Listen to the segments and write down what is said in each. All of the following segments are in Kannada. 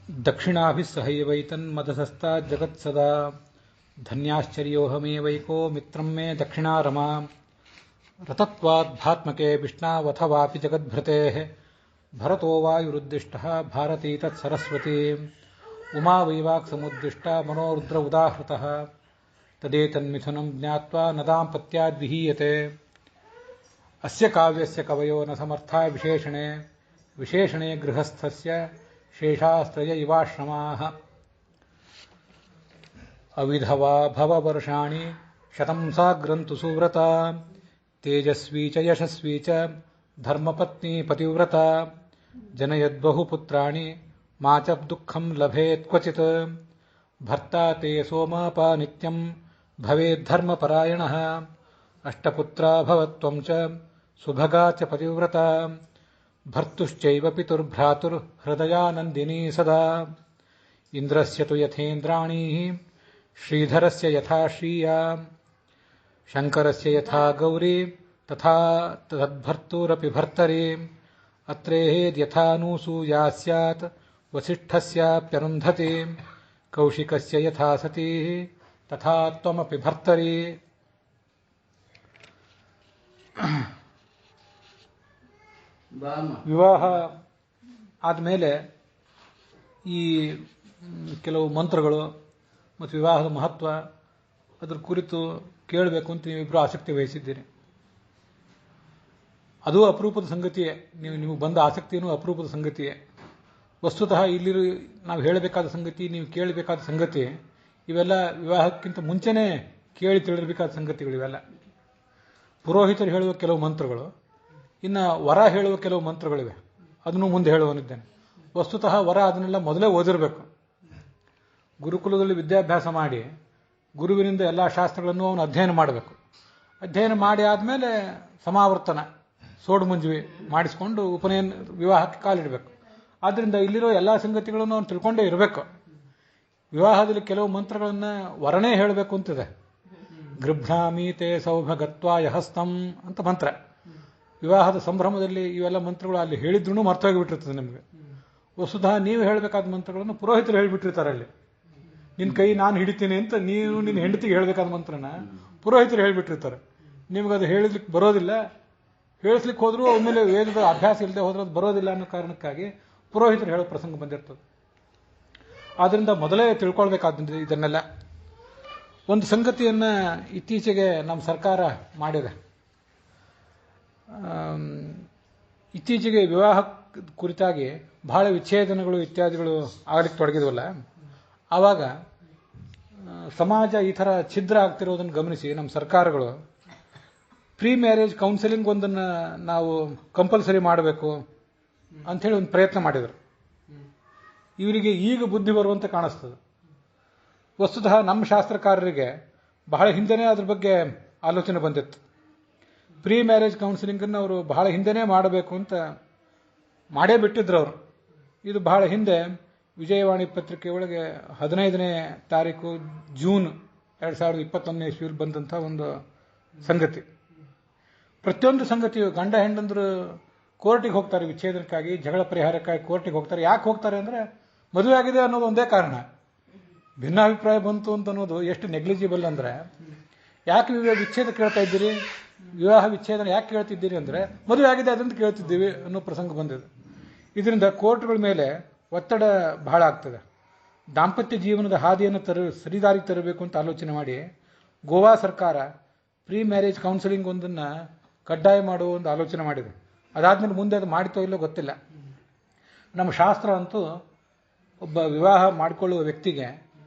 दक्षिणाभिः सहैवैतन्मदसस्ता जगत्सदा धन्याश्चर्योऽहमेवैको मित्रं मे दक्षिणा रमा रतत्वाद्भात्मके विष्णावथवापि जगद्भृतेः भरतो वायुरुद्दिष्टः भारती तत्सरस्वती उमा वैवाक्समुद्दिष्टा मनोरुद्र उदाहृतः तदेतन्मिथुनं ज्ञात्वा न दाम्पत्याद्विहीयते अस्य काव्यस्य कवयो न समर्था विशेषणे गृहस्थस्य शेषास्त्रय इवाश्रमाः अविधवा भववर्षाणि शतं साग्रन्तु सुव्रता तेजस्वी च यशस्वी च धर्मपत्नी पतिव्रता जनयद्बहुपुत्राणि मा च दुःखं लभेत् क्वचित् भर्ता ते सोमापा नित्यं भवेद्धर्मपरायणः अष्टपुत्रा भवत्वं च सुभगा च पतिव्रता भर्तुश्चैव पितुर्भ्रातुर्हृदयानन्दिनी सदा इन्द्रस्य तु यथेन्द्राणी श्रीधरस्य यथा श्रिया शङ्करस्य यथा गौरी तथा तद्भर्तुरपि भर्तरी अत्रेहेद्यथानुसूया स्यात् वसिष्ठस्याप्यरुन्धती कौशिकस्य यथा सती तथा त्वमपि भर्तरी ವಿವಾಹ ಆದಮೇಲೆ ಈ ಕೆಲವು ಮಂತ್ರಗಳು ಮತ್ತು ವಿವಾಹದ ಮಹತ್ವ ಅದರ ಕುರಿತು ಕೇಳಬೇಕು ಅಂತ ನೀವಿಬ್ಬರು ಆಸಕ್ತಿ ವಹಿಸಿದ್ದೀರಿ. ಅದು ಅಪರೂಪದ ಸಂಗತಿಯೇ. ನಿಮಗೆ ಬಂದ ಆಸಕ್ತಿಯೂ ಅಪರೂಪದ ಸಂಗತಿಯೇ. ವಸ್ತುತಃ ಇಲ್ಲಿ ನಾವು ಹೇಳಬೇಕಾದ ಸಂಗತಿ, ನೀವು ಕೇಳಬೇಕಾದ ಸಂಗತಿ, ಇವೆಲ್ಲ ವಿವಾಹಕ್ಕಿಂತ ಮುಂಚೆನೇ ಕೇಳಿ ತಿಳಿರಬೇಕಾದ ಸಂಗತಿಗಳು. ಇವೆಲ್ಲ ಪುರೋಹಿತರು ಹೇಳುವ ಕೆಲವು ಮಂತ್ರಗಳು, ಇನ್ನು ವರ ಹೇಳುವ ಕೆಲವು ಮಂತ್ರಗಳಿವೆ. ಅದನ್ನು ಮುಂದೆ ಹೇಳುವನಿದ್ದೇನೆ. ವಸ್ತುತಃ ವರ ಅದನ್ನೆಲ್ಲ ಮೊದಲೇ ಓದಿರಬೇಕು. ಗುರುಕುಲದಲ್ಲಿ ವಿದ್ಯಾಭ್ಯಾಸ ಮಾಡಿ ಗುರುವಿನಿಂದ ಎಲ್ಲ ಶಾಸ್ತ್ರಗಳನ್ನು ಅವನು ಅಧ್ಯಯನ ಮಾಡಬೇಕು. ಅಧ್ಯಯನ ಮಾಡಿ ಆದಮೇಲೆ ಸಮಾವರ್ತನ ಸೋಡು ಮುಂಜುವಿ ಮಾಡಿಸಿಕೊಂಡು ಉಪನಯನ ವಿವಾಹಕ್ಕೆ ಕಾಲಿಡಬೇಕು. ಆದ್ದರಿಂದ ಇಲ್ಲಿರೋ ಎಲ್ಲ ಸಂಗತಿಗಳನ್ನು ಅವನು ತಿಳ್ಕೊಂಡೇ ಇರಬೇಕು. ವಿವಾಹದಲ್ಲಿ ಕೆಲವು ಮಂತ್ರಗಳನ್ನು ವರನೇ ಹೇಳಬೇಕು ಅಂತಿದೆ. ಗೃಭ್ಣಾಮಿ ತೇ ಸೌಭಗತ್ವಾಯ ಹಸ್ತಂ ಅಂತ ಮಂತ್ರ. ವಿವಾಹದ ಸಂಭ್ರಮದಲ್ಲಿ ಇವೆಲ್ಲ ಮಂತ್ರಗಳು ಅಲ್ಲಿ ಹೇಳಿದ್ರೂ ಮರ್ತೋಗಿಬಿಟ್ಟಿರ್ತದೆ ನಿಮಗೆ. ವಸ್ತುತಃ ನೀವು ಹೇಳಬೇಕಾದ ಮಂತ್ರಗಳನ್ನು ಪುರೋಹಿತರು ಹೇಳಿಬಿಟ್ಟಿರ್ತಾರೆ. ಅಲ್ಲಿ ನಿನ್ನ ಕೈ ನಾನು ಹಿಡಿತೀನಿ ಅಂತ ನೀವು ನಿನ್ನ ಹೆಂಡತಿಗೆ ಹೇಳಬೇಕಾದ ಮಂತ್ರನ ಪುರೋಹಿತರು ಹೇಳಿಬಿಟ್ಟಿರ್ತಾರೆ. ನಿಮಗದು ಹೇಳಿಸ್ಲಿಕ್ಕೆ ಬರೋದಿಲ್ಲ. ಹೇಳಿಸ್ಲಿಕ್ಕೆ ಹೋದ್ರೂ ಆಮೇಲೆ ವೇದದ ಅಭ್ಯಾಸ ಇಲ್ಲದೆ ಹೋದ್ರೆ ಅದು ಬರೋದಿಲ್ಲ ಅನ್ನೋ ಕಾರಣಕ್ಕಾಗಿ ಪುರೋಹಿತರು ಹೇಳೋ ಪ್ರಸಂಗ ಬಂದಿರ್ತದೆ. ಆದ್ದರಿಂದ ಮೊದಲೇ ತಿಳ್ಕೊಳ್ಬೇಕಾದಂತೆ ಇದನ್ನೆಲ್ಲ. ಒಂದು ಸಂಗತಿಯನ್ನು ಇತ್ತೀಚೆಗೆ ನಮ್ಮ ಸರ್ಕಾರ ಮಾಡಿದೆ. ಇತ್ತೀಚೆಗೆ ವಿವಾಹ ಕುರಿತಾಗಿ ಬಹಳ ವಿಚ್ಛೇದನಗಳು ಇತ್ಯಾದಿಗಳು ಆಗಲಿಕ್ಕೆ ತೊಡಗಿದ್ವಲ್ಲ, ಆವಾಗ ಸಮಾಜ ಈ ಥರ ಛಿದ್ರ ಆಗ್ತಿರೋದನ್ನು ಗಮನಿಸಿ ನಮ್ಮ ಸರ್ಕಾರಗಳು ಪ್ರೀ ಮ್ಯಾರೇಜ್ ಕೌನ್ಸಿಲಿಂಗ್ ಒಂದನ್ನು ನಾವು ಕಂಪಲ್ಸರಿ ಮಾಡಬೇಕು ಅಂಥೇಳಿ ಒಂದು ಪ್ರಯತ್ನ ಮಾಡಿದರು. ಇವರಿಗೆ ಈಗ ಬುದ್ಧಿ ಬರುವಂತೆ ಕಾಣಿಸ್ತದೆ. ವಸ್ತುತಃ ನಮ್ಮ ಶಾಸ್ತ್ರಕಾರರಿಗೆ ಬಹಳ ಹಿಂದೆನೇ ಅದ್ರ ಬಗ್ಗೆ ಆಲೋಚನೆ ಬಂದಿತ್ತು. ಪ್ರೀ ಮ್ಯಾರೇಜ್ ಕೌನ್ಸಿಲಿಂಗನ್ನು ಅವರು ಬಹಳ ಹಿಂದೆನೇ ಮಾಡಬೇಕು ಅಂತ ಮಾಡೇ ಬಿಟ್ಟಿದ್ರು ಅವರು. ಇದು ಬಹಳ ಹಿಂದೆ ವಿಜಯವಾಣಿ ಪತ್ರಿಕೆ ಒಳಗೆ 15ನೇ ತಾರೀಕು ಜೂನ್ 2021 ಇಸ್ವಿಯಲ್ಲಿ ಬಂದಂಥ ಒಂದು ಸಂಗತಿ. ಪ್ರತಿಯೊಂದು ಸಂಗತಿಯು ಗಂಡ ಹೆಂಡಂದ್ರು ಕೋರ್ಟಿಗೆ ಹೋಗ್ತಾರೆ ವಿಚ್ಛೇದನಕ್ಕಾಗಿ, ಜಗಳ ಪರಿಹಾರಕ್ಕಾಗಿ ಕೋರ್ಟಿಗೆ ಹೋಗ್ತಾರೆ. ಯಾಕೆ ಹೋಗ್ತಾರೆ ಅಂದರೆ ಮದುವೆ ಆಗಿದೆ ಅನ್ನೋದು ಒಂದೇ ಕಾರಣ. ಭಿನ್ನಾಭಿಪ್ರಾಯ ಬಂತು ಅಂತ ಅನ್ನೋದು ಎಷ್ಟು ನೆಗ್ಲಿಜಿಬಲ್ ಅಂದರೆ, ಯಾಕೆ ವಿಚ್ಛೇದ ಕೇಳ್ತಾ ಇದ್ದೀರಿ, ವಿವಾಹ ವಿಚ್ಛೇದನ ಯಾಕೆ ಕೇಳ್ತಿದ್ದೀರಿ ಅಂದರೆ ಮದುವೆ ಆಗಿದೆ ಅದಂತ ಕೇಳ್ತಿದ್ದೀವಿ ಅನ್ನೋ ಪ್ರಸಂಗ ಬಂದಿದೆ. ಇದರಿಂದ ಕೋರ್ಟ್ಗಳ ಮೇಲೆ ಒತ್ತಡ ಬಹಳ ಆಗ್ತದೆ. ದಾಂಪತ್ಯ ಜೀವನದ ಹಾದಿಯನ್ನು ಸರಿದಾರಿ ತರಬೇಕು ಅಂತ ಆಲೋಚನೆ ಮಾಡಿ ಗೋವಾ ಸರ್ಕಾರ ಪ್ರೀ ಮ್ಯಾರೇಜ್ ಕೌನ್ಸಿಲಿಂಗ್ ಒಂದನ್ನು ಕಡ್ಡಾಯ ಮಾಡುವ ಒಂದು ಆಲೋಚನೆ ಮಾಡಿದೆ. ಅದಾದ್ಮೇಲೆ ಮುಂದೆ ಅದು ಮಾಡಿತೋ ಇಲ್ಲೋ ಗೊತ್ತಿಲ್ಲ. ನಮ್ಮ ಶಾಸ್ತ್ರ ಅಂತೂ ಒಬ್ಬ ವಿವಾಹ ಮಾಡಿಕೊಳ್ಳುವ ವ್ಯಕ್ತಿಗೆ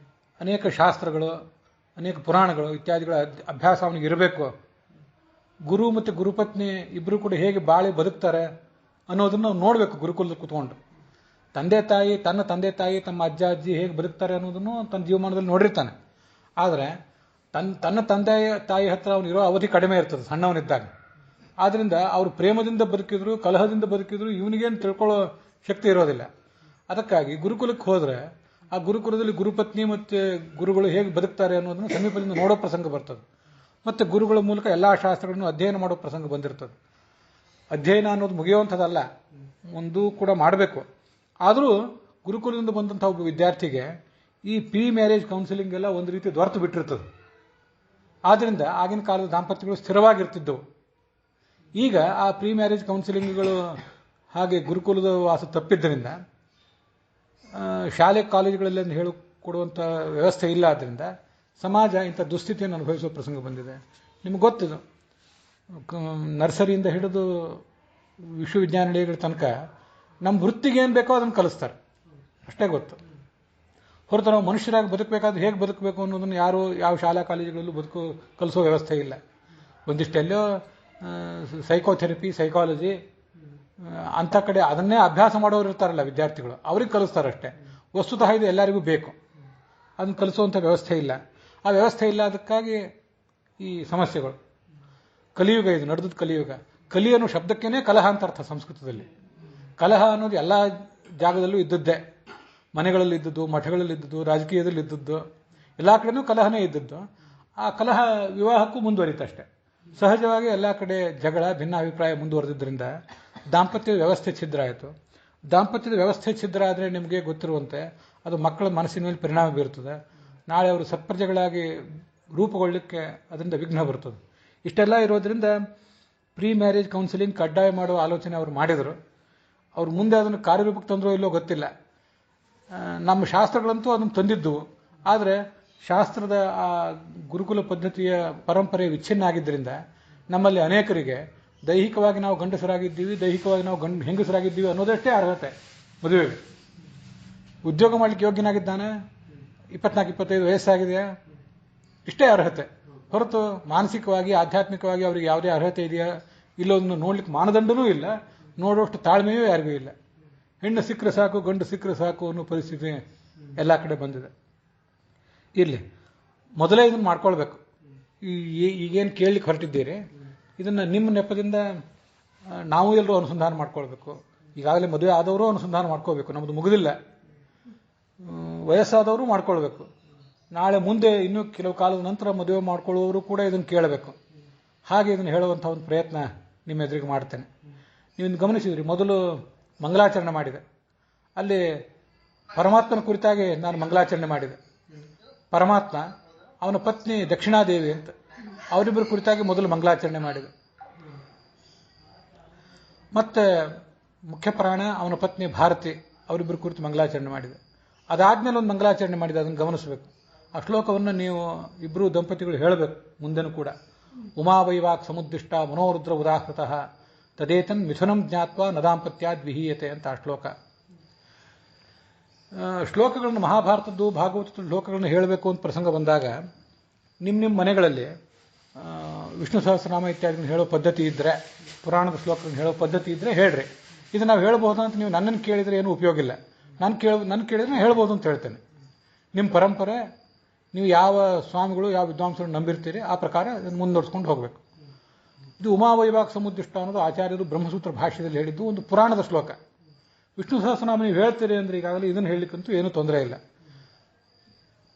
ಅನೇಕ ಶಾಸ್ತ್ರಗಳು, ಅನೇಕ ಪುರಾಣಗಳು ಇತ್ಯಾದಿಗಳ ಅಭ್ಯಾಸ ಅವನಿಗೆ ಇರಬೇಕು. ಗುರು ಮತ್ತು ಗುರುಪತ್ನಿ ಇಬ್ಬರು ಕೂಡ ಹೇಗೆ ಬಾಳಿ ಬದುಕ್ತಾರೆ ಅನ್ನೋದನ್ನು ನಾವು ನೋಡಬೇಕು. ಗುರುಕುಲದಲ್ಲಿ ಕೂತ್ಕೊಂಡು ತನ್ನ ತಂದೆ ತಾಯಿ ತಮ್ಮ ಅಜ್ಜ ಅಜ್ಜಿ ಹೇಗೆ ಬದುಕ್ತಾರೆ ಅನ್ನೋದನ್ನು ತನ್ನ ಜೀವಮಾನದಲ್ಲಿ ನೋಡಿರ್ತಾನೆ. ಆದರೆ ತನ್ನ ತಂದೆ ತಾಯಿ ಹತ್ರ ಅವನಿರೋ ಅವಧಿ ಕಡಿಮೆ ಇರ್ತದೆ ಸಣ್ಣವನಿದ್ದಾಗ. ಆದ್ದರಿಂದ ಅವರು ಪ್ರೇಮದಿಂದ ಬದುಕಿದ್ರು ಕಲಹದಿಂದ ಬದುಕಿದ್ರು ಇವನಿಗೇನು ತಿಳ್ಕೊಳ್ಳೋ ಶಕ್ತಿ ಇರೋದಿಲ್ಲ. ಅದಕ್ಕಾಗಿ ಗುರುಕುಲಕ್ಕೆ ಹೋದರೆ ಆ ಗುರುಕುಲದಲ್ಲಿ ಗುರುಪತ್ನಿ ಮತ್ತು ಗುರುಗಳು ಹೇಗೆ ಬದುಕ್ತಾರೆ ಅನ್ನೋದನ್ನು ಸಮೀಪದಿಂದ ನೋಡೋ ಪ್ರಸಂಗ ಬರ್ತದೆ. ಮತ್ತು ಗುರುಗಳ ಮೂಲಕ ಎಲ್ಲ ಶಾಸ್ತ್ರಗಳನ್ನು ಅಧ್ಯಯನ ಮಾಡೋ ಪ್ರಸಂಗ ಬಂದಿರ್ತದೆ. ಅಧ್ಯಯನ ಅನ್ನೋದು ಮುಗಿಯುವಂಥದ್ದಲ್ಲ, ಒಂದು ಕೂಡ ಮಾಡಬೇಕು. ಆದರೂ ಗುರುಕುಲದಿಂದ ಬಂದಂಥ ಒಬ್ಬ ವಿದ್ಯಾರ್ಥಿಗೆ ಈ ಪ್ರೀ ಮ್ಯಾರೇಜ್ ಕೌನ್ಸಿಲಿಂಗ್ ಎಲ್ಲ ಒಂದು ರೀತಿ ದೊರೆತು ಬಿಟ್ಟಿರ್ತದೆ. ಆದ್ದರಿಂದ ಆಗಿನ ಕಾಲದ ದಾಂಪತ್ಯಗಳು ಸ್ಥಿರವಾಗಿರ್ತಿದ್ದವು. ಈಗ ಆ ಪ್ರೀ ಮ್ಯಾರೇಜ್ ಕೌನ್ಸಿಲಿಂಗ್ಗಳು ಹಾಗೆ ಗುರುಕುಲದ ವಾಸ ತಪ್ಪಿದ್ದರಿಂದ ಶಾಲೆ ಕಾಲೇಜುಗಳಲ್ಲಿ ಹೇಳಿಕೊಡುವಂಥ ವ್ಯವಸ್ಥೆ ಇಲ್ಲ. ಆದ್ದರಿಂದ ಸಮಾಜ ಇಂಥ ದುಸ್ಥಿತಿಯನ್ನು ಅನುಭವಿಸುವ ಪ್ರಸಂಗ ಬಂದಿದೆ. ನಿಮ್ಗೆ ಗೊತ್ತಿದೆ, ನರ್ಸರಿಯಿಂದ ಹಿಡಿದು ವಿಶ್ವವಿದ್ಯಾನಿಲಯಗಳ ತನಕ ನಮ್ಮ ವೃತ್ತಿಗೆ ಏನು ಬೇಕೋ ಅದನ್ನು ಕಲಿಸ್ತಾರೆ, ಅಷ್ಟೇ ಗೊತ್ತು. ಹೊರತು ನಾವು ಮನುಷ್ಯರಾಗಿ ಬದುಕಬೇಕಾದ್ರೆ ಹೇಗೆ ಬದುಕಬೇಕು ಅನ್ನೋದನ್ನು ಯಾರು ಯಾವ ಶಾಲಾ ಕಾಲೇಜುಗಳಲ್ಲೂ ಕಲಿಸೋ ವ್ಯವಸ್ಥೆ ಇಲ್ಲ. ಒಂದಿಷ್ಟೆಲ್ಲೋ ಸೈಕೋಥೆರಪಿ, ಸೈಕಾಲಜಿ ಅಂಥ ಕಡೆ ಅದನ್ನೇ ಅಭ್ಯಾಸ ಮಾಡೋರು ಇರ್ತಾರಲ್ಲ ವಿದ್ಯಾರ್ಥಿಗಳು, ಅವ್ರಿಗೆ ಕಲಿಸ್ತಾರಷ್ಟೇ. ವಸ್ತುತಃ ಇದು ಎಲ್ಲರಿಗೂ ಬೇಕು, ಅದನ್ನು ಕಲಿಸುವಂಥ ವ್ಯವಸ್ಥೆ ಇಲ್ಲ. ಆ ವ್ಯವಸ್ಥೆ ಇಲ್ಲ, ಅದಕ್ಕಾಗಿ ಈ ಸಮಸ್ಯೆಗಳು. ಕಲಿಯುಗ ಇದು, ನಡೆದದ್ದು ಕಲಿಯುಗ. ಕಲಿ ಅನ್ನೋ ಶಬ್ದಕ್ಕೇನೆ ಕಲಹ ಅಂತ ಅರ್ಥ ಸಂಸ್ಕೃತದಲ್ಲಿ. ಕಲಹ ಅನ್ನೋದು ಎಲ್ಲ ಜಾಗದಲ್ಲೂ ಇದ್ದದ್ದೇ. ಮನೆಗಳಲ್ಲಿ ಇದ್ದದ್ದು, ಮಠಗಳಲ್ಲಿ ಇದ್ದದ್ದು, ರಾಜಕೀಯದಲ್ಲಿ ಇದ್ದದ್ದು, ಎಲ್ಲ ಕಡೆನೂ ಕಲಹನೇ ಇದ್ದದ್ದು. ಆ ಕಲಹ ವಿವಾಹಕ್ಕೂ ಮುಂದುವರಿತಷ್ಟೆ. ಸಹಜವಾಗಿ ಎಲ್ಲ ಕಡೆ ಜಗಳ, ಭಿನ್ನ ಅಭಿಪ್ರಾಯ ಮುಂದುವರೆದಿದ್ದರಿಂದ ದಾಂಪತ್ಯದ ವ್ಯವಸ್ಥೆ ಛಿದ್ರ ಆಯಿತು. ದಾಂಪತ್ಯದ ವ್ಯವಸ್ಥೆ ಛಿದ್ರ ಆದರೆ ನಿಮಗೆ ಗೊತ್ತಿರುವಂತೆ ಅದು ಮಕ್ಕಳ ಮನಸ್ಸಿನ ಮೇಲೆ ಪರಿಣಾಮ ಬೀರ್ತದೆ. ನಾಳೆ ಅವರು ಸತ್ಪ್ರಜೆಗಳಾಗಿ ರೂಪುಗೊಳ್ಳಲಿಕ್ಕೆ ಅದರಿಂದ ವಿಘ್ನ ಬರ್ತದೆ. ಇಷ್ಟೆಲ್ಲ ಇರೋದ್ರಿಂದ ಪ್ರೀ ಮ್ಯಾರೇಜ್ ಕೌನ್ಸಿಲಿಂಗ್ ಕಡ್ಡಾಯ ಮಾಡುವ ಆಲೋಚನೆ ಅವರು ಮಾಡಿದರು. ಅವ್ರು ಮುಂದೆ ಅದನ್ನು ಕಾರ್ಯರೂಪಕ್ಕೆ ತಂದರೋ ಇಲ್ಲೋ ಗೊತ್ತಿಲ್ಲ. ನಮ್ಮ ಶಾಸ್ತ್ರಗಳಂತೂ ಅದನ್ನು ತಂದಿದ್ದವು. ಆದರೆ ಶಾಸ್ತ್ರದ ಆ ಗುರುಕುಲ ಪದ್ಧತಿಯ ಪರಂಪರೆ ವಿಚ್ಛಿನ್ನ ಆಗಿದ್ದರಿಂದ ನಮ್ಮಲ್ಲಿ ಅನೇಕರಿಗೆ ದೈಹಿಕವಾಗಿ ನಾವು ಗಂಡಸರಾಗಿದ್ದೀವಿ, ದೈಹಿಕವಾಗಿ ನಾವು ಹೆಂಗಸರಾಗಿದ್ದೀವಿ ಅನ್ನೋದಷ್ಟೇ ಅರ್ಹತೆ ಮದುವೆಗೆ. ಉದ್ಯೋಗ ಮಾಡಲಿಕ್ಕೆ ಯೋಗ್ಯನಾಗಿದ್ದಾನೆ, 24-25 ವಯಸ್ಸಾಗಿದೆಯಾ, ಇಷ್ಟೇ ಅರ್ಹತೆ. ಹೊರತು ಮಾನಸಿಕವಾಗಿ, ಆಧ್ಯಾತ್ಮಿಕವಾಗಿ ಅವರಿಗೆ ಯಾವುದೇ ಅರ್ಹತೆ ಇದೆಯಾ ಇಲ್ಲೋದನ್ನು ನೋಡ್ಲಿಕ್ಕೆ ಮಾನದಂಡನೂ ಇಲ್ಲ, ನೋಡುವಷ್ಟು ತಾಳ್ಮೆಯೂ ಯಾರಿಗೂ ಇಲ್ಲ. ಹೆಣ್ಣು ಸಿಕ್ಕರೆ ಸಾಕು, ಗಂಡು ಸಿಕ್ಕರೆ ಸಾಕು ಅನ್ನೋ ಪರಿಸ್ಥಿತಿ ಎಲ್ಲ ಕಡೆ ಬಂದಿದೆ. ಇರಲಿ, ಮೊದಲೇ ಇದನ್ನು ಮಾಡ್ಕೊಳ್ಬೇಕು. ಈಗೇನು ಕೇಳಲಿಕ್ಕೆ ಹೊರಟಿದ್ದೀರಿ, ಇದನ್ನು ನಿಮ್ಮ ನೆಪದಿಂದ ನಾವು ಎಲ್ಲರೂ ಅನುಸಂಧಾನ ಮಾಡ್ಕೊಳ್ಬೇಕು. ಈಗಾಗಲೇ ಮದುವೆ ಆದವರು ಅನುಸಂಧಾನ ಮಾಡ್ಕೋಬೇಕು, ನಮ್ಮದು ಮುಗಿದಿಲ್ಲ. ವಯಸ್ಸಾದವರು ಮಾಡ್ಕೊಳ್ಬೇಕು. ನಾಳೆ ಮುಂದೆ ಇನ್ನೂ ಕೆಲವು ಕಾಲದ ನಂತರ ಮದುವೆ ಮಾಡ್ಕೊಳ್ಳುವವರು ಕೂಡ ಇದನ್ನು ಕೇಳಬೇಕು. ಹಾಗೆ ಇದನ್ನು ಹೇಳುವಂಥ ಒಂದು ಪ್ರಯತ್ನ ನಿಮ್ಮ ಎದುರಿಗೆ ಮಾಡ್ತೇನೆ. ನೀವು ಗಮನಿಸಿದ್ರಿ, ಮೊದಲು ಮಂಗಲಾಚರಣೆ ಮಾಡಿದೆ. ಅಲ್ಲಿ ಪರಮಾತ್ಮನ ಕುರಿತಾಗಿ ನಾನು ಮಂಗಲಾಚರಣೆ ಮಾಡಿದೆ. ಪರಮಾತ್ಮ, ಅವನ ಪತ್ನಿ ದಕ್ಷಿಣಾದೇವಿ ಅಂತ, ಅವರಿಬ್ಬರ ಕುರಿತಾಗಿ ಮೊದಲು ಮಂಗಲಾಚರಣೆ ಮಾಡಿದೆ. ಮತ್ತೆ ಮುಖ್ಯ ಪ್ರಾಣ ಅವನ ಪತ್ನಿ ಭಾರತಿ, ಅವರಿಬ್ಬರ ಕುರಿತು ಮಂಗಲಾಚರಣೆ ಮಾಡಿದೆ. ಅದಾದ್ಮೇಲೆ ಒಂದು ಮಂಗಲಾಚರಣೆ ಮಾಡಿದೆ, ಅದನ್ನು ಗಮನಿಸಬೇಕು. ಆ ಶ್ಲೋಕವನ್ನು ನೀವು ಇಬ್ಬರು ದಂಪತಿಗಳು ಹೇಳಬೇಕು ಮುಂದೆನೂ ಕೂಡ. ಉಮಾವೈವಾಕ್ ಸಮುದ್ದಿಷ್ಟ ಮನೋರುದ್ರ ಉದಾಹೃತಃ ತದೇತನ್ ಮಿಥುನಂ ಜ್ಞಾತ್ವ ನದಾಂಪತ್ಯಾದ್ ವಿಹೀಯತೆ ಅಂತ ಆ ಶ್ಲೋಕ. ಶ್ಲೋಕಗಳನ್ನು ಮಹಾಭಾರತದ್ದು, ಭಾಗವತದ ಶ್ಲೋಕಗಳನ್ನು ಹೇಳಬೇಕು ಅಂತ ಪ್ರಸಂಗ ಬಂದಾಗ ನಿಮ್ಮ ಮನೆಗಳಲ್ಲಿ ವಿಷ್ಣು ಸಹಸ್ರನಾಮ ಇತ್ಯಾದಿಗಳನ್ನು ಹೇಳೋ ಪದ್ಧತಿ ಇದ್ದರೆ, ಪುರಾಣದ ಶ್ಲೋಕಗಳನ್ನು ಹೇಳೋ ಪದ್ಧತಿ ಇದ್ದರೆ ಹೇಳ್ರಿ. ಇದು ನಾವು ಹೇಳ್ಬೋದು ಅಂತ ನೀವು ನನ್ನನ್ನು ಕೇಳಿದರೆ ಏನೂ ಉಪಯೋಗ ಇಲ್ಲ. ನನ್ನ ಕೇಳಿದ್ರೆ ಹೇಳ್ಬೋದು ಅಂತ ಹೇಳ್ತೇನೆ. ನಿಮ್ಮ ಪರಂಪರೆ, ನೀವು ಯಾವ ಸ್ವಾಮಿಗಳು, ಯಾವ ವಿದ್ವಾಂಸರು ನಂಬಿರ್ತೀರಿ ಆ ಪ್ರಕಾರ ಇದನ್ನು ಮುಂದುವರ್ಸ್ಕೊಂಡು ಹೋಗಬೇಕು. ಇದು ಉಮಾವೈವಾಕ್ ಸಮುದ್ದಿಷ್ಟ ಅನ್ನೋದು ಆಚಾರ್ಯರು ಬ್ರಹ್ಮಸೂತ್ರ ಭಾಷ್ಯದಲ್ಲಿ ಹೇಳಿದ್ದು ಒಂದು ಪುರಾಣದ ಶ್ಲೋಕ. ವಿಷ್ಣು ಸಹಸ್ರನಾಮ ನೀವು ಹೇಳ್ತೀರಿ ಅಂದರೆ ಈಗಾಗಲೇ ಇದನ್ನು ಹೇಳಲಿಕ್ಕಂತೂ ಏನೂ ತೊಂದರೆ ಇಲ್ಲ.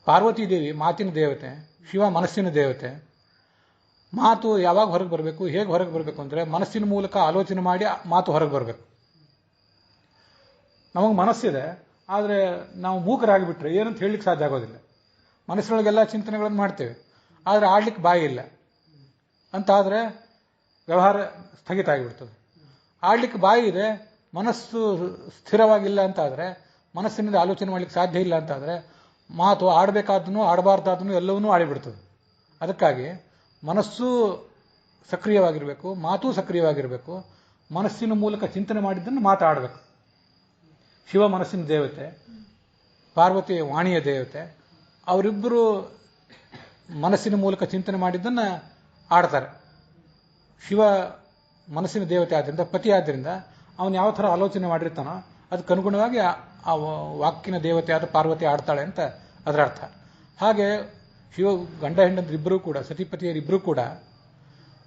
ಪಾರ್ವತೀ ದೇವಿ ಮಾತಿನ ದೇವತೆ, ಶಿವ ಮನಸ್ಸಿನ ದೇವತೆ. ಮಾತು ಯಾವಾಗ ಹೊರಗೆ ಬರಬೇಕು, ಹೇಗೆ ಹೊರಗೆ ಬರಬೇಕು ಅಂದರೆ ಮನಸ್ಸಿನ ಮೂಲಕ ಆಲೋಚನೆ ಮಾಡಿ ಮಾತು ಹೊರಗೆ ಬರಬೇಕು. ನಮಗೆ ಮನಸ್ಸಿದೆ, ಆದರೆ ನಾವು ಮೂಕರಾಗಿಬಿಟ್ರೆ ಏನಂತ ಹೇಳಲಿಕ್ಕೆ ಸಾಧ್ಯ ಆಗೋದಿಲ್ಲ. ಮನಸ್ಸಿನೊಳಗೆಲ್ಲ ಚಿಂತನೆಗಳನ್ನು ಮಾಡ್ತೇವೆ, ಆದರೆ ಆಡ್ಲಿಕ್ಕೆ ಬಾಯಿ ಇಲ್ಲ ಅಂತಾದರೆ ವ್ಯವಹಾರ ಸ್ಥಗಿತ ಆಗಿಬಿಡ್ತದೆ. ಆಡ್ಲಿಕ್ಕೆ ಬಾಯಿ ಇದೆ, ಮನಸ್ಸು ಸ್ಥಿರವಾಗಿಲ್ಲ ಅಂತಾದರೆ, ಮನಸ್ಸಿನಿಂದ ಆಲೋಚನೆ ಮಾಡಲಿಕ್ಕೆ ಸಾಧ್ಯ ಇಲ್ಲ ಅಂತಾದರೆ ಮಾತು ಆಡಬೇಕಾದನ್ನು ಆಡಬಾರ್ದಾದನ್ನು ಎಲ್ಲವನ್ನೂ ಆಡಿಬಿಡ್ತದೆ. ಅದಕ್ಕಾಗಿ ಮನಸ್ಸು ಸಕ್ರಿಯವಾಗಿರಬೇಕು, ಮಾತೂ ಸಕ್ರಿಯವಾಗಿರಬೇಕು. ಮನಸ್ಸಿನ ಮೂಲಕ ಚಿಂತನೆ ಮಾಡಿದ್ದನ್ನು ಮಾತಾಡಬೇಕು. ಶಿವ ಮನಸ್ಸಿನ ದೇವತೆ, ಪಾರ್ವತಿ ವಾಣಿಯ ದೇವತೆ. ಅವರಿಬ್ಬರು ಮನಸ್ಸಿನ ಮೂಲಕ ಚಿಂತನೆ ಮಾಡಿದ್ದನ್ನು ಆಡ್ತಾರೆ. ಶಿವ ಮನಸ್ಸಿನ ದೇವತೆ ಆದ್ದರಿಂದ, ಪತಿ ಆದ್ದರಿಂದ ಅವನು ಯಾವ ಥರ ಆಲೋಚನೆ ಮಾಡಿರ್ತಾನೋ ಅದಕ್ಕನುಗುಣವಾಗಿ ಆ ವಾಕ್ಕಿನ ದೇವತೆ ಆದ ಪಾರ್ವತಿ ಆಡ್ತಾಳೆ ಅಂತ ಅದರ ಅರ್ಥ. ಹಾಗೆ ಶಿವ ಗಂಡ ಹೆಂಡಂತರಿಬ್ಬರೂ ಕೂಡ, ಸತಿಪತಿಯರಿಬ್ಬರೂ ಕೂಡ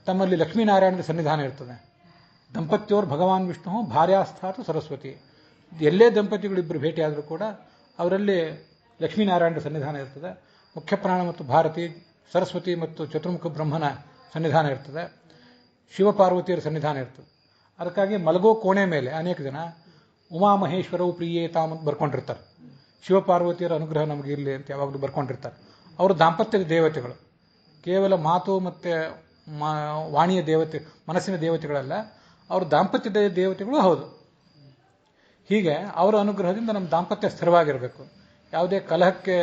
ತಮ್ಮಲ್ಲಿ ಲಕ್ಷ್ಮೀನಾರಾಯಣರ ಸನ್ನಿಧಾನ ಇರ್ತದೆ. ದಂಪತ್ಯೋರ್ ಭಗವಾನ್ ವಿಷ್ಣು ಭಾರ್ಯಾಸ್ಥಾತು ಸರಸ್ವತಿ. ಎಲ್ಲೇ ದಂಪತಿಗಳಿಬ್ಬರು ಭೇಟಿಯಾದರೂ ಕೂಡ ಅವರಲ್ಲಿ ಲಕ್ಷ್ಮೀನಾರಾಯಣರ ಸನ್ನಿಧಾನ ಇರ್ತದೆ. ಮುಖ್ಯ ಪ್ರಾಣ ಮತ್ತು ಭಾರತಿ, ಸರಸ್ವತಿ ಮತ್ತು ಚತುರ್ಮುಖ ಬ್ರಹ್ಮನ ಸನ್ನಿಧಾನ ಇರ್ತದೆ. ಶಿವಪಾರ್ವತಿಯರ ಸನ್ನಿಧಾನ ಇರ್ತದೆ. ಅದಕ್ಕಾಗಿ ಮಲಗೋ ಕೋಣೆ ಮೇಲೆ ಅನೇಕ ಜನ ಉಮಾಮಹೇಶ್ವರವು ಪ್ರಿಯೇತಾಮ್ ಅಂತ ಬರ್ಕೊಂಡಿರ್ತಾರೆ. ಶಿವಪಾರ್ವತಿಯರ ಅನುಗ್ರಹ ನಮಗಿರಲಿ ಅಂತ ಯಾವಾಗಲೂ ಬರ್ಕೊಂಡಿರ್ತಾರೆ. ಅವರು ದಾಂಪತ್ಯದ ದೇವತೆಗಳು, ಕೇವಲ ಮಾತು ಮತ್ತು ವಾಣಿಯ ದೇವತೆ, ಮನಸ್ಸಿನ ದೇವತೆಗಳಲ್ಲ, ಅವರು ದಾಂಪತ್ಯದ ದೇವತೆಗಳು ಹೌದು. ಹೀಗೆ ಅವರ ಅನುಗ್ರಹದಿಂದ ನಮ್ಮ ದಾಂಪತ್ಯ ಸ್ಥಿರವಾಗಿರಬೇಕು, ಯಾವುದೇ ಕಲಹಕ್ಕೆ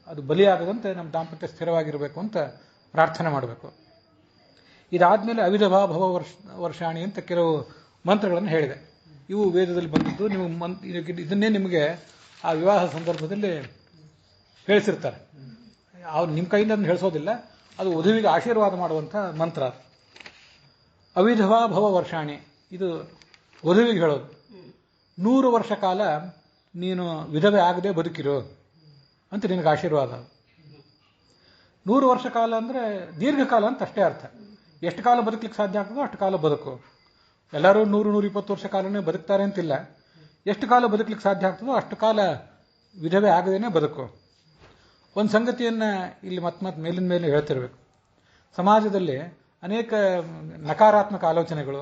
ಅದು ಬಲಿಯಾಗದಂತೆ ನಮ್ಮ ದಾಂಪತ್ಯ ಸ್ಥಿರವಾಗಿರಬೇಕು ಅಂತ ಪ್ರಾರ್ಥನೆ ಮಾಡಬೇಕು. ಇದಾದಮೇಲೆ ಅವಿಧವಾ ಭವ ವರ್ಷಾಣಿ ಅಂತ ಕೆಲವು ಮಂತ್ರಗಳನ್ನು ಹೇಳಿದೆ. ಇವು ವೇದದಲ್ಲಿ ಬಂದಿದ್ದು. ನೀವು ಇದನ್ನೇ ನಿಮಗೆ ಆ ವಿವಾಹ ಸಂದರ್ಭದಲ್ಲಿ ಹೇಳಿಸಿರ್ತಾರೆ. ಅವ್ರು ನಿಮ್ಮ ಕೈಯಿಂದ ಅದನ್ನು ಹೇಳಿಸೋದಿಲ್ಲ, ಅದು ವಧುವಿಗೆ ಆಶೀರ್ವಾದ ಮಾಡುವಂಥ ಮಂತ್ರ. ಅವಿಧವಾ ಭವ ವರ್ಷಾಣಿ, ಇದು ವಧುವಿಗೆ ಹೇಳೋದು. 100 ವರ್ಷ ಕಾಲ ನೀನು ವಿಧವೆ ಆಗದೆ ಬದುಕಿರು ಅಂತ ನಿನಗೆ ಆಶೀರ್ವಾದ. 100 ವರ್ಷ ಕಾಲ ಅಂದರೆ ದೀರ್ಘಕಾಲ ಅಂತ ಅಷ್ಟೇ ಅರ್ಥ. ಎಷ್ಟು ಕಾಲ ಬದುಕಲಿಕ್ಕೆ ಸಾಧ್ಯ ಆಗ್ತದೋ ಅಷ್ಟು ಕಾಲ ಬದುಕು. ಎಲ್ಲರೂ 100-120 ವರ್ಷ ಕಾಲನೇ ಬದುಕ್ತಾರೆ ಅಂತಿಲ್ಲ. ಎಷ್ಟು ಕಾಲ ಬದುಕಲಿಕ್ಕೆ ಸಾಧ್ಯ ಆಗ್ತದೋ ಅಷ್ಟು ಕಾಲ ವಿಧವೆ ಆಗದೇನೆ ಬದುಕು. ಒಂದು ಸಂಗತಿಯನ್ನು ಇಲ್ಲಿ ಮತ್ತೆ ಮೇಲಿನ ಮೇಲೆ ಹೇಳ್ತಿರ್ಬೇಕು. ಸಮಾಜದಲ್ಲಿ ಅನೇಕ ನಕಾರಾತ್ಮಕ ಆಲೋಚನೆಗಳು,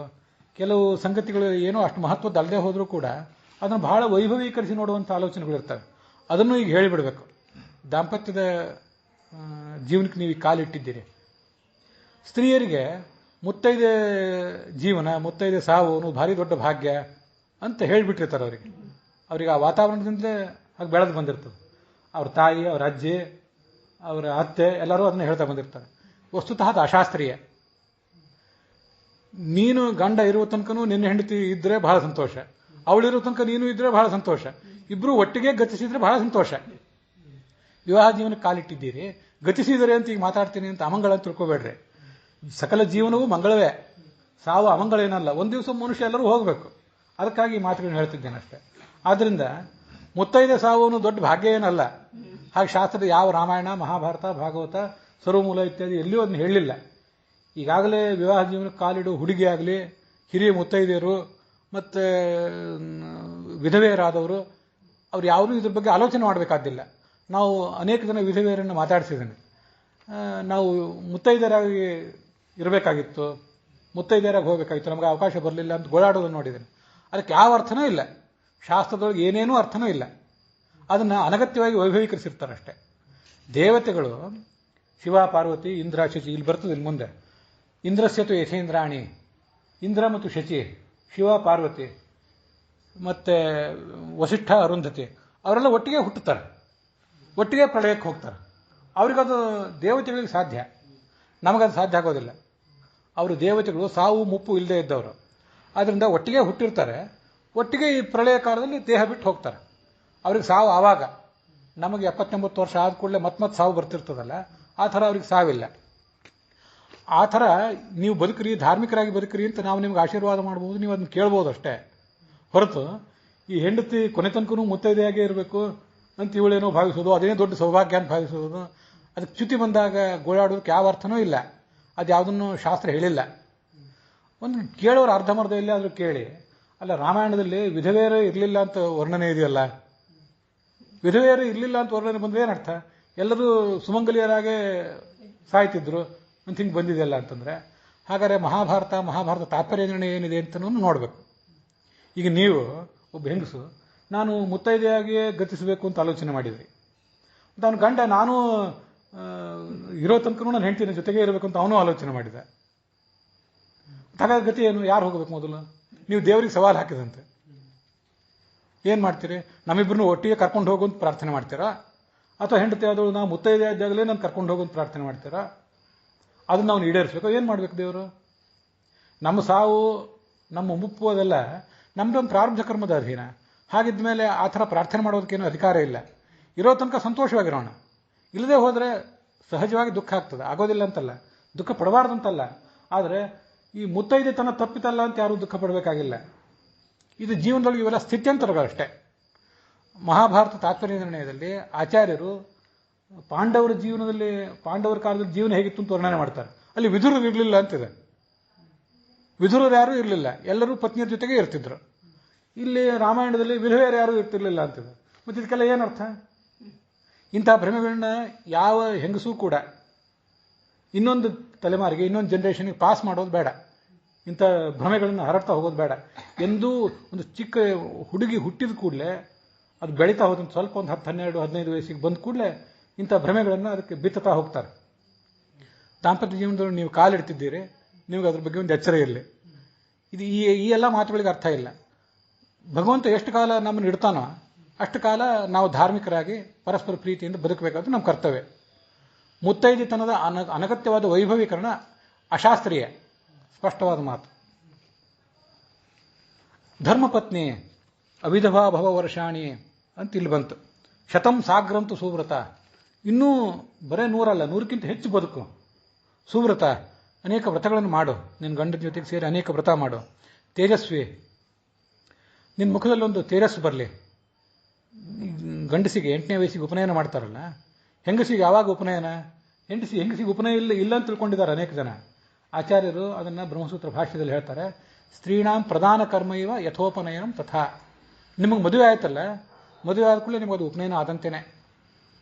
ಕೆಲವು ಸಂಗತಿಗಳು ಏನೋ ಅಷ್ಟು ಮಹತ್ವದಲ್ಲದೆ ಹೋದರೂ ಕೂಡ ಅದನ್ನು ಬಹಳ ವೈಭವೀಕರಿಸಿ ನೋಡುವಂಥ ಆಲೋಚನೆಗಳಿರ್ತವೆ. ಅದನ್ನು ಈಗ ಹೇಳಿಬಿಡಬೇಕು. ದಾಂಪತ್ಯದ ಜೀವನಕ್ಕೆ ನೀವು ಕಾಲಿಟ್ಟಿದ್ದೀರಿ. ಸ್ತ್ರೀಯರಿಗೆ ಮುತ್ತೈದೆ ಜೀವನ, ಮುತ್ತೈದೆ ಸಾವು ಅನ್ನೋದು ಭಾರಿ ದೊಡ್ಡ ಭಾಗ್ಯ ಅಂತ ಹೇಳಿಬಿಟ್ಟಿರ್ತಾರೆ ಅವರಿಗೆ. ಆ ವಾತಾವರಣದಿಂದಲೇ ಹಾಗೆ ಬೆಳೆದು ಬಂದಿರ್ತದೆ. ಅವ್ರ ತಾಯಿ, ಅವ್ರ ಅಜ್ಜಿ, ಅವರ ಅತ್ತೆ ಎಲ್ಲರೂ ಅದನ್ನು ಹೇಳ್ತಾ ಬಂದಿರ್ತಾರೆ. ವಸ್ತುತಃ ಅದು ಅಶಾಸ್ತ್ರೀಯ. ನೀನು ಗಂಡ ಇರುವ ತನಕನೂ ನಿನ್ನ ಹೆಂಡತಿ ಇದ್ದರೆ ಬಹಳ ಸಂತೋಷ, ಅವಳಿರೋ ತನಕ ನೀನು ಇದ್ದರೆ ಬಹಳ ಸಂತೋಷ, ಇಬ್ಬರು ಒಟ್ಟಿಗೆ ಗತಿಸಿದ್ರೆ ಬಹಳ ಸಂತೋಷ. ವಿವಾಹ ಜೀವನಕ್ಕೆ ಕಾಲಿಟ್ಟಿದ್ದೀರಿ, ಗತಿಸಿದರೆ ಅಂತ ಈಗ ಮಾತಾಡ್ತೀನಿ ಅಂತ ಅಮಂಗಳ ಅಂತ ತಿಳ್ಕೊಬೇಡ್ರಿ. ಸಕಲ ಜೀವನವೂ ಮಂಗಳವೇ, ಸಾವು ಅಮಂಗಳ ಏನಲ್ಲ. ಒಂದು ದಿವಸ ಮನುಷ್ಯ ಎಲ್ಲರೂ ಹೋಗಬೇಕು, ಅದಕ್ಕಾಗಿ ಈ ಮಾತುಗಳನ್ನು ಹೇಳ್ತಿದ್ದೇನೆ ಅಷ್ಟೇ. ಆದ್ದರಿಂದ ಮುತ್ತೈದೆ ಸಾವು ಅನ್ನೋ ದೊಡ್ಡ ಭಾಗ್ಯ ಏನಲ್ಲ. ಹಾಗೆ ಶಾಸ್ತ್ರದ ಯಾವ ರಾಮಾಯಣ, ಮಹಾಭಾರತ, ಭಾಗವತ, ಸರ್ವಮೂಲ ಇತ್ಯಾದಿ ಎಲ್ಲಿಯೂ ಅದನ್ನು ಹೇಳಲಿಲ್ಲ. ಈಗಾಗಲೇ ವಿವಾಹ ಜೀವನಕ್ಕೆ ಕಾಲಿಡು ಹುಡುಗಿ ಆಗಲಿ, ಹಿರಿಯ ಮುತ್ತೈದೆಯರು ಮತ್ತು ವಿಧವೆಯರಾದವರು, ಅವ್ರು ಯಾವುದೂ ಇದ್ರ ಬಗ್ಗೆ ಆಲೋಚನೆ ಮಾಡಬೇಕಾದ್ದಿಲ್ಲ. ನಾವು ಅನೇಕ ಜನ ವಿಧವೆಯರನ್ನು ಮಾತಾಡಿಸಿದ್ದೇನೆ. ನಾವು ಮುತ್ತೈದೆಯರಾಗಿ ಇರಬೇಕಾಗಿತ್ತು, ಮುತ್ತೈದೆಯರಾಗಿ ಹೋಗಬೇಕಾಗಿತ್ತು, ನಮಗೆ ಅವಕಾಶ ಬರಲಿಲ್ಲ ಅಂತ ಗೋಳಾಡೋದನ್ನು ನೋಡಿದ್ದೇನೆ. ಅದಕ್ಕೆ ಯಾವ ಅರ್ಥನೂ ಇಲ್ಲ, ಶಾಸ್ತ್ರದೊಳಗೆ ಏನೇನೂ ಅರ್ಥನೂ ಇಲ್ಲ. ಅದನ್ನು ಅನಗತ್ಯವಾಗಿ ವೈಭವೀಕರಿಸಿರ್ತಾರಷ್ಟೇ. ದೇವತೆಗಳು ಶಿವ, ಪಾರ್ವತಿ, ಇಂದ್ರ, ಶಚಿ, ಇಲ್ಲಿ ಬರ್ತದೆ ಇಲ್ಲಿ ಮುಂದೆ. ಇಂದ್ರಸ್ಯತು ಯಥೇಂದ್ರಾಣಿ, ಇಂದ್ರ ಮತ್ತು ಶಚಿ, ಶಿವ, ಪಾರ್ವತಿ ಮತ್ತು ವಸಿಷ್ಠ, ಅರುಂಧತಿ ಅವರೆಲ್ಲ ಒಟ್ಟಿಗೆ ಹುಟ್ಟುತ್ತಾರೆ, ಒಟ್ಟಿಗೆ ಪ್ರಳಯಕ್ಕೆ ಹೋಗ್ತಾರೆ. ಅವ್ರಿಗದು ದೇವತೆಗಳಿಗೆ ಸಾಧ್ಯ, ನಮಗದು ಸಾಧ್ಯ ಆಗೋದಿಲ್ಲ. ಅವರು ದೇವತೆಗಳು ಸಾವು ಮುಪ್ಪು ಇಲ್ಲದೆ ಇದ್ದವರು. ಆದ್ದರಿಂದ ಒಟ್ಟಿಗೆ ಹುಟ್ಟಿರ್ತಾರೆ, ಒಟ್ಟಿಗೆ ಈ ಪ್ರಳಯ ಕಾಲದಲ್ಲಿ ದೇಹ ಬಿಟ್ಟು ಹೋಗ್ತಾರೆ. ಅವ್ರಿಗೆ ಸಾವು ಆವಾಗ, ನಮಗೆ 70-80 ವರ್ಷ ಆದ ಕೂಡಲೇ ಮತ್ತೆ ಸಾವು ಬರ್ತಿರ್ತದಲ್ಲ, ಆ ಥರ ಅವ್ರಿಗೆ ಸಾವಿಲ್ಲ. ಆ ಥರ ನೀವು ಬದುಕ್ರಿ, ಧಾರ್ಮಿಕರಾಗಿ ಬದುಕ್ರಿ ಅಂತ ನಾವು ನಿಮ್ಗೆ ಆಶೀರ್ವಾದ ಮಾಡ್ಬೋದು, ನೀವು ಅದನ್ನು ಕೇಳ್ಬೋದು ಅಷ್ಟೇ. ಹೊರತು ಈ ಹೆಂಡತಿ ಕೊನೆ ತನಕನೂ ಮುತ್ತೈದೆಯಾಗೇ ಇರಬೇಕು ಅಂತ ಇವಳೇನೋ ಭಾವಿಸೋದು, ಅದೇನೇ ದೊಡ್ಡ ಸೌಭಾಗ್ಯ ಅಂತ ಭಾವಿಸೋದು, ಅದಕ್ಕೆ ಚ್ಯುತಿ ಬಂದಾಗ ಗೋಳಾಡೋದಕ್ಕೆ ಯಾವ ಅರ್ಥನೂ ಇಲ್ಲ. ಅದು ಯಾವುದನ್ನು ಶಾಸ್ತ್ರ ಹೇಳಿಲ್ಲ. ಒಂದು ಕೇಳೋರು ಅರ್ಧಮರ್ಧ ಇಲ್ಲ ಆದರೂ ಕೇಳಿ. ಅಲ್ಲ, ರಾಮಾಯಣದಲ್ಲಿ ವಿಧವೆಯರೇ ಇರಲಿಲ್ಲ ಅಂತ ವರ್ಣನೆ ಇದೆಯಲ್ಲ, ವಿಧವೆಯರು ಇರಲಿಲ್ಲ ಅಂತ ವರ್ಣನೆ ಬಂದರೆ ಏನರ್ಥ? ಎಲ್ಲರೂ ಸುಮಂಗಲಿಯರಾಗೇ ಸಾಯ್ತಿದ್ರು ಅಂತ ಹಿಂಗೆ ಬಂದಿದೆಯಲ್ಲ ಅಂತಂದರೆ, ಹಾಗಾದರೆ ಮಹಾಭಾರತ ತಾತ್ಪರ್ಯ ನಿರ್ಣಯ ಏನಿದೆ ಅಂತನೂ ನೋಡಬೇಕು. ಈಗ ನೀವು ಒಬ್ಬ ಹೆಂಗಸು, ನಾನು ಮುತ್ತೈದೆಯಾಗಿಯೇ ಗತಿಸಬೇಕು ಅಂತ ಆಲೋಚನೆ ಮಾಡಿದ್ರಿ. ನಾನು ಗಂಡ, ನಾನು ಇರೋ ತನಕನೂ ನಾನು ಹೆಂಡ್ತಿನ ಜೊತೆಗೆ ಇರಬೇಕು ಅಂತ ಅವನು ಆಲೋಚನೆ ಮಾಡಿದ. ಹಾಗಾದ್ರೆ ಗತಿ ಏನು? ಯಾರು ಹೋಗಬೇಕು ಮೊದಲು? ನೀವು ದೇವರಿಗೆ ಸವಾಲು ಹಾಕಿದಂತೆ ಏನು ಮಾಡ್ತೀರಿ? ನಮ್ಮಿಬ್ಬರನ್ನು ಒಟ್ಟಿಗೆ ಕರ್ಕೊಂಡು ಹೋಗುವಂತ ಪ್ರಾರ್ಥನೆ ಮಾಡ್ತೀರಾ? ಅಥವಾ ಹೆಂಡತಿ ಆದವಳು ನಾವು ಮುತ್ತೈದೆ ಆದಾಗಲೇ ನಾನು ಕರ್ಕೊಂಡು ಹೋಗುವಂತ ಪ್ರಾರ್ಥನೆ ಮಾಡ್ತೀರಾ? ಅದನ್ನು ನಾವು ಈಡೇರಿಸಬೇಕು. ಏನು ಮಾಡಬೇಕು ದೇವರು? ನಮ್ಮ ಸಾವು, ನಮ್ಮ ಮುಪ್ಪು ಅದೆಲ್ಲ ನಮ್ಮದೊಂದು ಪ್ರಾರಬ್ಧ ಕರ್ಮದ ಅಧೀನ. ಹಾಗಿದ್ದ ಮೇಲೆ ಆ ಥರ ಪ್ರಾರ್ಥನೆ ಮಾಡೋದಕ್ಕೇನು ಅಧಿಕಾರ ಇಲ್ಲ. ಇರೋ ತನಕ ಸಂತೋಷವಾಗಿರೋಣ. ಇಲ್ಲದೆ ಹೋದರೆ ಸಹಜವಾಗಿ ದುಃಖ ಆಗ್ತದೆ, ಆಗೋದಿಲ್ಲ ಅಂತಲ್ಲ, ದುಃಖ ಪಡಬಾರ್ದಂತಲ್ಲ. ಆದರೆ ಈ ಮುತ್ತೈದೆತನ ತಪ್ಪಿತಲ್ಲ ಅಂತ ಯಾರೂ ದುಃಖ ಪಡಬೇಕಾಗಿಲ್ಲ. ಇದು ಜೀವನದೊಳಗೆ ಇವೆಲ್ಲ ಸ್ಥಿತ್ಯಂತರಗಳಷ್ಟೇ. ಮಹಾಭಾರತ ತಾತ್ಪರ್ಯ ನಿರ್ಣಯದಲ್ಲಿ ಆಚಾರ್ಯರು ಪಾಂಡವರ ಜೀವನದಲ್ಲಿ, ಪಾಂಡವರ ಕಾಲದಲ್ಲಿ ಜೀವನ ಹೇಗಿತ್ತು ಅಂತ ವರ್ಣನೆ ಮಾಡ್ತಾರೆ. ಅಲ್ಲಿ ವಿದುರರು ಇರಲಿಲ್ಲ ಅಂತಿದೆ. ವಿದುರರು ಯಾರೂ ಇರಲಿಲ್ಲ, ಎಲ್ಲರೂ ಪತ್ನಿಯರ ಜೊತೆಗೆ ಇರ್ತಿದ್ರು. ಇಲ್ಲಿ ರಾಮಾಯಣದಲ್ಲಿ ವಿಧವೆಯರು ಯಾರೂ ಇರ್ತಿರ್ಲಿಲ್ಲ ಅಂತಿದೆ. ಮತ್ತು ಇದಕ್ಕೆಲ್ಲ ಏನರ್ಥ? ಇಂಥ ಭ್ರಮೆಗಳನ್ನ ಯಾವ ಹೆಂಗಸೂ ಕೂಡ ಇನ್ನೊಂದು ತಲೆಮಾರಿಗೆ, ಇನ್ನೊಂದು ಜನ್ರೇಷನ್ಗೆ ಪಾಸ್ ಮಾಡೋದು ಬೇಡ. ಇಂಥ ಭ್ರಮೆಗಳನ್ನು ಹರಡ್ತಾ ಹೋಗೋದು ಬೇಡ. ಎಂದೂ ಒಂದು ಚಿಕ್ಕ ಹುಡುಗಿ ಹುಟ್ಟಿದ ಕೂಡಲೇ ಅದು ಬೆಳೀತಾ ಹೋದಂತ ಸ್ವಲ್ಪ ಒಂದು 10, 12, 15 ವಯಸ್ಸಿಗೆ ಬಂದ ಕೂಡಲೇ ಇಂಥ ಭ್ರಮೆಗಳನ್ನು ಅದಕ್ಕೆ ಬಿತ್ತುತ್ತಾ ಹೋಗ್ತಾರೆ. ದಾಂಪತ್ಯ ಜೀವನದಲ್ಲಿ ನೀವು ಕಾಲಿಡ್ತಿದ್ದೀರಿ, ನಿಮಗೆ ಅದ್ರ ಬಗ್ಗೆ ಒಂದು ಎಚ್ಚರ ಇರಲಿ. ಇದು ಈ ಎಲ್ಲ ಮಾತುಗಳಿಗೆ ಅರ್ಥ ಇಲ್ಲ. ಭಗವಂತ ಎಷ್ಟು ಕಾಲ ನಮ್ಮನ್ನು ಇಡ್ತಾನೋ ಅಷ್ಟು ಕಾಲ ನಾವು ಧಾರ್ಮಿಕರಾಗಿ ಪರಸ್ಪರ ಪ್ರೀತಿಯಿಂದ ಬದುಕಬೇಕಾದ್ರೆ ನಮ್ಮ ಕರ್ತವ್ಯ. ಮುತ್ತೈದೆತನದ ಅನಗತ್ಯವಾದ ವೈಭವೀಕರಣ ಅಶಾಸ್ತ್ರೀಯ, ಸ್ಪಷ್ಟವಾದ ಮಾತು. ಧರ್ಮಪತ್ನಿ ಅವಿಧವಾ ಭವ ವರ್ಷಾಣಿ ಅಂತ ಇಲ್ಲಿ ಬಂತು. ಶತಂ ಸಾಗ್ರಂತು ಸುವ್ರತ, ಇನ್ನೂ ಬರೇ 100 ಅಲ್ಲ, 100ಕ್ಕಿಂತ ಹೆಚ್ಚು ಬದುಕು. ಸುವ್ರತ, ಅನೇಕ ವ್ರತಗಳನ್ನು ಮಾಡು, ನಿನ್ನ ಗಂಡನ ಜೊತೆಗೆ ಸೇರಿ ಅನೇಕ ವ್ರತ ಮಾಡು. ತೇಜಸ್ವಿ, ನಿನ್ನ ಮುಖದಲ್ಲಿ ಒಂದು ತೇಜಸ್ಸು ಬರಲಿ. ಗಂಡಸಿಗೆ 8ನೇ ವಯಸ್ಸಿಗೆ ಉಪನಯನ ಮಾಡ್ತಾರಲ್ಲ, ಹೆಂಗಸಿಗೆ ಯಾವಾಗ ಉಪನಯನ? ಹೆಂಗಸಿಗೆ ಉಪನಯನ ಇಲ್ಲ ಅಂತ ತಿಳ್ಕೊಂಡಿದ್ದಾರೆ ಅನೇಕ ಜನ. ಆಚಾರ್ಯರು ಅದನ್ನು ಬ್ರಹ್ಮಸೂತ್ರ ಭಾಷ್ಯದಲ್ಲಿ ಹೇಳ್ತಾರೆ, ಸ್ತ್ರೀಣಾಂ ಪ್ರಧಾನ ಕರ್ಮ ಇವ ಯಥೋಪನಯನಂ ತಥಾ. ನಿಮಗೆ ಮದುವೆ ಆಯ್ತಲ್ಲ, ಮದುವೆ ಆದ ಕೂಡಲೇ ನಿಮಗೆ ಅದು ಉಪನಯನ ಆದಂತೆಯೇ.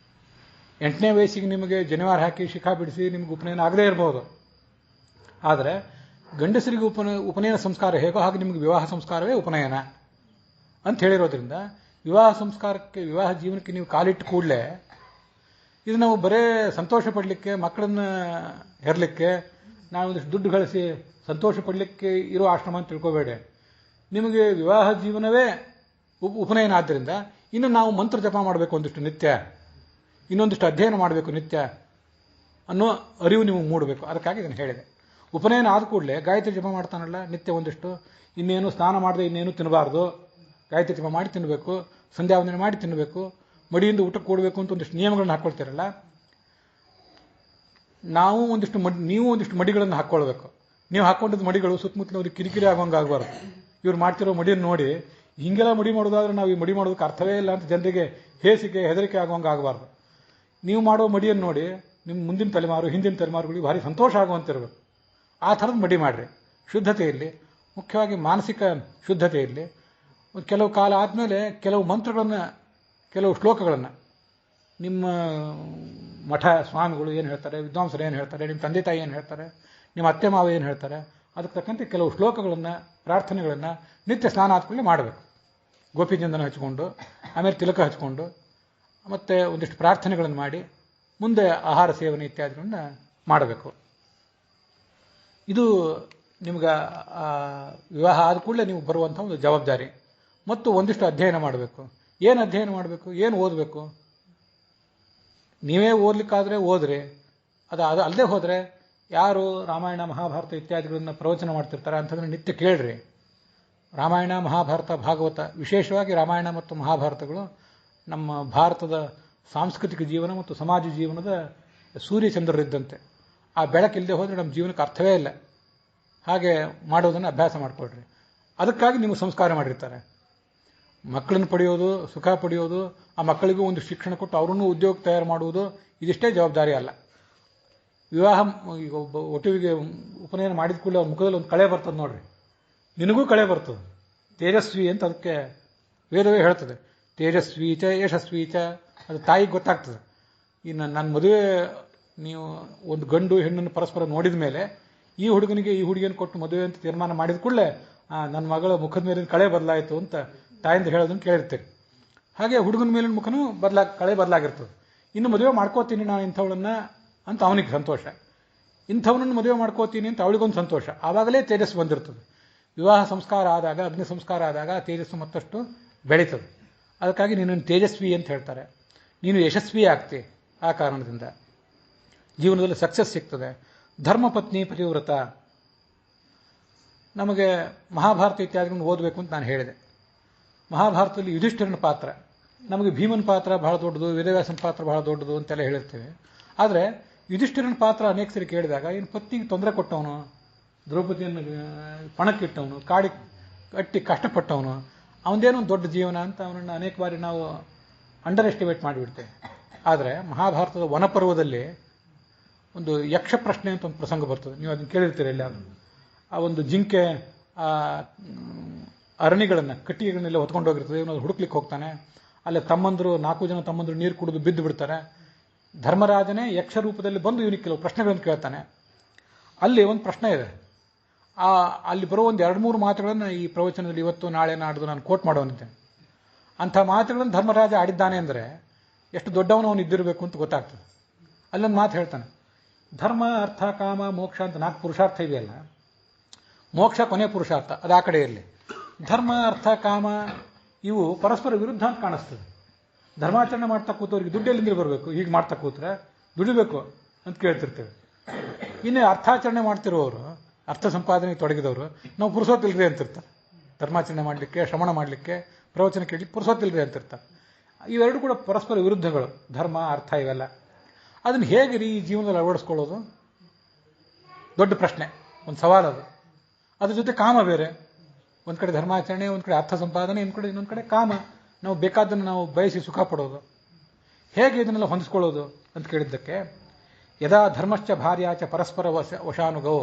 8ನೇ ವಯಸ್ಸಿಗೆ ನಿಮಗೆ ಜನಿವಾರ ಹಾಕಿ ಶಿಖಾ ಬಿಡಿಸಿ ನಿಮಗೆ ಉಪನಯನ ಆಗದೇ ಇರಬಹುದು. ಆದರೆ ಗಂಡಸರಿಗೆ ಉಪನಯನ ಸಂಸ್ಕಾರ ಹೇಗೋ ಹಾಗೆ ನಿಮಗೆ ವಿವಾಹ ಸಂಸ್ಕಾರವೇ ಉಪನಯನ ಅಂತ ಹೇಳಿರೋದ್ರಿಂದ ವಿವಾಹ ಸಂಸ್ಕಾರಕ್ಕೆ, ವಿವಾಹ ಜೀವನಕ್ಕೆ ನೀವು ಕಾಲಿಟ್ಟು ಕೂಡಲೇ ಇದು ನಾವು ಬರೇ ಸಂತೋಷ ಪಡಲಿಕ್ಕೆ, ಮಕ್ಕಳನ್ನ ಹೆರಲಿಕ್ಕೆ, ನಾವು ಒಂದಿಷ್ಟು ದುಡ್ಡು ಗಳಿಸಿ ಸಂತೋಷ ಪಡಲಿಕ್ಕೆ ಇರೋ ಆಶ್ರಮ ಅಂತ ತಿಳ್ಕೋಬೇಡಿ. ನಿಮಗೆ ವಿವಾಹ ಜೀವನವೇ ಉಪನಯನ ಆದ್ದರಿಂದ ಇನ್ನು ನಾವು ಮಂತ್ರ ಜಪ ಮಾಡಬೇಕು ಒಂದಿಷ್ಟು ನಿತ್ಯ, ಇನ್ನೊಂದಿಷ್ಟು ಅಧ್ಯಯನ ಮಾಡಬೇಕು ನಿತ್ಯ ಅನ್ನೋ ಅರಿವು ನಿಮಗೆ ಮೂಡಬೇಕು. ಅದಕ್ಕಾಗಿ ಇದನ್ನು ಹೇಳಿದೆ. ಉಪನಯನ ಆದ ಕೂಡಲೇ ಗಾಯತ್ರಿ ಜಪ ಮಾಡ್ತಾನಲ್ಲ ನಿತ್ಯ ಒಂದಿಷ್ಟು, ಇನ್ನೇನು ಸ್ನಾನ ಮಾಡದೆ ಇನ್ನೇನು ತಿನ್ನಬಾರ್ದು, ಗಾಯತ್ರಿ ಜಪ ಮಾಡಿ ತಿನ್ನಬೇಕು, ಸಂಧ್ಯಾವಂದನೆ ಮಾಡಿ ತಿನ್ನಬೇಕು, ಮಡಿಯಿಂದ ಊಟಕ್ಕೆ ಕೊಡಬೇಕು ಅಂತ ಒಂದಿಷ್ಟು ನಿಯಮಗಳನ್ನು ಹಾಕ್ಕೊಳ್ತೀರಲ್ಲ, ನೀವು ಒಂದಿಷ್ಟು ಮಡಿಗಳನ್ನು ಹಾಕ್ಕೊಳ್ಬೇಕು. ನೀವು ಹಾಕ್ಕೊಂಡಿದ್ದ ಮಡಿಗಳು ಸುತ್ತಮುತ್ತಲವ್ರಿಗೆ ಕಿರಿಕಿರಿ ಆಗೋಂಗೆ ಆಗಬಾರ್ದು. ಇವ್ರು ಮಾಡ್ತಿರೋ ಮಡಿಯನ್ನು ನೋಡಿ ಹಿಂಗೆಲ್ಲ ಮಡಿ ಮಾಡೋದಾದ್ರೆ ನಾವು ಈ ಮಡಿ ಮಾಡೋದಕ್ಕೆ ಅರ್ಥವೇ ಇಲ್ಲ ಅಂತ ಜನರಿಗೆ ಹೇಸಿಕೆ, ಹೆದರಿಕೆ ಆಗೋಂಗೆ ಆಗಬಾರ್ದು. ನೀವು ಮಾಡೋ ಮಡಿಯನ್ನು ನೋಡಿ ನಿಮ್ಮ ಮುಂದಿನ ತಲೆಮಾರು, ಹಿಂದಿನ ತಲೆಮಾರುಗಳಿಗೆ ಭಾರಿ ಸಂತೋಷ ಆಗುವಂತಿರಬೇಕು. ಆ ಥರದ ಮಡಿ ಮಾಡಿರಿ. ಶುದ್ಧತೆಯಲ್ಲಿ, ಮುಖ್ಯವಾಗಿ ಮಾನಸಿಕ ಶುದ್ಧತೆಯಲ್ಲಿ. ಕೆಲವು ಕಾಲ ಆದಮೇಲೆ ಕೆಲವು ಮಂತ್ರಗಳನ್ನು, ಕೆಲವು ಶ್ಲೋಕಗಳನ್ನು ನಿಮ್ಮ ಮಠ ಸ್ವಾಮಿಗಳು ಏನು ಹೇಳ್ತಾರೆ, ವಿದ್ವಾಂಸರು ಏನು ಹೇಳ್ತಾರೆ, ನಿಮ್ಮ ತಂದೆ ತಾಯಿ ಏನು ಹೇಳ್ತಾರೆ, ನಿಮ್ಮ ಅತ್ತೆ ಮಾವ ಏನು ಹೇಳ್ತಾರೆ, ಅದಕ್ಕೆ ತಕ್ಕಂತೆ ಕೆಲವು ಶ್ಲೋಕಗಳನ್ನು, ಪ್ರಾರ್ಥನೆಗಳನ್ನು ನಿತ್ಯ ಸ್ನಾನ ಆದ್ಮೇಲೆ ಮಾಡಬೇಕು. ಗೋಪಿಚಂದನ ಹಚ್ಕೊಂಡು, ಆಮೇಲೆ ತಿಲಕ ಹಚ್ಕೊಂಡು, ಮತ್ತು ಒಂದಿಷ್ಟು ಪ್ರಾರ್ಥನೆಗಳನ್ನು ಮಾಡಿ ಮುಂದೆ ಆಹಾರ ಸೇವನೆ ಇತ್ಯಾದಿಗಳನ್ನು ಮಾಡಬೇಕು. ಇದು ನಿಮ್ಗೆ ವಿವಾಹ ಆದ ಕೂಡಲೇ ನೀವು ಬರುವಂಥ ಒಂದು ಜವಾಬ್ದಾರಿ. ಮತ್ತು ಒಂದಿಷ್ಟು ಅಧ್ಯಯನ ಮಾಡಬೇಕು. ಏನು ಅಧ್ಯಯನ ಮಾಡಬೇಕು, ಏನು ಓದಬೇಕು? ನೀವೇ ಓದಲಿಕ್ಕಾದರೆ ಓದ್ರಿ. ಅದು ಅಲ್ಲದೆ ಹೋದರೆ ಯಾರು ರಾಮಾಯಣ ಮಹಾಭಾರತ ಇತ್ಯಾದಿಗಳನ್ನು ಪ್ರವಚನ ಮಾಡ್ತಿರ್ತಾರೆ ಅಂಥದ್ದನ್ನು ನಿತ್ಯ ಕೇಳ್ರಿ. ರಾಮಾಯಣ ಮಹಾಭಾರತ ಭಾಗವತ, ವಿಶೇಷವಾಗಿ ರಾಮಾಯಣ ಮತ್ತು ಮಹಾಭಾರತಗಳು ನಮ್ಮ ಭಾರತದ ಸಾಂಸ್ಕೃತಿಕ ಜೀವನ ಮತ್ತು ಸಮಾಜ ಜೀವನದ ಸೂರ್ಯಚಂದ್ರರಿದ್ದಂತೆ. ಆ ಬೆಳಕಿಲ್ಲದೆ ಹೋದರೆ ನಮ್ಮ ಜೀವನಕ್ಕೆ ಅರ್ಥವೇ ಇಲ್ಲ. ಹಾಗೆ ಮಾಡೋದನ್ನು ಅಭ್ಯಾಸ ಮಾಡಿಕೊಡ್ರಿ. ಅದಕ್ಕಾಗಿ ನೀವು ಸಂಸ್ಕಾರ ಮಾಡಿರ್ತಾರೆ. ಮಕ್ಕಳನ್ನು ಪಡೆಯೋದು, ಸುಖ ಪಡೆಯೋದು, ಆ ಮಕ್ಕಳಿಗೂ ಒಂದು ಶಿಕ್ಷಣ ಕೊಟ್ಟು ಅವರನ್ನು ಉದ್ಯೋಗ ತಯಾರು ಮಾಡುವುದು, ಇದಿಷ್ಟೇ ಜವಾಬ್ದಾರಿ ಅಲ್ಲ. ವಿವಾಹ ಈಗ ಒಟ್ಟುವಿಗೆ ಉಪನಯನ ಮಾಡಿದ ಕೂಡಲೇ ಅವ್ರ ಮುಖದಲ್ಲಿ ಒಂದು ಕಳೆ ಬರ್ತದೆ ನೋಡ್ರಿ. ನಿನಗೂ ಕಳೆ ಬರ್ತದೆ. ತೇಜಸ್ವಿ ಅಂತ ಅದಕ್ಕೆ ವೇದವೇ ಹೇಳ್ತದೆ. ತೇಜಸ್ವಿ ಚ ಯಶಸ್ವಿ ಚ, ಅದು ತಾಯಿಗೆ ಗೊತ್ತಾಗ್ತದೆ. ಇನ್ನು ನನ್ನ ಮದುವೆ ನೀವು ಒಂದು ಗಂಡು ಹೆಣ್ಣನ್ನು ಪರಸ್ಪರ ನೋಡಿದ ಮೇಲೆ ಈ ಹುಡುಗನಿಗೆ ಈ ಹುಡುಗಿಯನ್ನು ಕೊಟ್ಟು ಮದುವೆ ಅಂತ ತೀರ್ಮಾನ ಮಾಡಿದ ಕೂಡಲೇ ನನ್ನ ಮಗಳ ಮುಖದ ಮೇಲಿನ ಕಳೆ ಬದಲಾಯಿತು ಅಂತ ತಾಯಿಂದ ಹೇಳೋದನ್ನು ಕೇಳಿರ್ತೀರಿ. ಹಾಗೆ ಹುಡುಗನ ಮೇಲಿನ ಮುಖನೂ ಕಳೆ ಬದಲಾಗಿರ್ತದೆ. ಇನ್ನು ಮದುವೆ ಮಾಡ್ಕೋತೀನಿ ನಾನು ಇಂಥವಳನ್ನ ಅಂತ ಅವನಿಗೆ ಸಂತೋಷ, ಇಂಥವನನ್ನು ಮದುವೆ ಮಾಡ್ಕೋತೀನಿ ಅಂತ ಅವಳಿಗೊಂದು ಸಂತೋಷ. ಆವಾಗಲೇ ತೇಜಸ್ಸು ಬಂದಿರ್ತದೆ. ವಿವಾಹ ಸಂಸ್ಕಾರ ಆದಾಗ, ಅಗ್ನಿ ಸಂಸ್ಕಾರ ಆದಾಗ ತೇಜಸ್ಸು ಮತ್ತಷ್ಟು ಬೆಳೀತದೆ. ಅದಕ್ಕಾಗಿ ನೀನನ್ನು ತೇಜಸ್ವಿ ಅಂತ ಹೇಳ್ತಾರೆ. ನೀನು ಯಶಸ್ವಿ ಆಗ್ತಿ. ಆ ಕಾರಣದಿಂದ ಜೀವನದಲ್ಲಿ ಸಕ್ಸಸ್ ಸಿಗ್ತದೆ. ಧರ್ಮಪತ್ನಿ ಪತಿವ್ರತ. ನಮಗೆ ಮಹಾಭಾರತ ಇತ್ಯಾದಿಗಳನ್ನು ಓದಬೇಕು ಅಂತ ನಾನು ಹೇಳಿದೆ. ಮಹಾಭಾರತದಲ್ಲಿ ಯುಧಿಷ್ಠಿರನ ಪಾತ್ರ, ನಮಗೆ ಭೀಮನ ಪಾತ್ರ ಬಹಳ ದೊಡ್ಡದು, ವೇದವ್ಯಾಸನ ಪಾತ್ರ ಬಹಳ ದೊಡ್ಡದು ಅಂತೆಲ್ಲ ಹೇಳಿರ್ತೇವೆ. ಆದರೆ ಯುಧಿಷ್ಠಿರನ ಪಾತ್ರ ಅನೇಕ ಸರಿ ಕೇಳಿದಾಗ ಇನ್ನು ಪತ್ನಿಗೆ ತೊಂದರೆ ಕೊಟ್ಟವನು, ದ್ರೌಪದಿಯನ್ನು ಪಣಕ್ಕಿಟ್ಟವನು, ಕಾಡಿ ಕಟ್ಟಿ ಕಷ್ಟಪಟ್ಟವನು, ಅವನದೇನೋ ದೊಡ್ಡ ಜೀವನ ಅಂತ ಅವನನ್ನು ಅನೇಕ ಬಾರಿ ನಾವು ಅಂಡರ್ ಎಸ್ಟಿಮೇಟ್ ಮಾಡಿಬಿಡ್ತೇವೆ. ಆದರೆ ಮಹಾಭಾರತದ ವನಪರ್ವದಲ್ಲಿ ಒಂದು ಯಕ್ಷ ಪ್ರಶ್ನೆ ಅಂತ ಒಂದು ಪ್ರಸಂಗ ಬರ್ತದೆ. ನೀವು ಅದನ್ನು ಕೇಳಿರ್ತೀರಿ ಎಲ್ಲಾದರೂ. ಆ ಒಂದು ಜಿಂಕೆ ಅರಣಿಗಳನ್ನು, ಕಟ್ಟಿಗೆಗಳನ್ನೆಲ್ಲ ಹೊತ್ಕೊಂಡು ಹೋಗಿರ್ತದೆ. ಇವನು ಹುಡುಕ್ಲಿಕ್ಕೆ ಹೋಗ್ತಾನೆ. ಅಲ್ಲಿ 4 ಜನ ತಮ್ಮಂದರು ನೀರು ಕುಡಿದು ಬಿದ್ದು ಬಿಡ್ತಾರೆ. ಧರ್ಮರಾಜನೇ ಯಕ್ಷ ರೂಪದಲ್ಲಿ ಬಂದು ಇವನಿಗೆ ಕೆಲವು ಪ್ರಶ್ನೆಗಳನ್ನು ಕೇಳ್ತಾನೆ. ಅಲ್ಲಿ ಒಂದು ಪ್ರಶ್ನೆ ಇದೆ. ಅಲ್ಲಿ ಬರೋ ಒಂದು 2-3 ಮಾತುಗಳನ್ನು ಈ ಪ್ರವಚನದಲ್ಲಿ ಇವತ್ತು ನಾಳೆ ನಾಡ್ದು ನಾನು ಕೋಟ್ ಮಾಡೋನಿದ್ದೇನೆ. ಅಂಥ ಮಾತುಗಳನ್ನು ಧರ್ಮರಾಜ ಆಡಿದ್ದಾನೆ ಅಂದರೆ ಎಷ್ಟು ದೊಡ್ಡವನು ಅವನು ಇದ್ದಿರಬೇಕು ಅಂತ ಗೊತ್ತಾಗ್ತದೆ. ಅಲ್ಲೊಂದು ಮಾತು ಹೇಳ್ತಾನೆ, ಧರ್ಮ ಅರ್ಥ ಕಾಮ ಮೋಕ್ಷ ಅಂತ 4 ಪುರುಷಾರ್ಥ ಇದೆಯಲ್ಲ, ಮೋಕ್ಷ ಕೊನೆ ಪುರುಷಾರ್ಥ, ಅದು ಆ ಕಡೆ ಇರಲಿ. ಧರ್ಮ ಅರ್ಥ ಕಾಮ ಇವು ಪರಸ್ಪರ ವಿರುದ್ಧ ಅಂತ ಕಾಣಿಸ್ತದೆ. ಧರ್ಮಾಚರಣೆ ಮಾಡ್ತಾ ಕೂತವ್ರಿಗೆ ದುಡ್ಡು ಎಲ್ಲಿಂದ ಬರಬೇಕು, ಹೀಗೆ ಮಾಡ್ತಾ ಕೂತ್ರೆ ದುಡಿಬೇಕು ಅಂತ ಕೇಳ್ತಿರ್ತೇವೆ. ಇನ್ನು ಅರ್ಥಾಚರಣೆ ಮಾಡ್ತಿರೋರು, ಅರ್ಥ ಸಂಪಾದನೆಗೆ ತೊಡಗಿದವರು, ನಾವು ಪುರುಸೋತಿಲ್ರಿ ಅಂತಿರ್ತಾರೆ. ಧರ್ಮಾಚರಣೆ ಮಾಡಲಿಕ್ಕೆ, ಶ್ರವಣ ಮಾಡಲಿಕ್ಕೆ, ಪ್ರವಚನ ಕೇಳಲಿಕ್ಕೆ ಪುರುಸೋತಿಲ್ರಿ ಅಂತಿರ್ತಾರೆ. ಇವೆರಡು ಕೂಡ ಪರಸ್ಪರ ವಿರುದ್ಧಗಳು, ಧರ್ಮ ಅರ್ಥ ಇವೆಲ್ಲ. ಅದನ್ನು ಹೇಗೆ ಈ ಜೀವನದಲ್ಲಿ ಅಳವಡಿಸ್ಕೊಳ್ಳೋದು ದೊಡ್ಡ ಪ್ರಶ್ನೆ, ಒಂದು ಸವಾಲದು. ಅದ್ರ ಜೊತೆ ಕಾಮ ಬೇರೆ, ಒಂದು ಕಡೆ ಧರ್ಮಾಚರಣೆ, ಒಂದು ಕಡೆ ಅರ್ಥ ಸಂಪಾದನೆ, ಇನ್ನೊಂದು ಕಡೆ ಕಾಮ, ನಾವು ಬೇಕಾದನ್ನು ನಾವು ಬಯಸಿ ಸುಖ ಪಡೋದು. ಹೇಗೆ ಇದನ್ನೆಲ್ಲ ಹೊಂದಿಸ್ಕೊಳ್ಳೋದು ಅಂತ ಕೇಳಿದ್ದಕ್ಕೆ, ಯದಾ ಧರ್ಮಶ್ಚ ಭಾರ್ಯಾಚ ಪರಸ್ಪರ ವಶಾನುಗೋ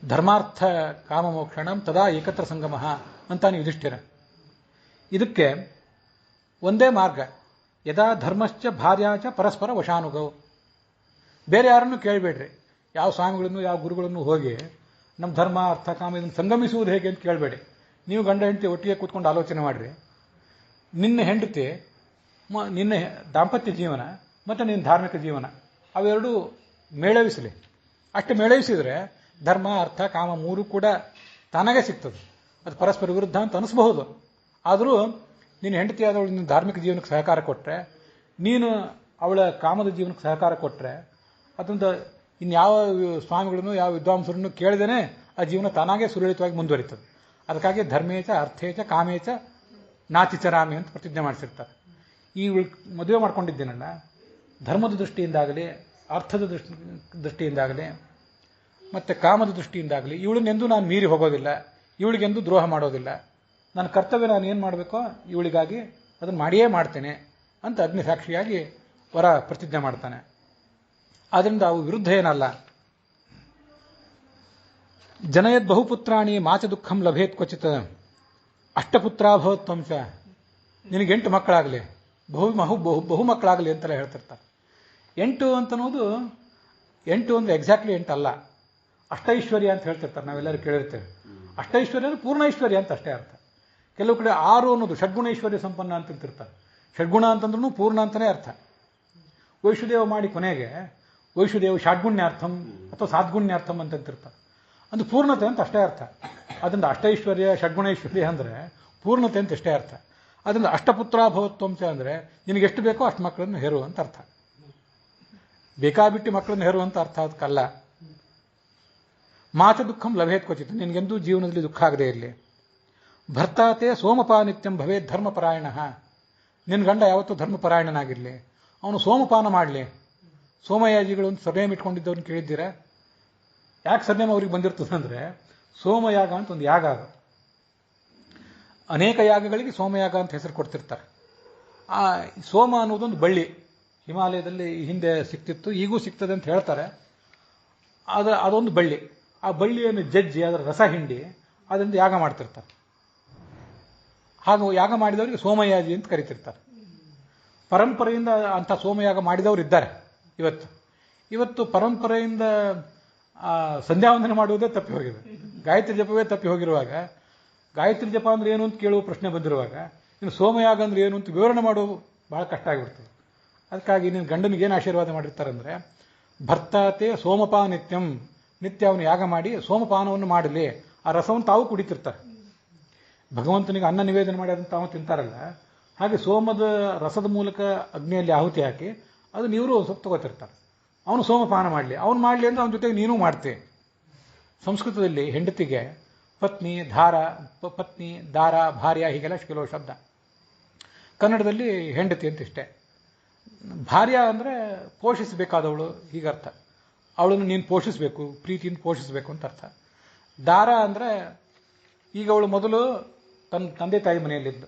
ಧರ್ಮಾರ್ಥ ಕಾಮಮೋಕ್ಷಣಂ ತದಾ ಏಕತ್ರ ಸಂಗಮ ಅಂತಾನೆ ಯುಧಿಷ್ಠಿರ. ಇದಕ್ಕೆ ಒಂದೇ ಮಾರ್ಗ, ಯದಾ ಧರ್ಮಶ್ಚ ಭಾರ್ಯಾಚ ಪರಸ್ಪರ ವಶಾನುಗೋ. ಬೇರೆ ಯಾರನ್ನು ಕೇಳಬೇಡ್ರಿ, ಯಾವ ಸ್ವಾಮಿಗಳನ್ನು ಯಾವ ಗುರುಗಳನ್ನು ಹೋಗಿ ನಮ್ಮ ಧರ್ಮ ಅರ್ಥ ಕಾಮ ಇದನ್ನು ಸಂಗಮಿಸುವುದು ಹೇಗೆ ಅಂತ ಕೇಳಬೇಡಿ. ನೀವು ಗಂಡ ಹೆಂಡತಿ ಒಟ್ಟಿಗೆ ಕೂತ್ಕೊಂಡು ಆಲೋಚನೆ ಮಾಡಿರಿ. ನಿನ್ನ ಹೆಂಡತಿ, ನಿನ್ನ ದಾಂಪತ್ಯ ಜೀವನ ಮತ್ತು ನಿನ್ನ ಧಾರ್ಮಿಕ ಜೀವನ ಅವೆರಡೂ ಮೇಳವಿಸಲಿ. ಅಷ್ಟು ಮೇಳವಿಸಿದರೆ ಧರ್ಮ ಅರ್ಥ ಕಾಮ 3 ಕೂಡ ತಾನಾಗೆ ಸಿಗ್ತದೆ. ಅದು ಪರಸ್ಪರ ವಿರುದ್ಧ ಅಂತ ಅನಿಸಬಹುದು. ಆದರೂ ನಿನ್ನ ಹೆಂಡತಿ ಆದವಳು ನಿನ್ನ ಧಾರ್ಮಿಕ ಜೀವನಕ್ಕೆ ಸಹಕಾರ ಕೊಟ್ಟರೆ, ನೀನು ಅವಳ ಕಾಮದ ಜೀವನಕ್ಕೆ ಸಹಕಾರ ಕೊಟ್ಟರೆ, ಅದರಿಂದ ಇನ್ಯಾವ ಸ್ವಾಮಿಗಳನ್ನು ಯಾವ ವಿದ್ವಾಂಸರನ್ನು ಕೇಳಿದೇನೆ ಆ ಜೀವನ ತಾನಾಗೆ ಸುರಳಿತವಾಗಿ ಮುಂದುವರಿತದೆ. ಅದಕ್ಕಾಗಿ ಧರ್ಮೇಚ ಅರ್ಥೇಚ ಕಾಮೇಚ ನಾಚಿಚರಾಮಿ ಅಂತ ಪ್ರತಿಜ್ಞೆ ಮಾಡಿಸಿರ್ತಾರೆ. ಈ ಮದುವೆ ಮಾಡ್ಕೊಂಡಿದ್ದೇನಲ್ಲ, ಧರ್ಮದ ದೃಷ್ಟಿಯಿಂದಾಗಲಿ, ಅರ್ಥದ ದೃಷ್ಟಿಯಿಂದಾಗಲಿ ಮತ್ತು ಕಾಮದ ದೃಷ್ಟಿಯಿಂದಾಗಲಿ ಇವಳನ್ನೆಂದೂ ನಾನು ಮೀರಿ ಹೋಗೋದಿಲ್ಲ, ಇವಳಿಗೆಂದೂ ದ್ರೋಹ ಮಾಡೋದಿಲ್ಲ. ನನ್ನ ಕರ್ತವ್ಯ ನಾನು ಏನು ಮಾಡಬೇಕೋ ಇವಳಿಗಾಗಿ ಅದನ್ನು ಮಾಡಿಯೇ ಮಾಡ್ತೇನೆ ಅಂತ ಅಗ್ನಿಸಾಕ್ಷಿಯಾಗಿ ವರ ಪ್ರತಿಜ್ಞೆ ಮಾಡ್ತಾನೆ. ಆದ್ದರಿಂದ ಅವು ವಿರುದ್ಧ ಏನಲ್ಲ. ಜನಯದ್ ಬಹುಪುತ್ರಾಣಿ ಮಾಚ ದುಃಖಂ ಲಭೇತ್ ಕ್ವಚಿತ್ ಅಷ್ಟಪುತ್ರಾಭವತ್ವಂಶ. ನಿನಗೆ 8 ಮಕ್ಕಳಾಗಲಿ, ಬಹು ಮಕ್ಕಳಾಗಲಿ ಅಂತೆಲ್ಲ ಹೇಳ್ತಿರ್ತಾರೆ. 8 ಅಂತನ್ನೋದು 8 ಅಂದರೆ ಎಕ್ಸಾಕ್ಟ್ಲಿ 8 ಅಲ್ಲ, ಅಷ್ಟೈಶ್ವರ್ಯ ಅಂತ ಹೇಳ್ತಿರ್ತಾರೆ. ನಾವೆಲ್ಲರೂ ಕೇಳಿರ್ತೇವೆ. ಅಷ್ಟೈಶ್ವರ್ಯ ಅಂದರೆ ಪೂರ್ಣ ಐಶ್ವರ್ಯ ಅಂತ ಅಷ್ಟೇ ಅರ್ಥ. ಕೆಲವು ಕಡೆ 6 ಅನ್ನೋದು ಷಡ್ಗುಣೈಶ್ವರ್ಯ ಸಂಪನ್ನ ಅಂತಿರ್ತಾರೆ. ಷಡ್ಗುಣ ಅಂತಂದ್ರೂ ಪೂರ್ಣ ಅಂತಲೇ ಅರ್ಥ. ವೈಷ್ಣುದೇವ ಮಾಡಿ ಕೊನೆಗೆ ವೈಷ್ಣುದೇವ ಷಡ್ಗುಣ್ಯಾರ್ಥಂ ಅಥವಾ ಸಾದ್ಗುಣ್ಯಾರ್ಥಂ ಅಂತಂತಿರ್ತಾರೆ. ಅದು ಪೂರ್ಣತೆ ಅಂತ ಅಷ್ಟೇ ಅರ್ಥ. ಅದರಿಂದ ಅಷ್ಟೈಶ್ವರ್ಯ ಷಡ್ಗುಣೈಶ್ವರ್ಯ ಅಂದರೆ ಪೂರ್ಣತೆ ಅಂತ ಅಷ್ಟೇ ಅರ್ಥ. ಅದರಿಂದ ಅಷ್ಟಪುತ್ರಾಭವತ್ವಂಶ ಅಂದರೆ ನಿನಗೆಷ್ಟು ಬೇಕೋ ಅಷ್ಟು ಮಕ್ಕಳನ್ನು ಹೆರು ಅಂತ ಅರ್ಥ. ಬೇಕಾಬಿಟ್ಟು ಮಕ್ಕಳನ್ನು ಹೆರು ಅಂತ ಅರ್ಥ ಅದಕ್ಕಲ್ಲ. ಮಾಚ ದುಃಖಂ ಲಭೇತ್ ಕ್ವಚಿತ್, ನಿನಗೆಂದೂ ಜೀವನದಲ್ಲಿ ದುಃಖ ಆಗದೆ ಇರಲಿ. ಭರ್ತಾತೆ ಸೋಮಪಾನಿತ್ಯಂ ಭವೇತ್ ಧರ್ಮಪರಾಯಣ. ನಿನ್ನ ಗಂಡ ಯಾವತ್ತೂ ಧರ್ಮಪರಾಯಣನಾಗಿರಲಿ, ಅವನು ಸೋಮಪಾನ ಮಾಡಲಿ. ಸೋಮಯಾಜಿಗಳು ಅಂತ ಸರ್ನೇಮ್ ಇಟ್ಕೊಂಡಿದ್ದವ್ರನ್ನ ಕೇಳಿದ್ದೀರಾ? ಯಾಕೆ ಸರ್ನೇಮ್ ಅವ್ರಿಗೆ ಬಂದಿರ್ತದೆ ಅಂದರೆ, ಸೋಮಯಾಗ ಅಂತ ಒಂದು ಯಾಗ ಅದು. ಅನೇಕ ಯಾಗಗಳಿಗೆ ಸೋಮಯಾಗ ಅಂತ ಹೆಸರು ಕೊಡ್ತಿರ್ತಾರೆ. ಆ ಸೋಮ ಅನ್ನೋದೊಂದು ಬಳ್ಳಿ ಹಿಮಾಲಯದಲ್ಲಿ ಹಿಂದೆ ಸಿಕ್ತಿತ್ತು, ಈಗೂ ಸಿಗ್ತದೆ ಅಂತ ಹೇಳ್ತಾರೆ. ಅದೊಂದು ಬಳ್ಳಿ. ಆ ಬಳ್ಳಿಯನ್ನು ಜಜ್ಜಿ ಅದರ ರಸ ಹಿಂಡಿ ಅದರಿಂದ ಯಾಗ ಮಾಡ್ತಿರ್ತಾರೆ. ಹಾಗೂ ಯಾಗ ಮಾಡಿದವರಿಗೆ ಸೋಮಯಾಜಿ ಅಂತ ಕರಿತಿರ್ತಾರೆ. ಪರಂಪರೆಯಿಂದ ಅಂಥ ಸೋಮಯಾಗ ಮಾಡಿದವರು ಇದ್ದಾರೆ. ಇವತ್ತು ಪರಂಪರೆಯಿಂದ ಸಂಧ್ಯಾವಂದನೆ ಮಾಡುವುದೇ ತಪ್ಪಿ ಹೋಗಿದೆ. ಗಾಯತ್ರಿ ಜಪವೇ ತಪ್ಪಿ ಹೋಗಿರುವಾಗ, ಗಾಯತ್ರಿ ಜಪ ಅಂದ್ರೆ ಏನು ಅಂತ ಕೇಳುವ ಪ್ರಶ್ನೆ ಬಂದಿರುವಾಗ, ಇನ್ನು ಸೋಮಯಾಗ ಅಂದ್ರೆ ಏನು ಅಂತ ವಿವರಣೆ ಮಾಡುವುದು ಬಹಳ ಕಷ್ಟ ಆಗಿಬಿಡ್ತದೆ. ಅದಕ್ಕಾಗಿ ನಿನ್ನ ಗಂಡನಿಗೆ ಏನು ಆಶೀರ್ವಾದ ಮಾಡಿರ್ತಾರೆ ಅಂದರೆ, ಭರ್ತಾತೆ ಸೋಮಪಾ ನಿತ್ಯಂ, ನಿತ್ಯ ಅವನು ಯಾಗ ಮಾಡಿ ಸೋಮಪಾನವನ್ನು ಮಾಡಲಿ. ಆ ರಸವನ್ನು ತಾವು ಕುಡಿತಿರ್ತಾರೆ. ಭಗವಂತನಿಗೆ ಅನ್ನ ನಿವೇದನೆ ಮಾಡಿ ಅದನ್ನು ತಾವು ತಿಂತಾರಲ್ಲ, ಹಾಗೆ ಸೋಮದ ರಸದ ಮೂಲಕ ಅಗ್ನಿಯಲ್ಲಿ ಆಹುತಿ ಹಾಕಿ ಅದನ್ನು ಇವರು ಸ್ವಲ್ಪ ತಗೋತಿರ್ತಾರೆ. ಅವನು ಸೋಮಪಾನ ಮಾಡಲಿ, ಅವನು ಮಾಡಲಿ ಅಂದರೆ ಅವನ ಜೊತೆಗೆ ನೀನು ಮಾಡ್ತೀವಿ. ಸಂಸ್ಕೃತದಲ್ಲಿ ಹೆಂಡತಿಗೆ ಪತ್ನಿ ದಾರ ಭಾರ್ಯ ಹೀಗೆಲ್ಲ ಕೆಲವು ಶಬ್ದ. ಕನ್ನಡದಲ್ಲಿ ಹೆಂಡತಿ ಅಂತ ಇಷ್ಟೇ. ಭಾರ್ಯ ಅಂದರೆ ಪೋಷಿಸಬೇಕಾದವಳು ಹೀಗರ್ಥ. ಅವಳನ್ನು ನೀನು ಪೋಷಿಸಬೇಕು, ಪ್ರೀತಿಯಿಂದ ಪೋಷಿಸಬೇಕು ಅಂತ ಅರ್ಥ. ದಾರ ಅಂದರೆ ಈಗ ಅವಳು ಮೊದಲು ತನ್ನ ತಂದೆ ತಾಯಿ ಮನೆಯಲ್ಲಿದ್ದು,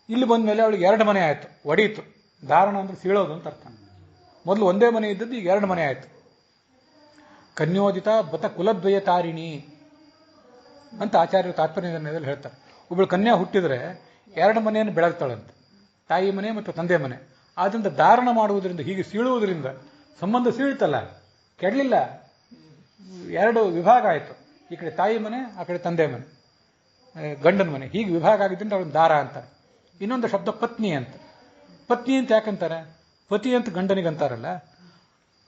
ಇಲ್ಲಿ ಬಂದ ಮೇಲೆ ಅವಳಿಗೆ 2 ಮನೆ ಆಯಿತು, ಒಡೆಯಿತು. ಧಾರಣ ಅಂದರೆ ಸೀಳೋದು ಅಂತ ಅರ್ಥ. ಮೊದಲು ಒಂದೇ ಮನೆ ಇದ್ದದ್ದು ಈಗ 2 ಮನೆ ಆಯಿತು. ಕನ್ಯೋಜಿತ ಬತ ಕುಲದ್ವಯ ತಾರಿಣಿ ಅಂತ ಆಚಾರ್ಯರು ತಾತ್ಪರ್ಯ ನಿರ್ಣಯದಲ್ಲಿ ಹೇಳ್ತಾರೆ. ಒಬ್ಬಳು ಕನ್ಯಾ ಹುಟ್ಟಿದರೆ 2 ಮನೆಯನ್ನು ಬೆಳಗ್ತಾಳಂತೆ, ತಾಯಿ ಮನೆ ಮತ್ತು ತಂದೆ ಮನೆ. ಆದ್ದರಿಂದ ಧಾರಣ ಮಾಡುವುದರಿಂದ, ಹೀಗೆ ಸೀಳುವುದರಿಂದ ಸಂಬಂಧ ಸೀಳ್ತಲ್ಲ, ಕೆಡಲಿಲ್ಲ, ಎರಡು ವಿಭಾಗ ಆಯಿತು. ಈ ಕಡೆ ತಾಯಿ ಮನೆ, ಆ ಕಡೆ ತಂದೆ ಮನೆ, ಗಂಡನ ಮನೆ. ಹೀಗೆ ವಿಭಾಗ ಆಗಿದ್ದರಿಂದ ಅವಳು ದಾರ ಅಂತಾರೆ. ಇನ್ನೊಂದು ಶಬ್ದ ಪತ್ನಿ ಅಂತ. ಪತ್ನಿ ಅಂತ ಯಾಕಂತಾರೆ? ಪತಿ ಅಂತ ಗಂಡನಿಗೆ ಅಂತಾರಲ್ಲ,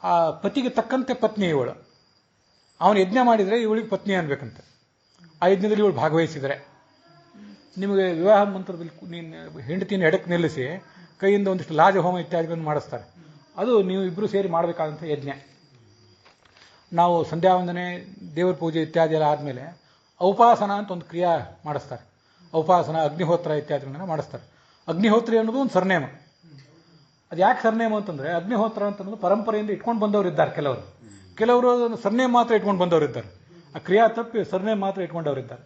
ಆ ಪತಿಗೆ ತಕ್ಕಂತೆ ಪತ್ನಿ ಇವಳು. ಅವನು ಯಜ್ಞ ಮಾಡಿದರೆ ಇವಳಿಗೆ ಪತ್ನಿ ಅನ್ಬೇಕಂತೆ. ಆ ಯಜ್ಞದಲ್ಲಿ ಇವಳು ಭಾಗವಹಿಸಿದರೆ ನಿಮಗೆ ವಿವಾಹ ಮಂತ್ರದಲ್ಲಿ ಹೆಂಡತಿನ ಎಡಕ್ಕೆ ನಿಲ್ಲಿಸಿ ಕೈಯಿಂದ ಒಂದಿಷ್ಟು ಲಾಜ ಹೋಮ ಇತ್ಯಾದಿಗಳನ್ನು ಮಾಡಿಸ್ತಾರೆ. ಅದು ನೀವು ಇಬ್ಬರು ಸೇರಿ ಮಾಡಬೇಕಾದಂಥ ಯಜ್ಞ. ನಾವು ಸಂಧ್ಯಾ ವಂದನೆ, ದೇವರ ಪೂಜೆ ಇತ್ಯಾದಿ ಎಲ್ಲ ಆದಮೇಲೆ ಔಪಾಸನ ಅಂತ ಒಂದು ಕ್ರಿಯಾ ಮಾಡಿಸ್ತಾರೆ. ಔಪಾಸನ, ಅಗ್ನಿಹೋತ್ರ ಇತ್ಯಾದಿಗಳನ್ನ ಮಾಡಿಸ್ತಾರೆ. ಅಗ್ನಿಹೋತ್ರಿ ಅನ್ನೋದು ಒಂದು ಸರ್ನೇಮ. ಅದು ಯಾಕೆ ಸರ್ನೇಮ ಅಂತಂದ್ರೆ, ಅಗ್ನಿಹೋತ್ರ ಅಂತಂದ್ರೆ ಪರಂಪರೆಯಿಂದ ಇಟ್ಕೊಂಡು ಬಂದವರು ಇದ್ದಾರೆ. ಕೆಲವರು ಸರ್ನೇಮ್ ಮಾತ್ರ ಇಟ್ಕೊಂಡು ಬಂದವರು ಇದ್ದಾರೆ. ಆ ಕ್ರಿಯಾ ತಪ್ಪಿ ಸರ್ನೇಮ್ ಮಾತ್ರ ಇಟ್ಕೊಂಡವರಿದ್ದಾರೆ.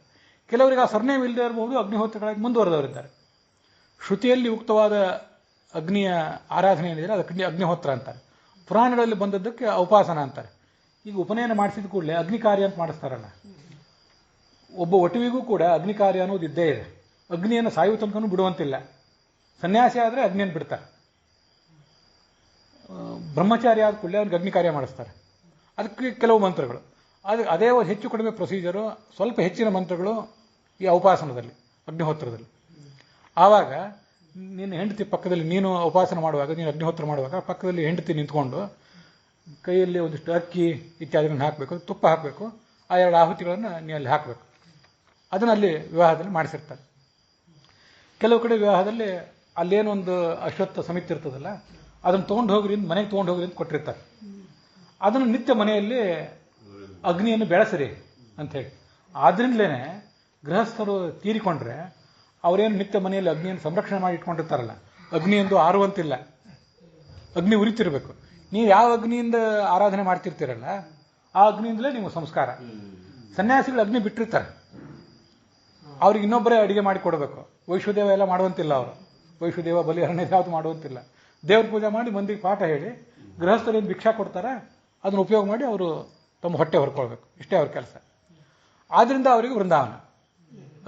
ಕೆಲವರಿಗೆ ಆ ಸರ್ನೇಮ್ ಇಲ್ಲದೆ ಇರಬಹುದು, ಅಗ್ನಿಹೋತ್ರಗಳಾಗಿ ಮುಂದುವರೆದವರಿದ್ದಾರೆ. ಶ್ರುತಿಯಲ್ಲಿ ಉಕ್ತವಾದ ಅಗ್ನಿಯ ಆರಾಧನೆ ಏನಿದೆ ಅದಕ್ಕೆ ಅಗ್ನಿಹೋತ್ರ ಅಂತಾರೆ. ಪುರಾಣಗಳಲ್ಲಿ ಬಂದದ್ದಕ್ಕೆ ಔಪಾಸನ ಅಂತಾರೆ. ಈಗ ಉಪನಯನ ಮಾಡಿಸಿದ ಕೂಡಲೇ ಅಗ್ನಿ ಕಾರ್ಯ ಅಂತ ಮಾಡಿಸ್ತಾರಲ್ಲ, ಒಬ್ಬ ಒಟುವಿಗೂ ಕೂಡ ಅಗ್ನಿ ಕಾರ್ಯ ಅನ್ನೋದು ಇದ್ದೇ ಇದೆ. ಅಗ್ನಿಯನ್ನು ಸಾಯುವ ತನಕನೂ ಬಿಡುವಂತಿಲ್ಲ. ಸನ್ಯಾಸಿ ಆದರೆ ಅಗ್ನಿಯನ್ನು ಬಿಡ್ತಾರೆ. ಬ್ರಹ್ಮಚಾರಿ ಆದ ಕೂಡಲೇ ಅವ್ರಿಗೆ ಅಗ್ನಿ ಕಾರ್ಯ ಮಾಡಿಸ್ತಾರೆ. ಅದಕ್ಕೆ ಕೆಲವು ಮಂತ್ರಗಳು, ಅದೇ ಹೆಚ್ಚು ಕಡಿಮೆ ಪ್ರೊಸೀಜರು, ಸ್ವಲ್ಪ ಹೆಚ್ಚಿನ ಮಂತ್ರಗಳು ಈ ಔಪಾಸನದಲ್ಲಿ, ಅಗ್ನಿಹೋತ್ರದಲ್ಲಿ. ಆವಾಗ ನಿನ್ನ ಹೆಂಡತಿ ಪಕ್ಕದಲ್ಲಿ, ನೀನು ಉಪಾಸನ ಮಾಡುವಾಗ, ನೀನು ಅಗ್ನಿಹೋತ್ರ ಮಾಡುವಾಗ ಪಕ್ಕದಲ್ಲಿ ಹೆಂಡತಿ ನಿಂತ್ಕೊಂಡು ಕೈಯಲ್ಲಿ ಒಂದಿಷ್ಟು ಅಕ್ಕಿ ಇತ್ಯಾದಿಗಳನ್ನು ಹಾಕಬೇಕು, ತುಪ್ಪ ಹಾಕಬೇಕು. ಆ ಎರಡು ಆಹುತಿಗಳನ್ನು ನೀ ಅಲ್ಲಿ ಹಾಕಬೇಕು. ಅದನ್ನು ಅಲ್ಲಿ ವಿವಾಹದಲ್ಲಿ ಮಾಡಿಸಿರ್ತಾರೆ. ಕೆಲವು ಕಡೆ ವಿವಾಹದಲ್ಲಿ ಅಲ್ಲೇನೊಂದು ಅಶ್ವತ್ಥ ಸಮಿತಿ ಇರ್ತದಲ್ಲ, ಅದನ್ನು ತೊಗೊಂಡು ಹೋಗ್ರಿ, ಮನೆಗೆ ತೊಗೊಂಡು ಹೋಗ್ರಿ ಅಂತ ಕೊಟ್ಟಿರ್ತಾರೆ. ಅದನ್ನು ನಿತ್ಯ ಮನೆಯಲ್ಲಿ ಅಗ್ನಿಯನ್ನು ಬೆಳೆಸಿರಿ ಅಂಥೇಳಿ. ಆದ್ರಿಂದಲೇ ಗೃಹಸ್ಥರು ತೀರಿಕೊಂಡ್ರೆ ಅವರೇನು ನಿತ್ಯ ಮನೆಯಲ್ಲಿ ಅಗ್ನಿಯನ್ನು ಸಂರಕ್ಷಣೆ ಮಾಡಿ ಇಟ್ಕೊಂಡಿರ್ತಾರಲ್ಲ, ಅಗ್ನಿಯೊಂದು ಆರುವಂತಿಲ್ಲ, ಅಗ್ನಿ ಉರಿತಿರ್ಬೇಕು. ನೀವು ಯಾವ ಅಗ್ನಿಯಿಂದ ಆರಾಧನೆ ಮಾಡ್ತಿರ್ತೀರಲ್ಲ, ಆ ಅಗ್ನಿಯಿಂದಲೇ ನೀವು ಸಂಸ್ಕಾರ. ಸನ್ಯಾಸಿಗಳು ಅಗ್ನಿ ಬಿಟ್ಟಿರ್ತಾರೆ, ಅವ್ರಿಗೆ ಇನ್ನೊಬ್ಬರೇ ಅಡಿಗೆ ಮಾಡಿ ಕೊಡಬೇಕು. ವೈಶ್ವದೇವ ಎಲ್ಲ ಮಾಡುವಂತಿಲ್ಲ. ಅವರು ವೈಶ್ವದೇವ, ಬಲಿ, ಅರಣ್ಯ ಯಾವುದು ಮಾಡುವಂತಿಲ್ಲ. ದೇವ್ರ ಪೂಜೆ ಮಾಡಿ ಮಂದಿಗೆ ಪಾಠ ಹೇಳಿ, ಗೃಹಸ್ಥರೇನು ಭಿಕ್ಷಾ ಕೊಡ್ತಾರೆ ಅದನ್ನು ಉಪಯೋಗ ಮಾಡಿ ಅವರು ತಮ್ಮ ಹೊಟ್ಟೆ ಹೊರ್ಕೊಳ್ಬೇಕು. ಇಷ್ಟೇ ಅವ್ರ ಕೆಲಸ. ಆದ್ರಿಂದ ಅವರಿಗೆ ವೃಂದಾವನ.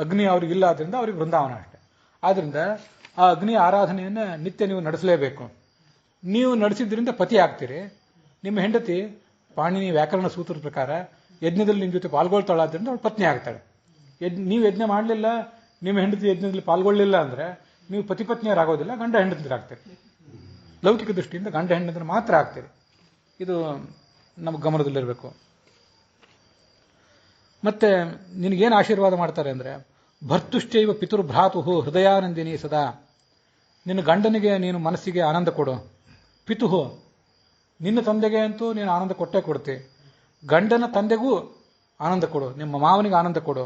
ಅಗ್ನಿ ಅವ್ರಿಗಿಲ್ಲ, ಆದ್ರಿಂದ ಅವ್ರಿಗೆ ವೃಂದಾವನ ಅಷ್ಟೇ. ಆದ್ರಿಂದ ಆ ಅಗ್ನಿ ಆರಾಧನೆಯನ್ನು ನಿತ್ಯ ನೀವು ನಡೆಸಲೇಬೇಕು. ನೀವು ನಡೆಸಿದ್ರಿಂದ ಪತಿ ಆಗ್ತೀರಿ. ನಿಮ್ಮ ಹೆಂಡತಿ ಪಾಣಿನಿ ವ್ಯಾಕರಣ ಸೂತ್ರದ ಪ್ರಕಾರ ಯಜ್ಞದಲ್ಲಿ ನಿಮ್ಮ ಜೊತೆ ಪಾಲ್ಗೊಳ್ತಾಳಾದ್ರಿಂದ ಅವಳು ಪತ್ನಿ ಆಗ್ತಾಳೆ. ನೀವು ಯಜ್ಞ ಮಾಡಲಿಲ್ಲ, ನಿಮ್ಮ ಹೆಂಡತಿ ಯಜ್ಞದಲ್ಲಿ ಪಾಲ್ಗೊಳ್ಳಿಲ್ಲ ಅಂದರೆ ನೀವು ಪತಿ ಪತ್ನಿಯರಾಗೋದಿಲ್ಲ, ಗಂಡ ಹೆಂಡತಿರಾಗ್ತೀರಿ. ಲೌಕಿಕ ದೃಷ್ಟಿಯಿಂದ ಗಂಡ ಹೆಂಡತಿನ ಮಾತ್ರ ಆಗ್ತೀರಿ. ಇದು ನಮಗೆ ಗಮನದಲ್ಲಿರಬೇಕು. ಮತ್ತೆ ನಿನಗೇನು ಆಶೀರ್ವಾದ ಮಾಡ್ತಾರೆ ಅಂದರೆ, ಭರ್ತುಶ್ಚೈವ ಪಿತುರ್ಭ್ರಾತು ಹೃದಯಾನಂದಿನಿ ಸದಾ. ನಿನ್ನ ಗಂಡನಿಗೆ ನೀನು ಮನಸ್ಸಿಗೆ ಆನಂದ ಕೊಡು. ಪಿತುಹು, ನಿನ್ನ ತಂದೆಗೆ ಅಂತೂ ನೀನು ಆನಂದ ಕೊಟ್ಟೇ ಕೊಡ್ತಿ. ಗಂಡನ ತಂದೆಗೂ ಆನಂದ ಕೊಡು, ನಿಮ್ಮ ಮಾವನಿಗೆ ಆನಂದ ಕೊಡು.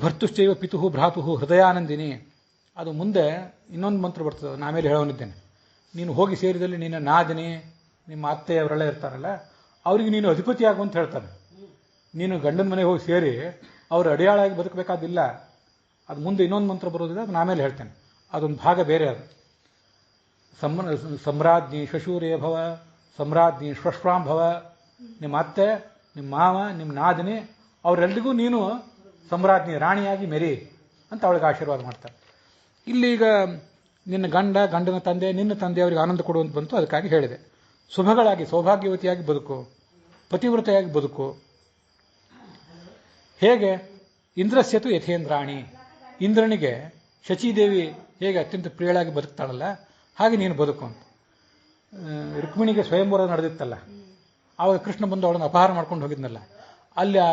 ಭರ್ತುಶ್ಚೈವ ಪಿತುಹು ಭ್ರಾತು ಹೃದಯಾನಂದಿನಿ. ಅದು ಮುಂದೆ ಇನ್ನೊಂದು ಮಂತ್ರ ಬರ್ತದೆ, ನಾಮೇಲೆ ಹೇಳೋನಿದ್ದೇನೆ. ನೀನು ಹೋಗಿ ಸೇರಿದಲ್ಲಿ ನಿನ್ನ ನಾದಿನಿ, ನಿಮ್ಮ ಅತ್ತೆಯವರೆಲ್ಲ ಇರ್ತಾರಲ್ಲ, ಅವ್ರಿಗೆ ನೀನು ಅಧಿಪತಿ ಆಗು ಅಂತ ಹೇಳ್ತಾರೆ. ನೀನು ಗಂಡನ ಮನೆಗೆ ಹೋಗಿ ಸೇರಿ ಅವರು ಅಡಿಯಾಳಾಗಿ ಬದುಕಬೇಕಾದಿಲ್ಲ. ಅದು ಮುಂದೆ ಇನ್ನೊಂದು ಮಂತ್ರ ಬರೋದಿದೆ, ಅದು ನಾಮೇಲೆ ಹೇಳ್ತೇನೆ. ಅದೊಂದು ಭಾಗ ಬೇರೆ. ಅದು ಸಮ್ರಾಜ್ಞಿ ಶಶೂರೇ ಭವ, ಸಮ್ರಾಜ್ಞಿ ಶ್ವಶ್ವಾಂಭವ. ನಿಮ್ಮ ಅತ್ತೆ, ನಿಮ್ಮ ಮಾವ, ನಿಮ್ಮ ನಾದಿನಿ ಅವರೆಲ್ಲರಿಗೂ ನೀನು ಸಮ್ರಾಜ್ಞಿ, ರಾಣಿಯಾಗಿ ಮೆರಿ ಅಂತ ಅವಳಿಗೆ ಆಶೀರ್ವಾದ ಮಾಡ್ತಾರೆ. ಇಲ್ಲೀಗ ನಿನ್ನ ಗಂಡ, ಗಂಡನ ತಂದೆ, ನಿನ್ನ ತಂದೆ ಅವರಿಗೆ ಆನಂದ ಕೊಡುವಂತ ಬಂತು. ಅದಕ್ಕಾಗಿ ಹೇಳಿದೆ, ಶುಭಗಳಾಗಿ ಸೌಭಾಗ್ಯವತಿಯಾಗಿ ಬದುಕು, ಪತಿವ್ರತೆಯಾಗಿ ಬದುಕು. ಹೇಗೆ? ಇಂದ್ರಸ್ಯತು ಯಥೇಂದ್ರಾಣಿ. ಇಂದ್ರನಿಗೆ ಶಚೀದೇವಿ ಹೇಗೆ ಅತ್ಯಂತ ಪ್ರಿಯಳಾಗಿ ಬದುಕ್ತಾಳಲ್ಲ, ಹಾಗೆ ನೀನು ಬದುಕು ಅಂತ. ರುಕ್ಮಿಣಿಗೆ ಸ್ವಯಂವರ ನಡೆದಿತ್ತಲ್ಲ, ಆವಾಗ ಕೃಷ್ಣ ಬಂದು ಅವಳನ್ನು ಅಪಹಾರ ಮಾಡ್ಕೊಂಡು ಹೋಗಿದ್ನಲ್ಲ, ಅಲ್ಲಿ ಆ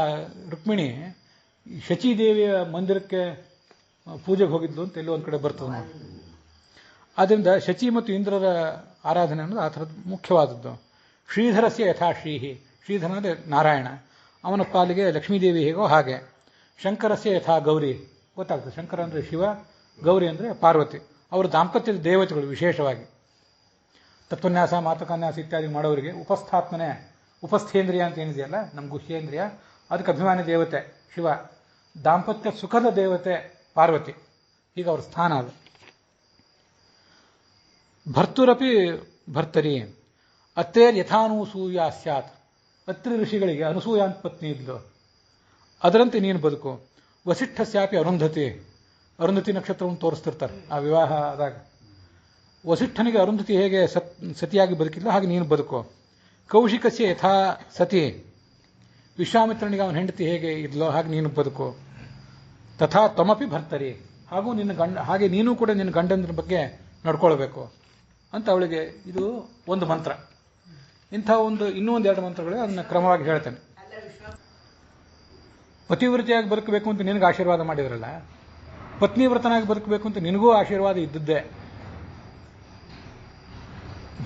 ರುಕ್ಮಿಣಿ ಶಚೀದೇವಿಯ ಮಂದಿರಕ್ಕೆ ಪೂಜೆಗೆ ಹೋಗಿದ್ಲು ಅಂತ ಎಲ್ಲೋ ಒಂದು ಕಡೆ ಬರ್ತದೆ ನೋಡಿ. ಆದ್ದರಿಂದ ಶಚಿ ಮತ್ತು ಇಂದ್ರರ ಆರಾಧನೆ ಅನ್ನೋದು ಆ ಥರದ್ದು ಮುಖ್ಯವಾದದ್ದು. ಶ್ರೀಧರಸ್ಯ ಯಥಾ ಶ್ರೀಹಿ. ಶ್ರೀಧರ ಅಂದರೆ ನಾರಾಯಣ, ಅವನ ಪಾಲಿಗೆ ಲಕ್ಷ್ಮೀದೇವಿ ಹೇಗೋ ಹಾಗೆ. ಶಂಕರಸ್ಯ ಯಥಾ ಗೌರಿ. ಗೊತ್ತಾಗ್ತದೆ, ಶಂಕರ ಅಂದರೆ ಶಿವ, ಗೌರಿ ಅಂದರೆ ಪಾರ್ವತಿ. ಅವರು ದಾಂಪತ್ಯದ ದೇವತೆಗಳು. ವಿಶೇಷವಾಗಿ ತತ್ವನ್ಯಾಸ, ಮಾತುಕನ್ಯಾಸ ಇತ್ಯಾದಿ ಮಾಡೋರಿಗೆ ಉಪಸ್ಥಾತ್ಮನೆ, ಉಪಸ್ಥೇಂದ್ರಿಯ ಅಂತ ಏನಿದೆಯಲ್ಲ, ನಮ್ಮ ಗುಹ್ಯೇಂದ್ರಿಯ, ಅದಕ್ಕೆ ಅಭಿಮಾನಿ ದೇವತೆ ಶಿವ. ದಾಂಪತ್ಯ ಸುಖದ ದೇವತೆ ಪಾರ್ವತಿ. ಈಗ ಅವ್ರ ಸ್ಥಾನ ಅದು. ಭರ್ತುರಪಿ ಭರ್ತರಿ ಅತ್ತೇರ್ ಯಥಾನೂಸೂಯ ಸ್ಯಾತ್. ಅತ್ರಿ ಋಷಿಗಳಿಗೆ ಅನಸೂಯ ಅಂತ ಪತ್ನಿ ಇದ್ಲು, ಅದರಂತೆ ನೀನು ಬದುಕು. ವಸಿಷ್ಠಸ್ಯಾಪಿ ಅರುಂಧತಿ. ಅರುಂಧತಿ ನಕ್ಷತ್ರವನ್ನು ತೋರಿಸ್ತಿರ್ತಾರೆ ಆ ವಿವಾಹ ಆದಾಗ. ವಸಿಷ್ಠನಿಗೆ ಅರುಂಧತಿ ಹೇಗೆ ಸತಿಯಾಗಿ ಬದುಕಿಲ್ಲ, ಹಾಗೆ ನೀನು ಬದುಕು. ಕೌಶಿಕಸ್ಯ ಯಥಾ ಸತಿ ವಿಶ್ವಾಮಿತ್ರನಿಗೆ ಅವನ ಹೆಂಡತಿ ಹೇಗೆ ಇದ್ಲೋ ಹಾಗೆ ನೀನು ಬದುಕು, ತಥಾ ತ್ವಮಪಿ ಭರ್ತರಿ, ಹಾಗೂ ನಿನ್ನ ಹಾಗೆ ನೀನು ಕೂಡ ನಿನ್ನ ಗಂಡಂದ್ರ ಬಗ್ಗೆ ನಡ್ಕೊಳ್ಬೇಕು ಅಂತ ಅವಳಿಗೆ ಇದು ಒಂದು ಮಂತ್ರ. ಇಂಥ ಇನ್ನೂ ಒಂದೆರಡು ಮಂತ್ರಗಳು ಅದನ್ನ ಕ್ರಮವಾಗಿ ಹೇಳ್ತೇನೆ. ಪತಿವ್ರತೆಯಾಗಿ ಬದುಕಬೇಕು ಅಂತ ನಿನಗೆ ಆಶೀರ್ವಾದ ಮಾಡಿದ್ರಲ್ಲ, ಪತ್ನಿವ್ರತನಾಗಿ ಬದುಕಬೇಕು ಅಂತ ನಿನಗೂ ಆಶೀರ್ವಾದ ಇದ್ದದ್ದೇ.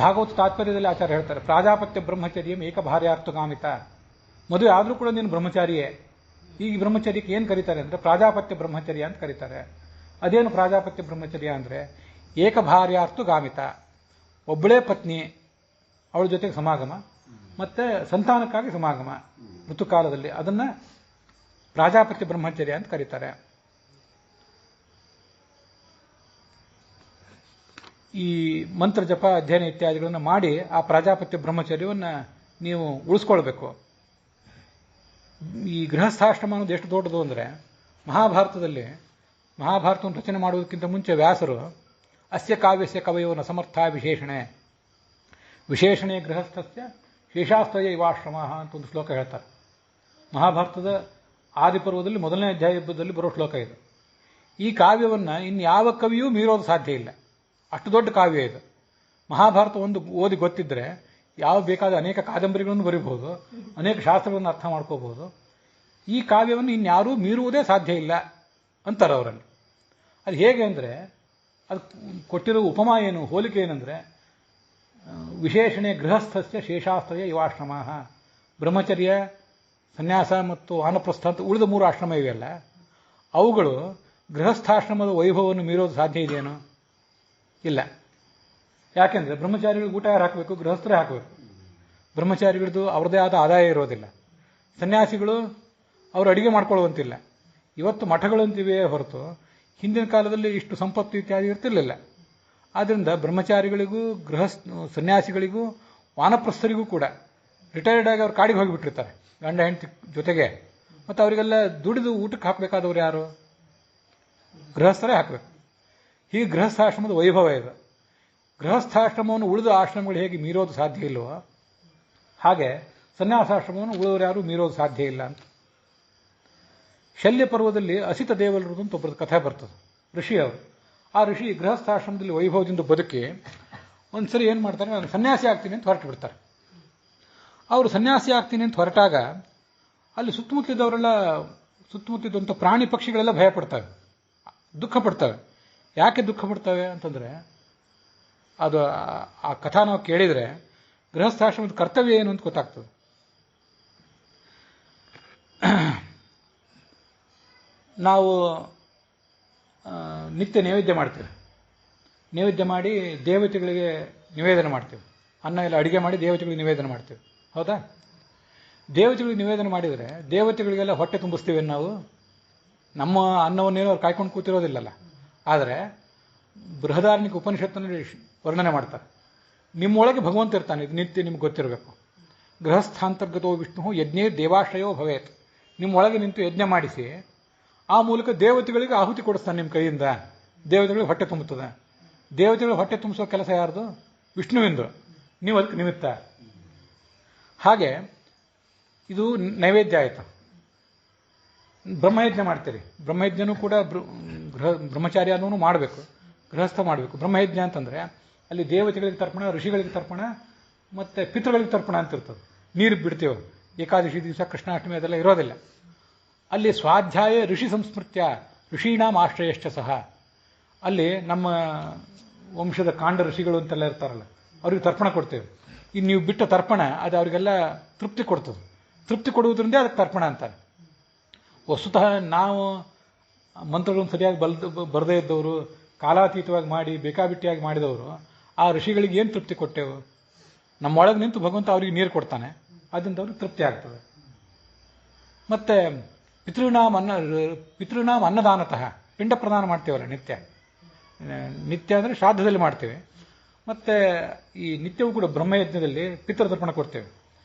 ಭಾಗವತ ತಾತ್ಪರ್ಯದಲ್ಲಿ ಆಚಾರ್ಯ ಹೇಳ್ತಾರೆ, ಪ್ರಾಜಾಪತ್ಯ ಬ್ರಹ್ಮಚರ್ಯಂ ಏಕಭಾರ್ಯಾರ್ಥಗಾಮಿತ. ಮದುವೆ ಆದರೂ ಕೂಡ ನೀನು ಬ್ರಹ್ಮಚಾರಿಯೇ. ಈಗ ಬ್ರಹ್ಮಚರ್ಯಕ್ಕೆ ಏನು ಕರೀತಾರೆ ಅಂದರೆ ಪ್ರಾಜಾಪತ್ಯ ಬ್ರಹ್ಮಚರ್ಯ ಅಂತ ಕರೀತಾರೆ. ಅದೇನು ಪ್ರಾಜಾಪತ್ಯ ಬ್ರಹ್ಮಚರ್ಯ ಅಂದರೆ ಏಕಭಾರ್ಯಾರ್ಥಗಾಮಿತ, ಒಬ್ಬಳೇ ಪತ್ನಿ, ಅವಳ ಜೊತೆಗೆ ಸಮಾಗಮ, ಮತ್ತೆ ಸಂತಾನಕ್ಕಾಗಿ ಸಮಾಗಮ ಋತುಕಾಲದಲ್ಲಿ, ಅದನ್ನ ಪ್ರಾಜಾಪತ್ಯ ಬ್ರಹ್ಮಚರ್ಯ ಅಂತ ಕರೀತಾರೆ. ಈ ಮಂತ್ರ ಜಪ ಅಧ್ಯಯನ ಇತ್ಯಾದಿಗಳನ್ನು ಮಾಡಿ ಆ ಪ್ರಾಜಾಪತ್ಯ ಬ್ರಹ್ಮಚರ್ಯವನ್ನು ನೀವು ಉಳಿಸ್ಕೊಳ್ಬೇಕು. ಈ ಗೃಹಸ್ಥಾಶ್ರಮ ಅನ್ನೋದು ಎಷ್ಟು ದೊಡ್ಡದು ಅಂದರೆ, ಮಹಾಭಾರತವನ್ನು ರಚನೆ ಮಾಡುವುದಕ್ಕಿಂತ ಮುಂಚೆ ವ್ಯಾಸರು ಅಸ್ಯ ಕಾವ್ಯಸ್ಯ ಕವಯೋ ನ ಸಮರ್ಥ ವಿಶೇಷಣೆ ಗೃಹಸ್ಥಸ್ಯ ಶೇಷಾಸ್ತ್ರಯ ಇವಾಶ್ರಮ ಅಂತ ಒಂದು ಶ್ಲೋಕ ಹೇಳ್ತಾರೆ. ಮಹಾಭಾರತದ ಆದಿಪರ್ವದಲ್ಲಿ ಮೊದಲನೇ ಅಧ್ಯಾಯದಲ್ಲಿ ಬರೋ ಶ್ಲೋಕ ಇದು. ಈ ಕಾವ್ಯವನ್ನು ಇನ್ಯಾವ ಕವಿಯೂ ಮೀರೋದು ಸಾಧ್ಯ ಇಲ್ಲ, ಅಷ್ಟು ದೊಡ್ಡ ಕಾವ್ಯ ಇದು. ಮಹಾಭಾರತ ಒಂದು ಓದಿ ಗೊತ್ತಿದ್ರೆ ಯಾವ ಬೇಕಾದ ಅನೇಕ ಕಾದಂಬರಿಗಳನ್ನು ಬರೀಬಹುದು, ಅನೇಕ ಶಾಸ್ತ್ರಗಳನ್ನು ಅರ್ಥ ಮಾಡ್ಕೋಬಹುದು. ಈ ಕಾವ್ಯವನ್ನು ಇನ್ಯಾರೂ ಮೀರುವುದೇ ಸಾಧ್ಯ ಇಲ್ಲ ಅಂತಾರೆ ಅವರಲ್ಲಿ. ಅದು ಹೇಗೆ ಅಂದರೆ, ಅದು ಕೊಟ್ಟಿರೋ ಉಪಮಾ ಏನು, ಹೋಲಿಕೆ ಏನಂದರೆ, ವಿಶೇಷಣೆ ಗೃಹಸ್ಥಸ್ಯ ಶೇಷಾಸ್ತ್ರಯ ಇವಾಶ್ರಮ, ಬ್ರಹ್ಮಚರ್ಯ, ಸನ್ಯಾಸ ಮತ್ತು ವಾನಪ್ರಸ್ಥ ಅಂತ ಉಳಿದ 3 ಆಶ್ರಮ ಇವೆಯಲ್ಲ, ಅವುಗಳು ಗೃಹಸ್ಥಾಶ್ರಮದ ವೈಭವವನ್ನು ಮೀರೋದು ಸಾಧ್ಯ ಇದೆಯೇನೋ? ಇಲ್ಲ. ಯಾಕೆಂದರೆ ಬ್ರಹ್ಮಚಾರಿಗಳಿಗೆ ಊಟ ಯಾರು ಹಾಕಬೇಕು? ಗೃಹಸ್ಥರೇ ಹಾಕಬೇಕು. ಬ್ರಹ್ಮಚಾರಿಗಳದ್ದು ಅವ್ರದ್ದೇ ಆದ ಆದಾಯ ಇರೋದಿಲ್ಲ. ಸನ್ಯಾಸಿಗಳು ಅವರು ಅಡಿಗೆ ಮಾಡ್ಕೊಳ್ಳುವಂತಿಲ್ಲ. ಇವತ್ತು ಮಠಗಳಂತಿವೆ ಹೊರತು ಹಿಂದಿನ ಕಾಲದಲ್ಲಿ ಇಷ್ಟು ಸಂಪತ್ತು ಇತ್ಯಾದಿ ಇರ್ತಿರ್ಲಿಲ್ಲ. ಆದ್ದರಿಂದ ಬ್ರಹ್ಮಚಾರಿಗಳಿಗೂ ಸನ್ಯಾಸಿಗಳಿಗೂ ವಾನಪ್ರಸ್ಥರಿಗೂ ಕೂಡ ರಿಟೈರ್ಡ್ ಆಗಿ ಅವ್ರು ಕಾಡಿಗೆ ಹೋಗಿಬಿಟ್ಟಿರ್ತಾರೆ ಗಂಡ ಹೆಂಡತಿ ಜೊತೆಗೆ. ಮತ್ತು ಅವರಿಗೆಲ್ಲ ದುಡಿದು ಊಟಕ್ಕೆ ಹಾಕಬೇಕಾದವ್ರು ಯಾರು? ಗೃಹಸ್ಥರೇ ಹಾಕಬೇಕು. ಹೀಗೆ ಗೃಹಸ್ಥಾಶ್ರಮದ ವೈಭವ ಇದೆ. ಗೃಹಸ್ಥಾಶ್ರಮವನ್ನು ಉಳಿದ ಆಶ್ರಮಗಳು ಹೇಗೆ ಮೀರೋದು ಸಾಧ್ಯ ಇಲ್ವೋ ಹಾಗೆ ಸನ್ಯಾಸಾಶ್ರಮವನ್ನು ಉಳಿದವರು ಯಾರು ಮೀರೋದು ಸಾಧ್ಯ ಇಲ್ಲ ಅಂತ. ಶಲ್ಯ ಪರ್ವದಲ್ಲಿ ಅಸಿತ ದೇವಲರು ಅಂತ ಒಬ್ಬರದ ಕಥೆ ಬರ್ತದೆ, ಋಷಿ ಅವರು. ಆ ಋಷಿ ಗೃಹಸ್ಥಾಶ್ರಮದಲ್ಲಿ ವೈಭವದಿಂದ ಬದುಕಿ ಒಂದ್ಸರಿ ಏನು ಮಾಡ್ತಾರೆ, ನಾನು ಸನ್ಯಾಸಿ ಆಗ್ತೀನಿ ಅಂತ ಹೊರಟು ಬಿಡ್ತಾರೆ. ಅವರು ಸನ್ಯಾಸಿ ಆಗ್ತೀನಿ ಅಂತ ಹೊರಟಾಗ ಅಲ್ಲಿ ಸುತ್ತಮುತ್ತಿದ್ದಂಥ ಪ್ರಾಣಿ ಪಕ್ಷಿಗಳೆಲ್ಲ ಭಯ ಪಡ್ತವೆ, ದುಃಖ ಪಡ್ತವೆ. ಯಾಕೆ ದುಃಖ ಪಡ್ತವೆ ಅಂತಂದರೆ, ಅದು ಆ ಕಥಾ ನಾವು ಕೇಳಿದರೆ ಗೃಹಸ್ಥಾಶ್ರಮದ ಕರ್ತವ್ಯ ಏನು ಅಂತ ಗೊತ್ತಾಗ್ತದೆ. ನಾವು ನಿತ್ಯ ನೈವೇದ್ಯ ಮಾಡ್ತೇವೆ. ನೈವೇದ್ಯ ಮಾಡಿ ದೇವತೆಗಳಿಗೆ ನಿವೇದನೆ ಮಾಡ್ತೇವೆ. ಅನ್ನ ಎಲ್ಲ ಅಡಿಗೆ ಮಾಡಿ ದೇವತೆಗಳಿಗೆ ನಿವೇದನೆ ಮಾಡ್ತೇವೆ, ಹೌದಾ? ದೇವತೆಗಳಿಗೆ ನಿವೇದನೆ ಮಾಡಿದರೆ ದೇವತೆಗಳಿಗೆಲ್ಲ ಹೊಟ್ಟೆ ತುಂಬಿಸ್ತೀವಿ ನಾವು. ನಮ್ಮ ಅನ್ನವನ್ನೇನೋ ಅವ್ರು ಕಾಯ್ಕೊಂಡು ಕೂತಿರೋದಿಲ್ಲಲ್ಲ. ಆದರೆ ಬೃಹದಾರಣ್ಯಕ ಉಪನಿಷತ್ತಿನಲ್ಲಿ ವರ್ಣನೆ ಮಾಡ್ತಾರೆ, ನಿಮ್ಮೊಳಗೆ ಭಗವಂತ ಇರ್ತಾನೆ, ಇದು ನಿತ್ಯ ನಿಮ್ಗೆ ಗೊತ್ತಿರಬೇಕು. ಗೃಹಸ್ಥಾಂತರ್ಗತೋ ವಿಷ್ಣು ಯಜ್ಞೇ ದೇವಾಶ್ರಯೋ ಭವೇತ್. ನಿಮ್ಮೊಳಗೆ ನಿಂತು ಯಜ್ಞ ಮಾಡಿಸಿ ಆ ಮೂಲಕ ದೇವತೆಗಳಿಗೆ ಆಹುತಿ ಕೊಡಿಸ್ತಾನೆ ನಿಮ್ಮ ಕೈಯಿಂದ. ದೇವತೆಗಳಿಗೆ ಹೊಟ್ಟೆ ತುಂಬುತ್ತದೆ. ದೇವತೆಗಳು ಹೊಟ್ಟೆ ತುಂಬಿಸೋ ಕೆಲಸ ಯಾರ್ದು? ವಿಷ್ಣುವಿಂದು. ನೀವು ಅದಕ್ಕೆ ನಿಮಿತ್ತ. ಹಾಗೆ ಇದು ನೈವೇದ್ಯ ಆಯಿತು. ಬ್ರಹ್ಮಯಜ್ಞ ಮಾಡ್ತೀರಿ. ಬ್ರಹ್ಮಯಜ್ಞನೂ ಕೂಡ ಬ್ರಹ್ಮಚಾರ್ಯನೂ ಮಾಡಬೇಕು, ಗೃಹಸ್ಥ ಮಾಡಬೇಕು. ಬ್ರಹ್ಮಯಜ್ಞ ಅಂತಂದರೆ ಅಲ್ಲಿ ದೇವತೆಗಳಿಗೆ ತರ್ಪಣ, ಋಷಿಗಳಿಗೆ ತರ್ಪಣ, ಮತ್ತು ಪಿತೃಗಳಿಗೆ ತರ್ಪಣ ಅಂತ ಇರ್ತದೆ. ನೀರು ಬಿಡ್ತೇವೆ ಏಕಾದಶಿ ದಿವಸ, ಕೃಷ್ಣಾಷ್ಟಮಿ ಅದೆಲ್ಲ ಇರೋದಿಲ್ಲ. ಅಲ್ಲಿ ಸ್ವಾಧ್ಯಾಯ ಋಷಿ ಸಂಸ್ಮೃತ್ಯ ಋಷೀಣಾಂ ಆಶ್ರಯಶ್ಚ ಸಹ. ಅಲ್ಲಿ ನಮ್ಮ ವಂಶದ ಕಾಂಡ ಋಷಿಗಳು ಅಂತೆಲ್ಲ ಇರ್ತಾರಲ್ಲ, ಅವ್ರಿಗೆ ತರ್ಪಣ ಕೊಡ್ತೇವೆ. ಇನ್ನು ನೀವು ಬಿಟ್ಟ ತರ್ಪಣ ಅದು ಅವರಿಗೆಲ್ಲ ತೃಪ್ತಿ ಕೊಡ್ತದೆ. ತೃಪ್ತಿ ಕೊಡುವುದರಿಂದ ಅದಕ್ಕೆ ತರ್ಪಣ ಅಂತಾರೆ. ವಸ್ತುತಃ ನಾವು ಮಂತ್ರಗಳನ್ನು ಸರಿಯಾಗಿ ಬರದೇ ಇದ್ದವರು, ಕಾಲಾತೀತವಾಗಿ ಮಾಡಿ ಬೇಕಾಬಿಟ್ಟಿಯಾಗಿ ಮಾಡಿದವರು, ಆ ಋಷಿಗಳಿಗೆ ಏನು ತೃಪ್ತಿ ಕೊಟ್ಟೆವು? ನಮ್ಮೊಳಗೆ ನಿಂತು ಭಗವಂತ ಅವರಿಗೆ ನೀರು ಕೊಡ್ತಾನೆ, ಅದರಿಂದ ಅವ್ರಿಗೆ ತೃಪ್ತಿ ಆಗ್ತದೆ. ಮತ್ತೆ ಪಿತೃನಾಮ ಅನ್ನದಾನತಃ, ಪಿಂಡ ಪ್ರದಾನ ಮಾಡ್ತೇವಲ್ಲ ನಿತ್ಯ. ನಿತ್ಯ ಅಂದರೆ ಶ್ರಾದ್ದದಲ್ಲಿ ಮಾಡ್ತೇವೆ. ಮತ್ತೆ ಈ ನಿತ್ಯವೂ ಕೂಡ ಬ್ರಹ್ಮಯಜ್ಞದಲ್ಲಿ ಪಿತೃತರ್ಪಣ ಕೊಡ್ತೇವೆ.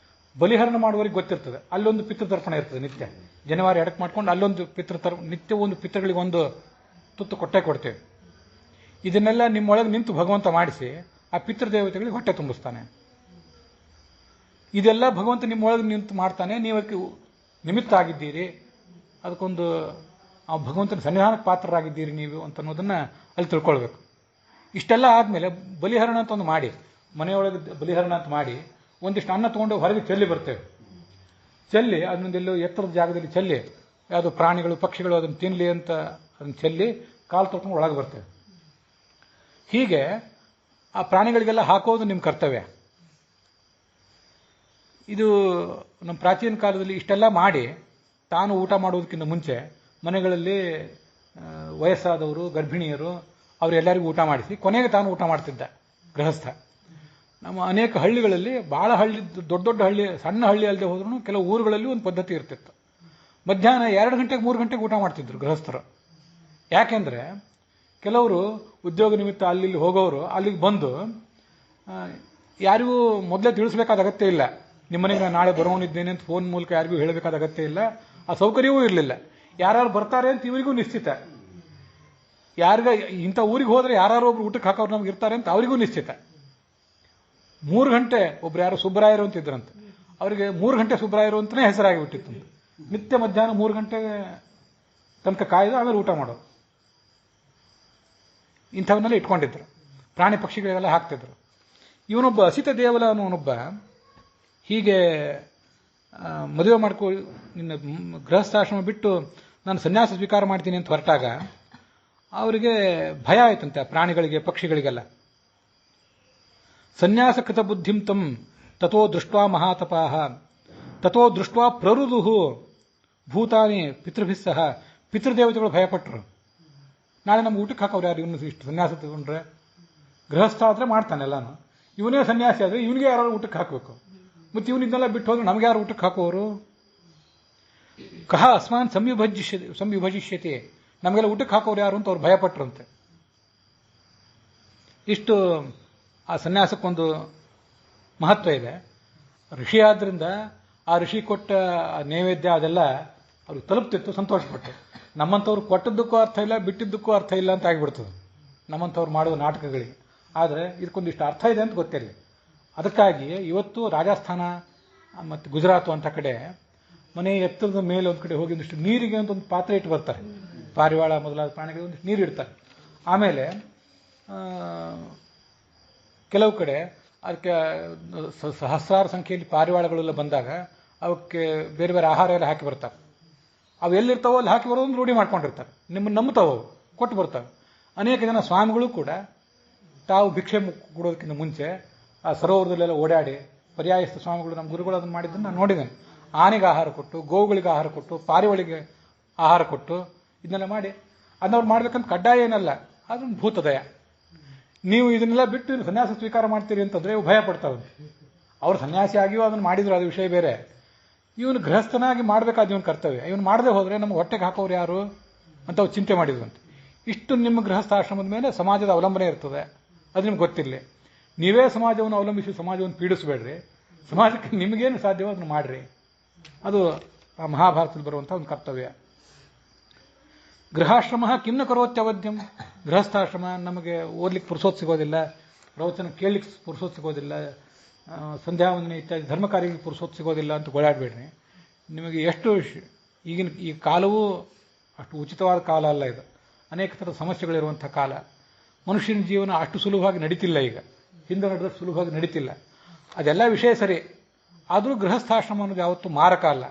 ಬಲಿಹರಣ ಮಾಡುವವರಿಗೆ ಗೊತ್ತಿರ್ತದೆ, ಅಲ್ಲೊಂದು ಪಿತೃತರ್ಪಣ ಇರ್ತದೆ ನಿತ್ಯ. ಜನವರಿ ಎಡಕ್ಕೆ ಮಾಡ್ಕೊಂಡು ಅಲ್ಲೊಂದು ನಿತ್ಯ ಒಂದು ಪಿತೃಗಳಿಗೆ ಒಂದು ತುತ್ತು ಕೊಟ್ಟೆ ಕೊಡ್ತೇವೆ. ಇದನ್ನೆಲ್ಲ ನಿಮ್ಮೊಳಗೆ ನಿಂತು ಭಗವಂತ ಮಾಡಿಸಿ ಆ ಪಿತೃದೇವತೆಗಳಿಗೆ ಹೊಟ್ಟೆ ತುಂಬಿಸ್ತಾನೆ. ಇದೆಲ್ಲ ಭಗವಂತ ನಿಮ್ಮೊಳಗೆ ನಿಂತು ಮಾಡ್ತಾನೆ, ನೀವು ಅದಕ್ಕೆ ನಿಮಿತ್ತ ಆಗಿದ್ದೀರಿ, ಅದಕ್ಕೊಂದು ಆ ಭಗವಂತನ ಸನ್ನಿಧಾನಕ್ಕೆ ಪಾತ್ರರಾಗಿದ್ದೀರಿ ನೀವು ಅಂತ ಅನ್ನೋದನ್ನ ಅಲ್ಲಿ ತಿಳ್ಕೊಳ್ಬೇಕು. ಇಷ್ಟೆಲ್ಲ ಆದಮೇಲೆ ಬಲಿಹರಣ ಅಂತ ಒಂದು ಮಾಡಿ, ಮನೆಯೊಳಗೆ ಬಲಿಹರಣ ಅಂತ ಮಾಡಿ ಒಂದಿಷ್ಟು ಅನ್ನ ತೊಗೊಂಡು ಹೊರಗೆ ಚೆಲ್ಲಿ ಬರ್ತೇವೆ. ಚೆಲ್ಲಿ ಅದನ್ನೊಂದೆಲ್ಲೋ ಎತ್ತರದ ಜಾಗದಲ್ಲಿ ಚೆಲ್ಲಿ, ಯಾವುದು ಪ್ರಾಣಿಗಳು ಪಕ್ಷಿಗಳು ಅದನ್ನು ತಿನ್ನಲಿ ಅಂತ ಅದನ್ನು ಚೆಲ್ಲಿ ಕಾಲು ತೊಳ್ಕೊಂಡು ಒಳಗೆ ಬರ್ತೇವೆ. ಹೀಗೆ ಆ ಪ್ರಾಣಿಗಳಿಗೆಲ್ಲ ಹಾಕೋದು ನಿಮ್ಮ ಕರ್ತವ್ಯ. ಇದು ನಮ್ಮ ಪ್ರಾಚೀನ ಕಾಲದಲ್ಲಿ ಇಷ್ಟೆಲ್ಲ ಮಾಡಿ ತಾನು ಊಟ ಮಾಡುವುದಕ್ಕಿಂತ ಮುಂಚೆ ಮನೆಗಳಲ್ಲಿ ವಯಸ್ಸಾದವರು, ಗರ್ಭಿಣಿಯರು ಅವರೆಲ್ಲರಿಗೂ ಊಟ ಮಾಡಿಸಿ ಕೊನೆಗೆ ತಾನು ಊಟ ಮಾಡ್ತಿದ್ದ ಗೃಹಸ್ಥ. ನಮ್ಮ ಅನೇಕ ಹಳ್ಳಿಗಳಲ್ಲಿ, ಬಹಳ ಹಳ್ಳಿ, ದೊಡ್ಡ ದೊಡ್ಡ ಹಳ್ಳಿ, ಸಣ್ಣ ಹಳ್ಳಿ ಅಲ್ಲದೆ ಹೋದ್ರೂ ಕೆಲವು ಊರುಗಳಲ್ಲಿ ಒಂದು ಪದ್ಧತಿ ಇರ್ತಿತ್ತು. ಮಧ್ಯಾಹ್ನ 2 ಗಂಟೆಗೆ 3 ಗಂಟೆಗೆ ಊಟ ಮಾಡ್ತಿದ್ರು ಗೃಹಸ್ಥರು. ಯಾಕೆಂದ್ರೆ ಕೆಲವರು ಉದ್ಯೋಗ ನಿಮಿತ್ತ ಅಲ್ಲಿ ಹೋಗೋರು ಅಲ್ಲಿಗೆ ಬಂದು ಯಾರಿಗೂ ಮೊದಲೇ ತಿಳಿಸ್ಬೇಕಾದ ಅಗತ್ಯ ಇಲ್ಲ. ನಿಮ್ಮನೆಗೆ ನಾನು ನಾಳೆ ಬರೋನಿದ್ದೇನೆ ಅಂತ ಫೋನ್ ಮೂಲಕ ಯಾರಿಗೂ ಹೇಳಬೇಕಾದ ಅಗತ್ಯ ಇಲ್ಲ. ಆ ಸೌಕರ್ಯವೂ ಇರಲಿಲ್ಲ. ಯಾರು ಬರ್ತಾರೆ ಅಂತ ಇವರಿಗೂ ನಿಶ್ಚಿತ. ಯಾರಿಗ ಇಂಥ ಊರಿಗೆ ಹೋದ್ರೆ ಯಾರು ಒಬ್ರು ಊಟಕ್ಕೆ ಹಾಕೋರು ನಮ್ಗೆ ಇರ್ತಾರೆ ಅಂತ ಅವರಿಗೂ ನಿಶ್ಚಿತ. 3 ಗಂಟೆ ಒಬ್ರು ಯಾರು ಸುಬ್ಬರಾಯರು ಅಂತ ಇದ್ರಂತೆ, ಅವರಿಗೆ 3 ಗಂಟೆ ಸುಬ್ಬರಾಯರು ಅಂತಲೇ ಹೆಸರಾಗಿಬಿಟ್ಟಿತ್ತು. ನಿತ್ಯ ಮಧ್ಯಾಹ್ನ 3 ಗಂಟೆ ತನಕ ಕಾಯ್ದು ಆಮೇಲೆ ಊಟ ಮಾಡೋರು. ಇಂಥವನ್ನೆಲ್ಲ ಇಟ್ಕೊಂಡಿದ್ರು. ಪ್ರಾಣಿ ಪಕ್ಷಿಗಳಿಗೆಲ್ಲ ಹಾಕ್ತಿದ್ರು. ಇವನೊಬ್ಬ ಅಸಿತ ದೇವಲ ಅನ್ನೋನೊಬ್ಬ ಹೀಗೆ ಮದುವೆ ಮಾಡ್ಕೊ ನಿನ್ನ ಗೃಹಸ್ಥಾಶ್ರಮ ಬಿಟ್ಟು ನಾನು ಸನ್ಯಾಸ ಸ್ವೀಕಾರ ಮಾಡ್ತೀನಿ ಅಂತ ಹೊರಟಾಗ ಅವರಿಗೆ ಭಯ ಆಯ್ತಂತೆ, ಪ್ರಾಣಿಗಳಿಗೆ ಪಕ್ಷಿಗಳಿಗೆಲ್ಲ. ಸನ್ಯಾಸ ಕೃತ ಬುದ್ಧಿಂ ತಂ ತಥೋ ದೃಷ್ಟ್ವಾ ಮಹಾತಪಾಹ ತಥೋ ದೃಷ್ಟ್ವಾ ಪ್ರರುದುಹು ಭೂತಾನಿ ಪಿತೃಭಿಸ್ ಸಹ. ಪಿತೃದೇವತೆಗಳು ಭಯಪಟ್ಟರು. ನಾಳೆ ನಮ್ಗೆ ಊಟಕ್ಕೆ ಹಾಕೋರು ಯಾರು ಇವನು ಇಷ್ಟು ಸನ್ಯಾಸ ತಗೊಂಡ್ರೆ? ಗೃಹಸ್ಥ ಆದರೆ ಮಾಡ್ತಾನೆ ಎಲ್ಲಾನು, ಇವನೇ ಸನ್ಯಾಸಿ ಆದರೆ ಇವನಿಗೆ ಯಾರು ಊಟಕ್ಕೆ ಹಾಕಬೇಕು. ಮತ್ತು ಇವನಿದ್ದೆಲ್ಲ ಬಿಟ್ಟು ಹೋದ್ರೆ ನಮ್ಗೆ ಯಾರು ಊಟಕ್ಕೆ ಹಾಕೋರು? ಕಹ ಅಸ್ಮಾನ್ ಸಂವಿಭಜಿಷ್ಯತೆ, ನಮಗೆಲ್ಲ ಊಟಕ್ಕೆ ಹಾಕೋರು ಯಾರು ಅಂತ ಅವ್ರು ಭಯಪಟ್ಟರಂತೆ. ಇಷ್ಟು ಆ ಸನ್ಯಾಸಕ್ಕೊಂದು ಮಹತ್ವ ಇದೆ. ಋಷಿ ಆದ್ರಿಂದ ಆ ಋಷಿ ಕೊಟ್ಟ ನೈವೇದ್ಯ ಅದೆಲ್ಲ ಅವ್ರಿಗೆ ತಲುಪ್ತಿತ್ತು, ಸಂತೋಷಪಟ್ಟು. ನಮ್ಮಂಥವ್ರು ಕೊಟ್ಟದ್ದಕ್ಕೂ ಅರ್ಥ ಇಲ್ಲ, ಬಿಟ್ಟಿದ್ದಕ್ಕೂ ಅರ್ಥ ಇಲ್ಲ ಅಂತ ಆಗಿಬಿಡ್ತದೆ ನಮ್ಮಂಥವ್ರು ಮಾಡುವ ನಾಟಕಗಳಿಗೆ. ಆದರೆ ಇದಕ್ಕೊಂದಿಷ್ಟು ಅರ್ಥ ಇದೆ ಅಂತ ಗೊತ್ತಿಲ್ಲ. ಅದಕ್ಕಾಗಿ ಇವತ್ತು ರಾಜಸ್ಥಾನ ಮತ್ತು ಗುಜರಾತ್ ಅಂತ ಕಡೆ ಮನೆ ಎತ್ತರದ ಮೇಲೆ ಒಂದು ಕಡೆ ಹೋಗಿ ಒಂದಿಷ್ಟು ನೀರಿಗೆ ಅಂತ ಒಂದು ಪಾತ್ರೆ ಇಟ್ಟು ಬರ್ತಾರೆ. ಪಾರಿವಾಳ ಮೊದಲಾದ ಪ್ರಾಣಿಗಳಿಗೆ ಒಂದಿಷ್ಟು ನೀರು ಇಡ್ತಾರೆ. ಆಮೇಲೆ ಕೆಲವು ಕಡೆ ಅದಕ್ಕೆ ಸಹಸ್ರಾರು ಸಂಖ್ಯೆಯಲ್ಲಿ ಪಾರಿವಾಳಗಳೆಲ್ಲ ಬಂದಾಗ ಅವಕ್ಕೆ ಬೇರೆ ಬೇರೆ ಆಹಾರ ಎಲ್ಲ ಹಾಕಿ ಬರ್ತಾರೆ. ಅವು ಎಲ್ಲಿರ್ತಾವೋ ಅಲ್ಲಿ ಹಾಕಿ ಬರೋದನ್ನು ರೂಢಿ ಮಾಡ್ಕೊಂಡಿರ್ತಾರೆ. ನಿಮ್ಮನ್ನು ನಂಬುತ್ತಾವೆ, ಅವು ಕೊಟ್ಟು ಬರ್ತವೆ. ಅನೇಕ ಜನ ಸ್ವಾಮಿಗಳು ಕೂಡ ತಾವು ಭಿಕ್ಷೆ ಕೊಡೋದಕ್ಕಿಂತ ಮುಂಚೆ ಆ ಸರೋವರದಲ್ಲೆಲ್ಲ ಓಡಾಡಿ, ಪರ್ಯಾಯಸ್ಥ ಸ್ವಾಮಿಗಳು, ನಮ್ಮ ಗುರುಗಳು ಅದನ್ನು ಮಾಡಿದ್ದನ್ನು ನಾನು ನೋಡಿದ್ದೇನೆ. ಆನೆಗೆ ಆಹಾರ ಕೊಟ್ಟು, ಗೋವುಗಳಿಗೆ ಆಹಾರ ಕೊಟ್ಟು, ಪಾರಿವಾಳಿಗೆ ಆಹಾರ ಕೊಟ್ಟು ಇದನ್ನೆಲ್ಲ ಮಾಡಿ ಅದನ್ನವ್ರು ಮಾಡ್ಬೇಕಂತ ಕಡ್ಡಾಯ ಏನಲ್ಲ, ಅದೊಂದು ಭೂತದಯ. ನೀವು ಇದನ್ನೆಲ್ಲ ಬಿಟ್ಟು ಸನ್ಯಾಸ ಸ್ವೀಕಾರ ಮಾಡ್ತೀರಿ ಅಂತಂದ್ರೆ ಇವು ಭಯ ಪಡ್ತಾವೆ. ಅವ್ರು ಸನ್ಯಾಸಿ ಆಗಿಯೂ ಅದನ್ನು ಮಾಡಿದ್ರು, ಅದು ವಿಷಯ ಬೇರೆ. ಇವನು ಗೃಹಸ್ಥನಾಗಿ ಮಾಡಬೇಕಾದ ಇವನು ಕರ್ತವ್ಯ. ಇವನು ಮಾಡದೆ ಹೋದರೆ ನಮ್ಗೆ ಹೊಟ್ಟೆಗೆ ಹಾಕೋರು ಯಾರು ಅಂತ ಅವ್ರು ಚಿಂತೆ ಮಾಡಿದ್ವಂತೆ. ಇಷ್ಟು ನಿಮ್ಮ ಗೃಹಸ್ಥಾಶ್ರಮದ ಮೇಲೆ ಸಮಾಜದ ಅವಲಂಬನೆ ಇರ್ತದೆ, ಅದು ನಿಮ್ಗೆ ಗೊತ್ತಿರಲಿ. ನೀವೇ ಸಮಾಜವನ್ನು ಅವಲಂಬಿಸಿ ಸಮಾಜವನ್ನು ಪೀಡಿಸಬೇಡ್ರಿ. ಸಮಾಜಕ್ಕೆ ನಿಮಗೇನು ಸಾಧ್ಯವೋ ಅದನ್ನು ಮಾಡ್ರಿ. ಅದು ಆ ಮಹಾಭಾರತದಲ್ಲಿ ಬರುವಂಥ ಒಂದು ಕರ್ತವ್ಯ. ಗೃಹಾಶ್ರಮ ಕಿಮ್ನ ಕರೋತ್ಯವದ್ಯಂ. ಗೃಹಸ್ಥಾಶ್ರಮ ನಮಗೆ ಓದ್ಲಿಕ್ಕೆ ಪುರುಸೋತ್ ಸಿಗೋದಿಲ್ಲ, ಪ್ರವಚನ ಕೇಳಲಿಕ್ಕೆ ಪುರುಸೋತ್ ಸಿಗೋದಿಲ್ಲ, ಸಂಧ್ಯಾ ವಂದನೆ ಇತ್ಯಾದಿ ಧರ್ಮ ಕಾರ್ಯಗಳಿಗೆ ಪುರುಸೋತ್ ಸಿಗೋದಿಲ್ಲ ಅಂತ ಗೋಳಾಡಬೇಡ್ರಿ. ನಿಮಗೆ ಎಷ್ಟು ಈಗಿನ ಈ ಕಾಲವೂ ಅಷ್ಟು ಉಚಿತವಾದ ಕಾಲ ಅಲ್ಲ ಇದು. ಅನೇಕ ಥರದ ಸಮಸ್ಯೆಗಳಿರುವಂಥ ಕಾಲ. ಮನುಷ್ಯನ ಜೀವನ ಅಷ್ಟು ಸುಲಭವಾಗಿ ನಡೀತಿಲ್ಲ. ಈಗ ಹಿಂದೆ ನಡೆದಷ್ಟು ಸುಲಭವಾಗಿ ನಡೀತಿಲ್ಲ. ಅದೆಲ್ಲ ವಿಷಯ ಸರಿ, ಆದರೂ ಗೃಹಸ್ಥಾಶ್ರಮ ಅನ್ನೋದು ಯಾವತ್ತೂ ಮಾರಕ ಅಲ್ಲ.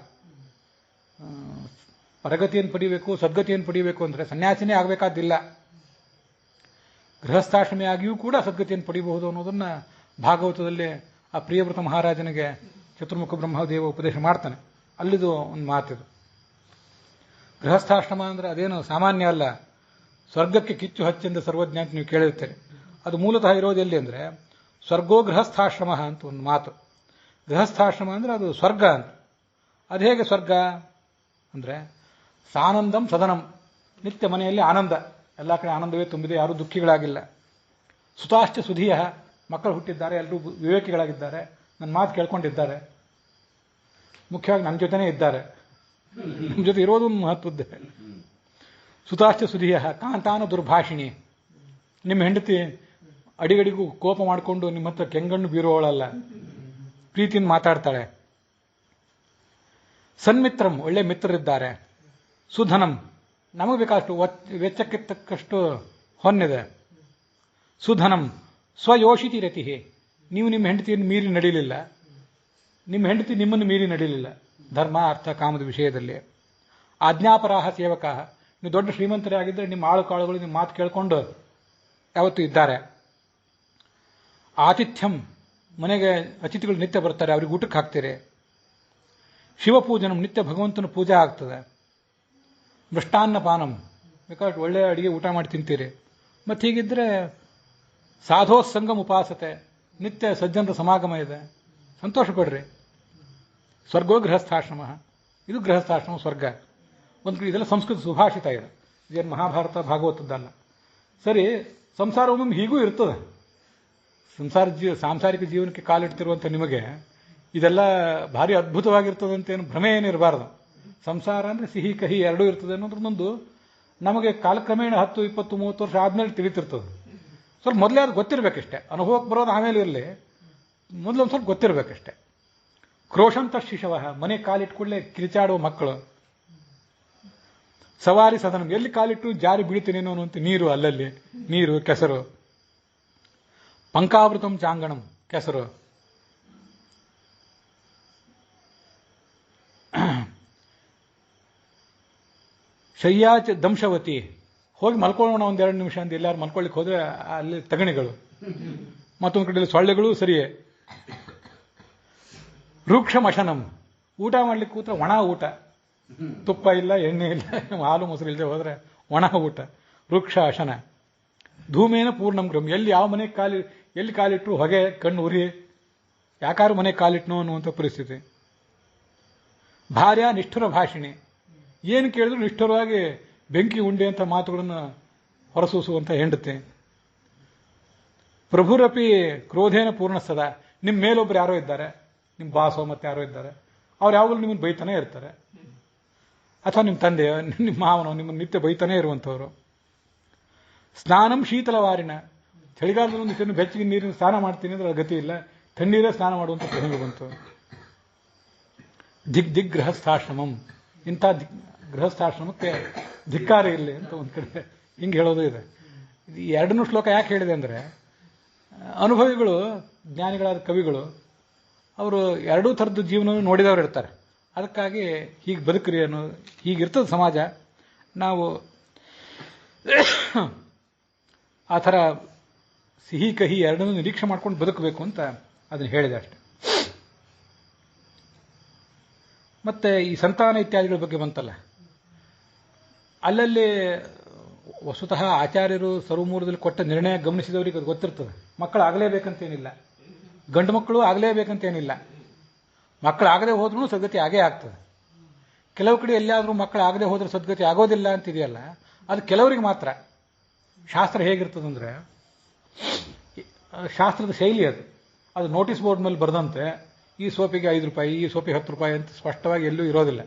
ಪರಗತಿಯನ್ನು ಪಡಿಬೇಕು, ಸದ್ಗತಿಯನ್ನು ಪಡಿಬೇಕು ಅಂದರೆ ಸನ್ಯಾಸಿನೇ ಆಗಬೇಕಾದಿಲ್ಲ. ಗೃಹಸ್ಥಾಶ್ರಮಿ ಆಗಿಯೂ ಕೂಡ ಸದ್ಗತಿಯನ್ನು ಪಡಿಬಹುದು ಅನ್ನೋದನ್ನು ಭಾಗವತದಲ್ಲಿ ಆ ಪ್ರಿಯವ್ರತ ಮಹಾರಾಜನಿಗೆ ಚತುರ್ಮುಖ ಬ್ರಹ್ಮದೇವ ಉಪದೇಶ ಮಾಡ್ತಾನೆ. ಅಲ್ಲಿದು ಒಂದು ಮಾತಿದು. ಗೃಹಸ್ಥಾಶ್ರಮ ಅಂದರೆ ಅದೇನು ಸಾಮಾನ್ಯ ಅಲ್ಲ. ಸ್ವರ್ಗಕ್ಕೆ ಕಿಚ್ಚು ಹಚ್ಚೆಂದ ಸರ್ವಜ್ಞ ಅಂತ ನೀವು ಕೇಳಿರ್ತೀರಿ. ಅದು ಮೂಲತಃ ಇರೋದು ಎಲ್ಲಿ ಅಂದರೆ ಸ್ವರ್ಗೋ ಗೃಹಸ್ಥಾಶ್ರಮ ಅಂತ ಒಂದು ಮಾತು. ಗೃಹಸ್ಥಾಶ್ರಮ ಅಂದರೆ ಅದು ಸ್ವರ್ಗ ಅಂತ. ಅದು ಹೇಗೆ ಸ್ವರ್ಗ ಅಂದರೆ ಸಾನಂದಂ ಸದನಂ, ನಿತ್ಯ ಮನೆಯಲ್ಲಿ ಆನಂದ, ಎಲ್ಲ ಕಡೆ ಆನಂದವೇ ತುಂಬಿದೆ, ಯಾರೂ ದುಃಖಿಗಳಾಗಿಲ್ಲ. ಸುತಾಶ್ಚ ಸುಧೀಯ, ಮಕ್ಕಳು ಹುಟ್ಟಿದ್ದಾರೆ, ಎಲ್ಲರೂ ವಿವೇಕಿಗಳಾಗಿದ್ದಾರೆ, ನನ್ನ ಮಾತು ಕೇಳ್ಕೊಂಡಿದ್ದಾರೆ, ಮುಖ್ಯವಾಗಿ ನನ್ನ ಜೊತೆನೇ ಇದ್ದಾರೆ. ನಮ್ಮ ಜೊತೆ ಇರೋದು ಒಂದು ಮಹತ್ವದ್ದೇ. ಸುತಾಶ್ಚ ಸುಧೀಯ ಕಾಂತಾನು ದುರ್ಭಾಷಿಣಿ. ನಿಮ್ಮ ಹೆಂಡತಿ ಅಡಿಗಡಿಗೂ ಕೋಪ ಮಾಡಿಕೊಂಡು ನಿಮ್ಮ ಹತ್ರ ಕೆಂಗಣ್ಣು ಬೀರುವವಳಲ್ಲ. ಪ್ರೀತಿಯಿಂದ ಮಾತಾಡ್ತಾಳೆ. ಸನ್ಮಿತ್ರಂ, ಒಳ್ಳೆ ಮಿತ್ರರಿದ್ದಾರೆ. ಸುಧನಂ, ನಮಗೆ ಬೇಕಾಷ್ಟು ವೆಚ್ಚಕ್ಕೆ ತಕ್ಕಷ್ಟು ಹೊನ್ನಿದೆ. ಸುಧನಂ ಸ್ವಯೋಷಿತಿ ರತಿಹಿ, ನೀವು ನಿಮ್ಮ ಹೆಂಡತಿಯನ್ನು ಮೀರಿ ನಡೀಲಿಲ್ಲ, ನಿಮ್ಮ ಹೆಂಡತಿ ನಿಮ್ಮನ್ನು ಮೀರಿ ನಡೀಲಿಲ್ಲ ಧರ್ಮ ಅರ್ಥ ಕಾಮದ ವಿಷಯದಲ್ಲಿ. ಆಜ್ಞಾಪರಾಹ ಸೇವಕ, ನೀವು ದೊಡ್ಡ ಶ್ರೀಮಂತರೇ ಆಗಿದ್ದರೆ ನಿಮ್ಮ ಆಳುಕಾಳುಗಳು ನಿಮ್ಮ ಮಾತು ಕೇಳಿಕೊಂಡು ಯಾವತ್ತೂ ಇದ್ದಾರೆ. ಆತಿಥ್ಯಂ, ಮನೆಗೆ ಅತಿಥಿಗಳು ನಿತ್ಯ ಬರ್ತಾರೆ, ಅವ್ರಿಗೆ ಊಟಕ್ಕೆ ಹಾಕ್ತೀರಿ. ಶಿವಪೂಜನಂ, ನಿತ್ಯ ಭಗವಂತನ ಪೂಜೆ ಆಗ್ತದೆ. ಮೃಷ್ಟಾನ್ನಪಾನಂ, ಬೇಕಾದ್ರೆ ಒಳ್ಳೆಯ ಅಡಿಗೆ ಊಟ ಮಾಡಿ ತಿಂತೀರಿ. ಮತ್ತು ಹೀಗಿದ್ರೆ ಸಾಧೋಸಂಗಮ ಉಪಾಸತೆ, ನಿತ್ಯ ಸಜ್ಜನರ ಸಮಾಗಮ ಇದೆ, ಸಂತೋಷ ಪಡ್ರಿ. ಸ್ವರ್ಗೋ ಗೃಹಸ್ಥಾಶ್ರಮ, ಇದು ಗೃಹಸ್ಥಾಶ್ರಮ ಸ್ವರ್ಗ. ಒಂದು ಕಡೆ ಇದೆಲ್ಲ ಸಂಸ್ಕೃತ ಸುಭಾಷಿತ ಇದೆ, ಇದೇನು ಮಹಾಭಾರತ ಭಾಗವತದ್ದಲ್ಲ. ಸರಿ, ಸಂಸಾರ ಒಮ್ಮೊಮ್ಮೆ ಹೀಗೂ ಇರ್ತದೆ. ಸಾಂಸಾರಿಕ ಜೀವನಕ್ಕೆ ಕಾಲಿಡ್ತಿರುವಂಥ ನಿಮಗೆ ಇದೆಲ್ಲ ಭಾರಿ ಅದ್ಭುತವಾಗಿರ್ತದಂತೇನು ಭ್ರಮೆ ಏನಿರಬಾರ್ದು. ಸಂಸಾರ ಅಂದರೆ ಸಿಹಿ ಕಹಿ ಎರಡೂ ಇರ್ತದೆ ಅನ್ನೋದ್ರನ್ನೊಂದು ನಮಗೆ ಕಾಲಕ್ರಮೇಣ 10, 20, 30 ವರ್ಷ ಆದಮೇಲೆ ತಿಳಿತಿರ್ತದೆ. ಸ್ವಲ್ಪ ಮೊದಲೇ ಅದು ಗೊತ್ತಿರಬೇಕಷ್ಟೆ, ಅನುಭವಕ್ಕೆ ಬರೋದು ಆಮೇಲೆ ಇರಲಿ, ಮೊದಲೊಂದು ಸ್ವಲ್ಪ ಗೊತ್ತಿರಬೇಕಷ್ಟೆ. ಕ್ರೋಶಂತ ಶಿಶವ, ಮನೆ ಕಾಲಿಟ್ಕೊಳ್ಳೆ ಕಿರಿಚಾಡುವ ಮಕ್ಕಳು. ಸವಾರಿ ಸದನ, ಎಲ್ಲಿ ಕಾಲಿಟ್ಟು ಜಾರಿ ಬೀಳ್ತೀನೇನೋ ಅನ್ನುವಂಥ ನೀರು, ಅಲ್ಲಲ್ಲಿ ನೀರು ಕೆಸರು. ಪಂಕಾವೃತಂ ಚಾಂಗಣಂ, ಕೆಸರು. ಶಯ್ಯಾಚ ದಂಶವತಿ, ಹೋಗಿ ಮಲ್ಕೊಳ್ಳೋಣ ಒಂದೆರಡು ನಿಮಿಷ ಅಂತ ಎಲ್ಲಾರು ಮಲ್ಕೊಳ್ಳಿಕ್ಕೆ ಹೋದ್ರೆ ಅಲ್ಲಿ ತಗಣಿಗಳು, ಮತ್ತೊಂದು ಕಡೆಯಲ್ಲಿ ಸೊಳ್ಳೆಗಳು ಸರಿಯೇ. ರೂಕ್ಷಮಶನಂ, ಊಟ ಮಾಡ್ಲಿಕ್ಕೆ ಕೂತ್ರೆ ಒಣ ಊಟ, ತುಪ್ಪ ಇಲ್ಲ, ಎಣ್ಣೆ ಇಲ್ಲ, ಹಾಲು ಮೊಸರು ಇಲ್ಲದೆ ಹೋದ್ರೆ ಒಣ ಊಟ. ವೃಕ್ಷ ಅಶನ. ಧೂಮೇನ ಪೂರ್ಣಂ ಗೃಹಂ, ಎಲ್ಲಿ ಯಾವ ಮನೆಗೆ ಎಲ್ಲಿ ಕಾಲಿಟ್ಟರು ಹೊಗೆ, ಕಣ್ಣು ಉರಿ, ಯಾಕಾರು ಮನೆಗೆ ಕಾಲಿಟ್ನೋ ಅನ್ನುವಂಥ ಪರಿಸ್ಥಿತಿ. ಭಾರ್ಯ ನಿಷ್ಠುರ ಭಾಷಿಣಿ, ಏನು ಕೇಳಿದ್ರು ನಿಷ್ಠುರವಾಗಿ ಬೆಂಕಿ ಉಂಡೆ ಅಂತ ಮಾತುಗಳನ್ನು ಹೊರಸೂಸುವಂಥ ಹೆಂಡತಿ. ಪ್ರಭುರಪಿ ಕ್ರೋಧೇನ ಪೂರ್ಣ ಸದಾ, ನಿಮ್ಮ ಮೇಲೊಬ್ರು ಯಾರೋ ಇದ್ದಾರೆ, ನಿಮ್ಮ ಬಾಸೋ ಮತ್ತೆ ಯಾರೋ ಇದ್ದಾರೆ, ಅವ್ರು ಯಾವಾಗಲೂ ನಿಮ್ಮನ್ನು ಬೈತಾನೆ ಇರ್ತಾರೆ. ಅಥವಾ ನಿಮ್ಮ ತಂದೆಯೋ ನಿಮ್ಮ ಮಾವನೋ ನಿಮ್ಮನ್ನು ನಿತ್ಯ ಬೈತಾನೆ ಇರುವಂಥವ್ರು. ಸ್ನಾನಂ ಶೀತಲವಾರಿನ, ಚಳಿಗಾಲದಲ್ಲಿ ಒಂದು ಬೆಚ್ಚಗೆ ನೀರಿನ ಸ್ನಾನ ಮಾಡ್ತೀನಿ ಅಂದ್ರೆ ಗತಿ ಇಲ್ಲ, ತಣ್ಣೀರೇ ಸ್ನಾನ ಮಾಡುವಂಥ ಪ್ರಸಂಗ ಬಂತು. ದಿಗ್ ಗೃಹಸ್ಥಾಶ್ರಮಂ, ಇಂಥ ಗೃಹಸ್ಥಾಶ್ರಮಕ್ಕೆ ಧಿಕ್ಕಾರ ಇರಲಿ ಅಂತ ಒಂದು ಕಡೆ ಹಿಂಗೆ ಹೇಳೋದು ಇದೆ. ಈ ಎರಡನ್ನೂ ಶ್ಲೋಕ ಯಾಕೆ ಹೇಳಿದೆ ಅಂದರೆ, ಅನುಭವಿಗಳು, ಜ್ಞಾನಿಗಳಾದ ಕವಿಗಳು, ಅವರು ಎರಡೂ ಥರದ್ದು ಜೀವನವನ್ನು ನೋಡಿದವರು ಇರ್ತಾರೆ. ಅದಕ್ಕಾಗಿ ಹೀಗೆ ಬದುಕ್ರಿ ಅನ್ನೋ, ಹೀಗಿರ್ತದೆ ಸಮಾಜ, ನಾವು ಆ ಥರ ಸಿಹಿ ಕಹಿ ಎರಡನ್ನೂ ನಿರೀಕ್ಷೆ ಮಾಡ್ಕೊಂಡು ಬದುಕಬೇಕು ಅಂತ ಅದನ್ನು ಹೇಳಿದೆ ಅಷ್ಟೆ. ಮತ್ತೆ ಈ ಸಂತಾನ ಇತ್ಯಾದಿಗಳ ಬಗ್ಗೆ ಬಂತಲ್ಲ, ಅಲ್ಲಲ್ಲಿ ವಸ್ತುತಃ ಆಚಾರ್ಯರು ಸರ್ವಮೂಲದಲ್ಲಿ ಕೊಟ್ಟ ನಿರ್ಣಯ ಗಮನಿಸಿದವರಿಗೆ ಅದು ಗೊತ್ತಿರ್ತದೆ. ಮಕ್ಕಳು ಆಗಲೇಬೇಕಂತೇನಿಲ್ಲ, ಗಂಡು ಮಕ್ಕಳು ಆಗಲೇಬೇಕಂತೇನಿಲ್ಲ. ಮಕ್ಕಳು ಆಗದೆ ಹೋದ್ರೂ ಸದ್ಗತಿ ಆಗೇ ಆಗ್ತದೆ. ಕೆಲವು ಕಡೆ ಎಲ್ಲಿಯಾದರೂ ಮಕ್ಕಳು ಆಗದೆ ಹೋದ್ರೆ ಸದ್ಗತಿ ಆಗೋದಿಲ್ಲ ಅಂತಿದೆಯಲ್ಲ, ಅದು ಕೆಲವರಿಗೆ ಮಾತ್ರ. ಶಾಸ್ತ್ರ ಹೇಗಿರ್ತದಂದ್ರೆ, ಶಾಸ್ತ್ರದ ಶೈಲಿ ಅದು ನೋಟಿಸ್ ಬೋರ್ಡ್ ಮೇಲೆ ಬರೆದಂತೆ ಈ ಸೋಪಿಗೆ 5 ರೂಪಾಯಿ, ಈ ಸೋಪಿಗೆ 10 ರೂಪಾಯಿ ಅಂತ ಸ್ಪಷ್ಟವಾಗಿ ಎಲ್ಲೂ ಇರೋದಿಲ್ಲ.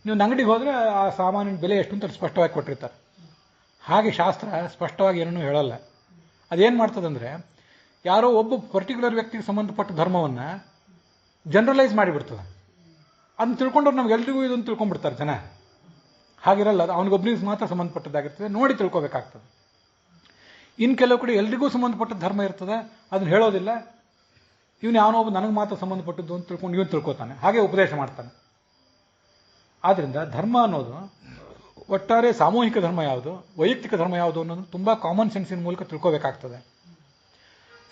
ನೀವು ಅಂಗಡಿಗೆ ಹೋದರೆ ಆ ಸಾಮಾನಿನ ಬೆಲೆ ಎಷ್ಟು ಅಂತ ಸ್ಪಷ್ಟವಾಗಿ ಕೊಟ್ಟಿರ್ತಾರೆ. ಹಾಗೆ ಶಾಸ್ತ್ರ ಸ್ಪಷ್ಟವಾಗಿ ಏನನ್ನೂ ಹೇಳಲ್ಲ. ಅದೇನು ಮಾಡ್ತದಂದ್ರೆ, ಯಾರೋ ಒಬ್ಬ ಪರ್ಟಿಕ್ಯುಲರ್ ವ್ಯಕ್ತಿಗೆ ಸಂಬಂಧಪಟ್ಟ ಧರ್ಮವನ್ನು ಜನರಲೈಸ್ ಮಾಡಿಬಿಡ್ತದೆ. ಅದನ್ನ ತಿಳ್ಕೊಂಡವ್ರು ನಮ್ಗೆಲ್ರಿಗೂ ಇದನ್ನು ತಿಳ್ಕೊಂಡ್ಬಿಡ್ತಾರೆ ಜನ. ಹಾಗಿರಲ್ಲ, ಅದು ಅವನಿಗೊಬ್ಬನಿಗೆ ಮಾತ್ರ ಸಂಬಂಧಪಟ್ಟದ್ದಾಗಿರ್ತದೆ, ನೋಡಿ ತಿಳ್ಕೊಬೇಕಾಗ್ತದೆ. ಇನ್ನು ಕೆಲವು ಕಡೆ ಎಲ್ರಿಗೂ ಸಂಬಂಧಪಟ್ಟ ಧರ್ಮ ಇರ್ತದೆ, ಅದನ್ನು ಹೇಳೋದಿಲ್ಲ. ಇವನು ಯಾವನೊಬ್ಬ ನನಗೆ ಮಾತ್ರ ಸಂಬಂಧಪಟ್ಟದ್ದು ಅಂತ ತಿಳ್ಕೊಂಡು ಇವನು ತಿಳ್ಕೊತಾನೆ, ಹಾಗೆ ಉಪದೇಶ ಮಾಡ್ತಾನೆ. ಆದ್ದರಿಂದ ಧರ್ಮ ಅನ್ನೋದು ಒಟ್ಟಾರೆ ಸಾಮೂಹಿಕ ಧರ್ಮ ಯಾವುದು, ವೈಯಕ್ತಿಕ ಧರ್ಮ ಯಾವುದು ಅನ್ನೋದು ತುಂಬ ಕಾಮನ್ ಸೆನ್ಸಿನ ಮೂಲಕ ತಿಳ್ಕೋಬೇಕಾಗ್ತದೆ.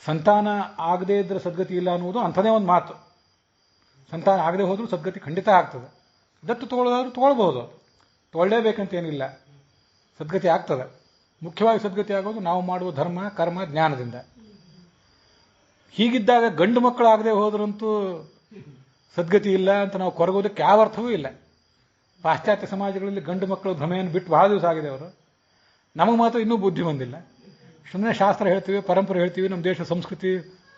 ಸಂತಾನ ಆಗದೇ ಇದ್ರೆ ಸದ್ಗತಿ ಇಲ್ಲ ಅನ್ನುವುದು ಅಂಥದೇ ಒಂದು ಮಾತು. ಸಂತಾನ ಆಗದೆ ಹೋದರೂ ಸದ್ಗತಿ ಖಂಡಿತ ಆಗ್ತದೆ. ದತ್ತು ತಗೊಳ್ಳೋದಾದ್ರೂ ತಗೊಳ್ಬಹುದು, ತಗೊಳ್ಳೇಬೇಕಂತೇನಿಲ್ಲ, ಸದ್ಗತಿ ಆಗ್ತದೆ. ಮುಖ್ಯವಾಗಿ ಸದ್ಗತಿ ಆಗೋದು ನಾವು ಮಾಡುವ ಧರ್ಮ ಕರ್ಮ ಜ್ಞಾನದಿಂದ. ಹೀಗಿದ್ದಾಗ ಗಂಡು ಮಕ್ಕಳು ಆಗದೆ ಹೋದ್ರಂತೂ ಸದ್ಗತಿ ಇಲ್ಲ ಅಂತ ನಾವು ಕೊರಗೋದಕ್ಕೆ ಯಾವ ಅರ್ಥವೂ ಇಲ್ಲ. ಪಾಶ್ಚಾತ್ಯ ಸಮಾಜಗಳಲ್ಲಿ ಗಂಡು ಮಕ್ಕಳು ಭ್ರಮೆಯನ್ನು ಬಿಟ್ಟು ಬಹಳ ದಿವಸ ಆಗಿದೆ ಅವರು. ನಮಗೆ ಮಾತ್ರ ಇನ್ನೂ ಬುದ್ಧಿ ಬಂದಿಲ್ಲ. ಸುಮ್ಮನೆ ಶಾಸ್ತ್ರ ಹೇಳ್ತೀವಿ, ಪರಂಪರೆ ಹೇಳ್ತೀವಿ, ನಮ್ಮ ದೇಶ ಸಂಸ್ಕೃತಿ,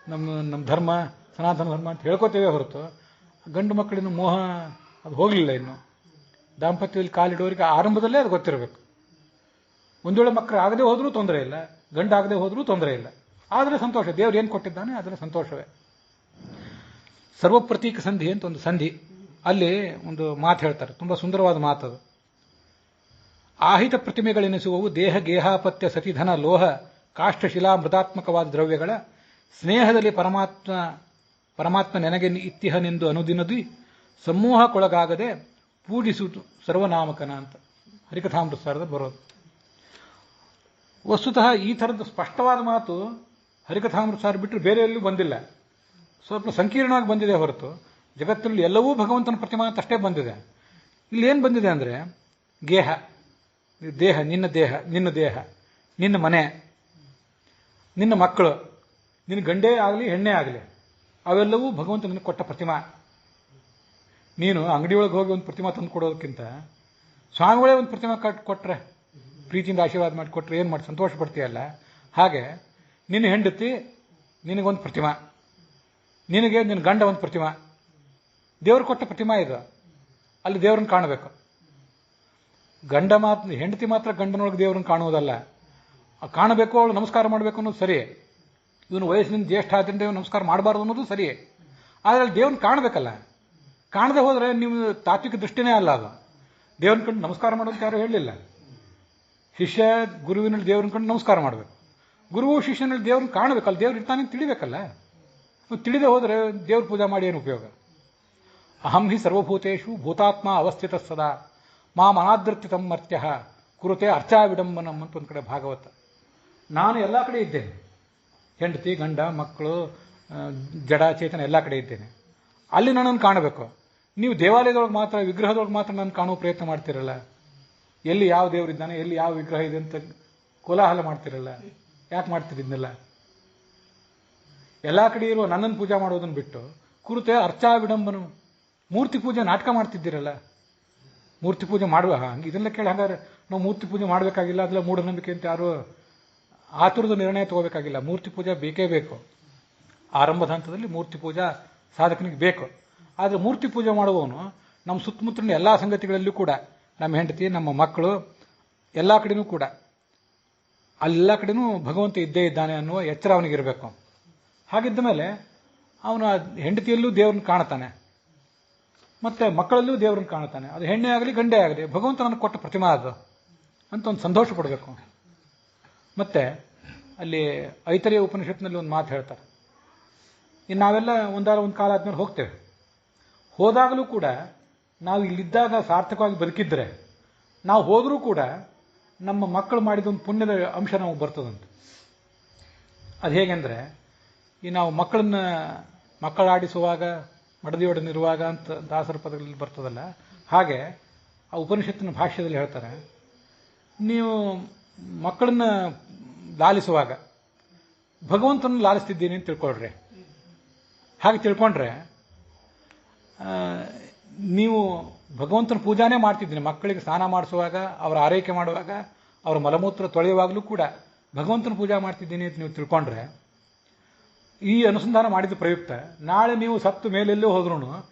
ನಮ್ಮ ಧರ್ಮ ಸನಾತನ ಧರ್ಮ ಅಂತ ಹೇಳ್ಕೊತೇವೆ ಹೊರತು ಗಂಡು ಮಕ್ಕಳಿನ ಮೋಹ ಅದು ಹೋಗಲಿಲ್ಲ. ಇನ್ನು ದಾಂಪತ್ಯದಲ್ಲಿ ಕಾಲಿಡೋರಿಗೆ ಆರಂಭದಲ್ಲೇ ಅದು ಗೊತ್ತಿರಬೇಕು. ಒಂದು ವೇಳೆ ಮಕ್ಕಳು ಆಗದೆ ಹೋದರೂ ತೊಂದರೆ ಇಲ್ಲ, ಗಂಡು ಆಗದೆ ಹೋದರೂ ತೊಂದರೆ ಇಲ್ಲ, ಆದರೆ ಸಂತೋಷ. ದೇವ್ರು ಏನು ಕೊಟ್ಟಿದ್ದಾನೆ ಅದರ ಸಂತೋಷವೇ. ಸರ್ವಪ್ರತೀಕ ಸಂಧಿ ಅಂತ ಒಂದು ಸಂಧಿ, ಅಲ್ಲಿ ಒಂದು ಮಾತು ಹೇಳ್ತಾರೆ, ತುಂಬಾ ಸುಂದರವಾದ ಮಾತದು. ಆಹಿತ ಪ್ರತಿಮೆಗಳೆನಿಸುವವು ದೇಹ ಗೇಹಾಪತ್ಯ ಸತಿಧನ ಲೋಹ ಕಾಷ್ಠಶಿಲಾ ಮೃತಾತ್ಮಕವಾದ ದ್ರವ್ಯಗಳ ಸ್ನೇಹದಲ್ಲಿ ಪರಮಾತ್ಮ ನೆನಗೆ ಇತ್ತಿಹನೆಂದು ಅನುದಿನದಿ ಸಮೂಹಕ್ಕೊಳಗಾಗದೆ ಪೂಜಿಸುವುದು ಸರ್ವನಾಮಕನ ಅಂತ ಹರಿಕಥಾಮೃತ ಸಾರದಲ್ಲಿ ಬರೋದು. ವಸ್ತುತಃ ಈ ಥರದ ಸ್ಪಷ್ಟವಾದ ಮಾತು ಹರಿಕಥಾಮೃತ ಸಾರ ಬಿಟ್ಟರೆ ಬೇರೆ ಎಲ್ಲೂ ಬಂದಿಲ್ಲ. ಸ್ವಲ್ಪ ಸಂಕೀರ್ಣವಾಗಿ ಬಂದಿದೆ ಹೊರತು ಜಗತ್ತಿನಲ್ಲಿ ಎಲ್ಲವೂ ಭಗವಂತನ ಪ್ರತಿಮಾ ಅಂತ ಅಷ್ಟೇ ಬಂದಿದೆ. ಇಲ್ಲಿ ಏನು ಬಂದಿದೆ ಅಂದರೆ ಗೇಹ, ದೇಹ, ನಿನ್ನ ದೇಹ, ನಿನ್ನ ಮನೆ, ನಿನ್ನ ಮಕ್ಕಳು, ನಿನ್ನ ಗಂಡೇ ಆಗಲಿ ಹೆಣ್ಣೇ ಆಗಲಿ, ಅವೆಲ್ಲವೂ ಭಗವಂತ ನಿನಗೆ ಕೊಟ್ಟ ಪ್ರತಿಮಾ. ನೀನು ಅಂಗಡಿಯೊಳಗೆ ಹೋಗಿ ಒಂದು ಪ್ರತಿಮಾ ತಂದು ಕೊಡೋದಕ್ಕಿಂತ ಸ್ವಾಮಿಗಳೇ ಒಂದು ಪ್ರತಿಮಾ ಕೊಟ್ಟರೆ, ಪ್ರೀತಿಯಿಂದ ಆಶೀರ್ವಾದ ಮಾಡಿ ಕೊಟ್ಟರೆ ಏನು ಮಾಡಿ ಸಂತೋಷ ಪಡ್ತೀಯಲ್ಲ. ಹಾಗೆ ನಿನ್ನ ಹೆಂಡತಿ ನಿನಗೊಂದು ಪ್ರತಿಮಾ, ನಿನಗೆ ನಿನ್ನ ಗಂಡ ಒಂದು ಪ್ರತಿಮಾ. ದೇವರು ಕೊಟ್ಟ ಪ್ರತಿಮಾ ಇದು. ಅಲ್ಲಿ ದೇವ್ರನ್ನ ಕಾಣಬೇಕು. ಹೆಂಡತಿ ಮಾತ್ರ ಗಂಡನೊಳಗೆ ದೇವ್ರನ್ನ ಕಾಣುವುದಲ್ಲ, ಕಾಣಬೇಕು, ಅವಳು ನಮಸ್ಕಾರ ಮಾಡಬೇಕು ಅನ್ನೋದು ಸರಿ. ಇವನು ವಯಸ್ಸಿನಿಂದ ಜ್ಯೇಷ್ಠ ಆದ್ದರಿಂದ ಇವನು ನಮಸ್ಕಾರ ಮಾಡಬಾರ್ದು ಅನ್ನೋದು ಸರಿ. ಆದರೆ ಅಲ್ಲಿ ದೇವ್ರನ್ನ ಕಾಣಬೇಕಲ್ಲ. ಕಾಣದೆ ಹೋದರೆ ನೀವು ತಾತ್ವಿಕ ದೃಷ್ಟಿನೇ ಅಲ್ಲ ಅದು. ದೇವ್ರನ್ನ ಕಂಡು ನಮಸ್ಕಾರ ಮಾಡೋದು ಯಾರು ಹೇಳಲಿಲ್ಲ. ಶಿಷ್ಯ ಗುರುವಿನಲ್ಲಿ ದೇವ್ರನ್ನ ಕಂಡು ನಮಸ್ಕಾರ ಮಾಡಬೇಕು. ಗುರುವು ಶಿಷ್ಯನಲ್ಲಿ ದೇವ್ರನ್ನ ಕಾಣಬೇಕು. ಅಲ್ಲಿ ದೇವ್ರು ಇರ್ತಾನೆ ತಿಳಿಬೇಕಲ್ಲ. ತಿಳಿದೇ ಹೋದರೆ ದೇವ್ರ ಪೂಜೆ ಮಾಡಿ ಏನು ಉಪಯೋಗ? ಅಹಂ ಹಿ ಸರ್ವಭೂತೇಷು ಭೂತಾತ್ಮ ಅವಸ್ಥಿತ ಸದಾ ಮಾಂ ಅನಾದೃತ್ಯತಂ ಮರ್ತ್ಯ ಕುರುತೆ ಅರ್ಚಾ ವಿಡಂಬನಂ ಅಂತ ಒಂದು ಕಡೆ ಭಾಗವತ. ನಾನು ಎಲ್ಲ ಕಡೆ ಇದ್ದೇನೆ, ಹೆಂಡತಿ, ಗಂಡ, ಮಕ್ಕಳು, ಜಡ, ಚೇತನ ಎಲ್ಲ ಕಡೆ ಇದ್ದೇನೆ. ಅಲ್ಲಿ ನನ್ನನ್ನು ಕಾಣಬೇಕು. ನೀವು ದೇವಾಲಯದೊಳಗೆ ಮಾತ್ರ, ವಿಗ್ರಹದೊಳಗೆ ಮಾತ್ರ ನಾನು ಕಾಣುವ ಪ್ರಯತ್ನ ಮಾಡ್ತಿರಲ್ಲ. ಎಲ್ಲಿ ಯಾವ ದೇವರಿದ್ದಾನೆ, ಎಲ್ಲಿ ಯಾವ ವಿಗ್ರಹ ಇದೆ ಅಂತ ಕೋಲಾಹಲ ಮಾಡ್ತಿರಲ್ಲ. ಯಾಕೆ ಮಾಡ್ತಿರಿದ್ನೆಲ್ಲ? ಎಲ್ಲ ಕಡೆ ಇರುವ ನನ್ನನ್ನು ಪೂಜೆ ಮಾಡೋದನ್ನು ಬಿಟ್ಟು ಕುರುತೆ ಅರ್ಚಾ ವಿಡಂಬನು, ಮೂರ್ತಿ ಪೂಜೆ ನಾಟಕ ಮಾಡ್ತಿದ್ದೀರಲ್ಲ. ಮೂರ್ತಿ ಪೂಜೆ ಮಾಡುವ ಹಂಗೆ ಇದೆಲ್ಲ ಕೇಳಿ, ಹಂಗಾರೆ ನಾವು ಮೂರ್ತಿ ಪೂಜೆ ಮಾಡಬೇಕಾಗಿಲ್ಲ, ಅದೆಲ್ಲ ಮೂಢನಂಬಿಕೆ ಅಂತ ಯಾರು ಆತುರದ ನಿರ್ಣಯ ತಗೋಬೇಕಾಗಿಲ್ಲ. ಮೂರ್ತಿ ಪೂಜೆ ಬೇಕೇ ಬೇಕು. ಆರಂಭದ ಹಂತದಲ್ಲಿ ಮೂರ್ತಿ ಪೂಜಾ ಸಾಧಕನಿಗೆ ಬೇಕು. ಆದರೆ ಮೂರ್ತಿ ಪೂಜೆ ಮಾಡುವವನು ನಮ್ಮ ಸುತ್ತಮುತ್ತಲಿನ ಎಲ್ಲ ಸಂಗತಿಗಳಲ್ಲೂ ಕೂಡ, ನಮ್ಮ ಹೆಂಡತಿ, ನಮ್ಮ ಮಕ್ಕಳು, ಎಲ್ಲ ಕಡೆನೂ ಕೂಡ, ಅಲ್ಲೆಲ್ಲ ಕಡೆನೂ ಭಗವಂತ ಇದ್ದೇ ಇದ್ದಾನೆ ಅನ್ನುವ ಎಚ್ಚರ ಅವನಿಗಿರಬೇಕು. ಹಾಗಿದ್ದ ಮೇಲೆ ಅವನು ಹೆಂಡತಿಯಲ್ಲೂ ದೇವ್ರನ್ನ ಕಾಣ್ತಾನೆ, ಮತ್ತೆ ಮಕ್ಕಳಲ್ಲೂ ದೇವ್ರನ್ನ ಕಾಣ್ತಾನೆ. ಅದು ಹೆಣ್ಣೆ ಆಗಲಿ ಗಂಡೇ ಆಗಲಿ ಭಗವಂತ ನನಗೆ ಕೊಟ್ಟ ಪ್ರತಿಮಾ ಅದು ಅಂತ ಒಂದು ಸಂತೋಷ ಪಡಬೇಕು. ಮತ್ತೆ ಅಲ್ಲಿ ಐತರೇಯ ಉಪನಿಷತ್ನಲ್ಲಿ ಒಂದು ಮಾತು ಹೇಳ್ತಾರೆ. ಇನ್ನು ನಾವೆಲ್ಲ ಒಂದು ಕಾಲ ಆದ್ಮೇಲೆ ಹೋಗ್ತೇವೆ. ಹೋದಾಗಲೂ ಕೂಡ ನಾವು ಇಲ್ಲಿದ್ದಾಗ ಸಾರ್ಥಕವಾಗಿ ಬದುಕಿದ್ರೆ, ನಾವು ಹೋದರೂ ಕೂಡ ನಮ್ಮ ಮಕ್ಕಳು ಮಾಡಿದ ಒಂದು ಪುಣ್ಯದ ಅಂಶ ನಮಗೆ ಬರ್ತದಂತೆ. ಅದು ಹೇಗೆಂದರೆ, ಈ ನಾವು ಮಕ್ಕಳಾಡಿಸುವಾಗ ಮಡದಿಯೊಡನಿರುವಾಗ ಅಂತ ದಾಸರ ಪದಗಳಲ್ಲಿ ಬರ್ತದಲ್ಲ, ಹಾಗೆ ಆ ಉಪನಿಷತ್ತಿನ ಭಾಷ್ಯದಲ್ಲಿ ಹೇಳ್ತಾರೆ, ನೀವು ಮಕ್ಕಳನ್ನ ಲಾಲಿಸುವಾಗ ಭಗವಂತನ ಲಾಲಿಸ್ತಿದ್ದೀನಿ ಅಂತ ತಿಳ್ಕೊಳ್ರಿ. ಹಾಗೆ ತಿಳ್ಕೊಂಡ್ರೆ ನೀವು ಭಗವಂತನ ಪೂಜಾನೇ ಮಾಡ್ತಿದ್ದೀನಿ. ಮಕ್ಕಳಿಗೆ ಸ್ನಾನ ಮಾಡಿಸುವಾಗ, ಅವರ ಆರೈಕೆ ಮಾಡುವಾಗ, ಅವರ ಮಲಮೂತ್ರ ತೊಳೆಯುವಾಗಲೂ ಕೂಡ ಭಗವಂತನ ಪೂಜಾ ಮಾಡ್ತಿದ್ದೀನಿ ಅಂತ ನೀವು ತಿಳ್ಕೊಂಡ್ರೆ, ಈ ಅನುಸಂಧಾನ ಮಾಡಿದ ಪ್ರಯುಕ್ತ ನಾಳೆ ನೀವು ಸತ್ತು ಮೇಲೆಲ್ಲೂ ಹೋದ್ರೂ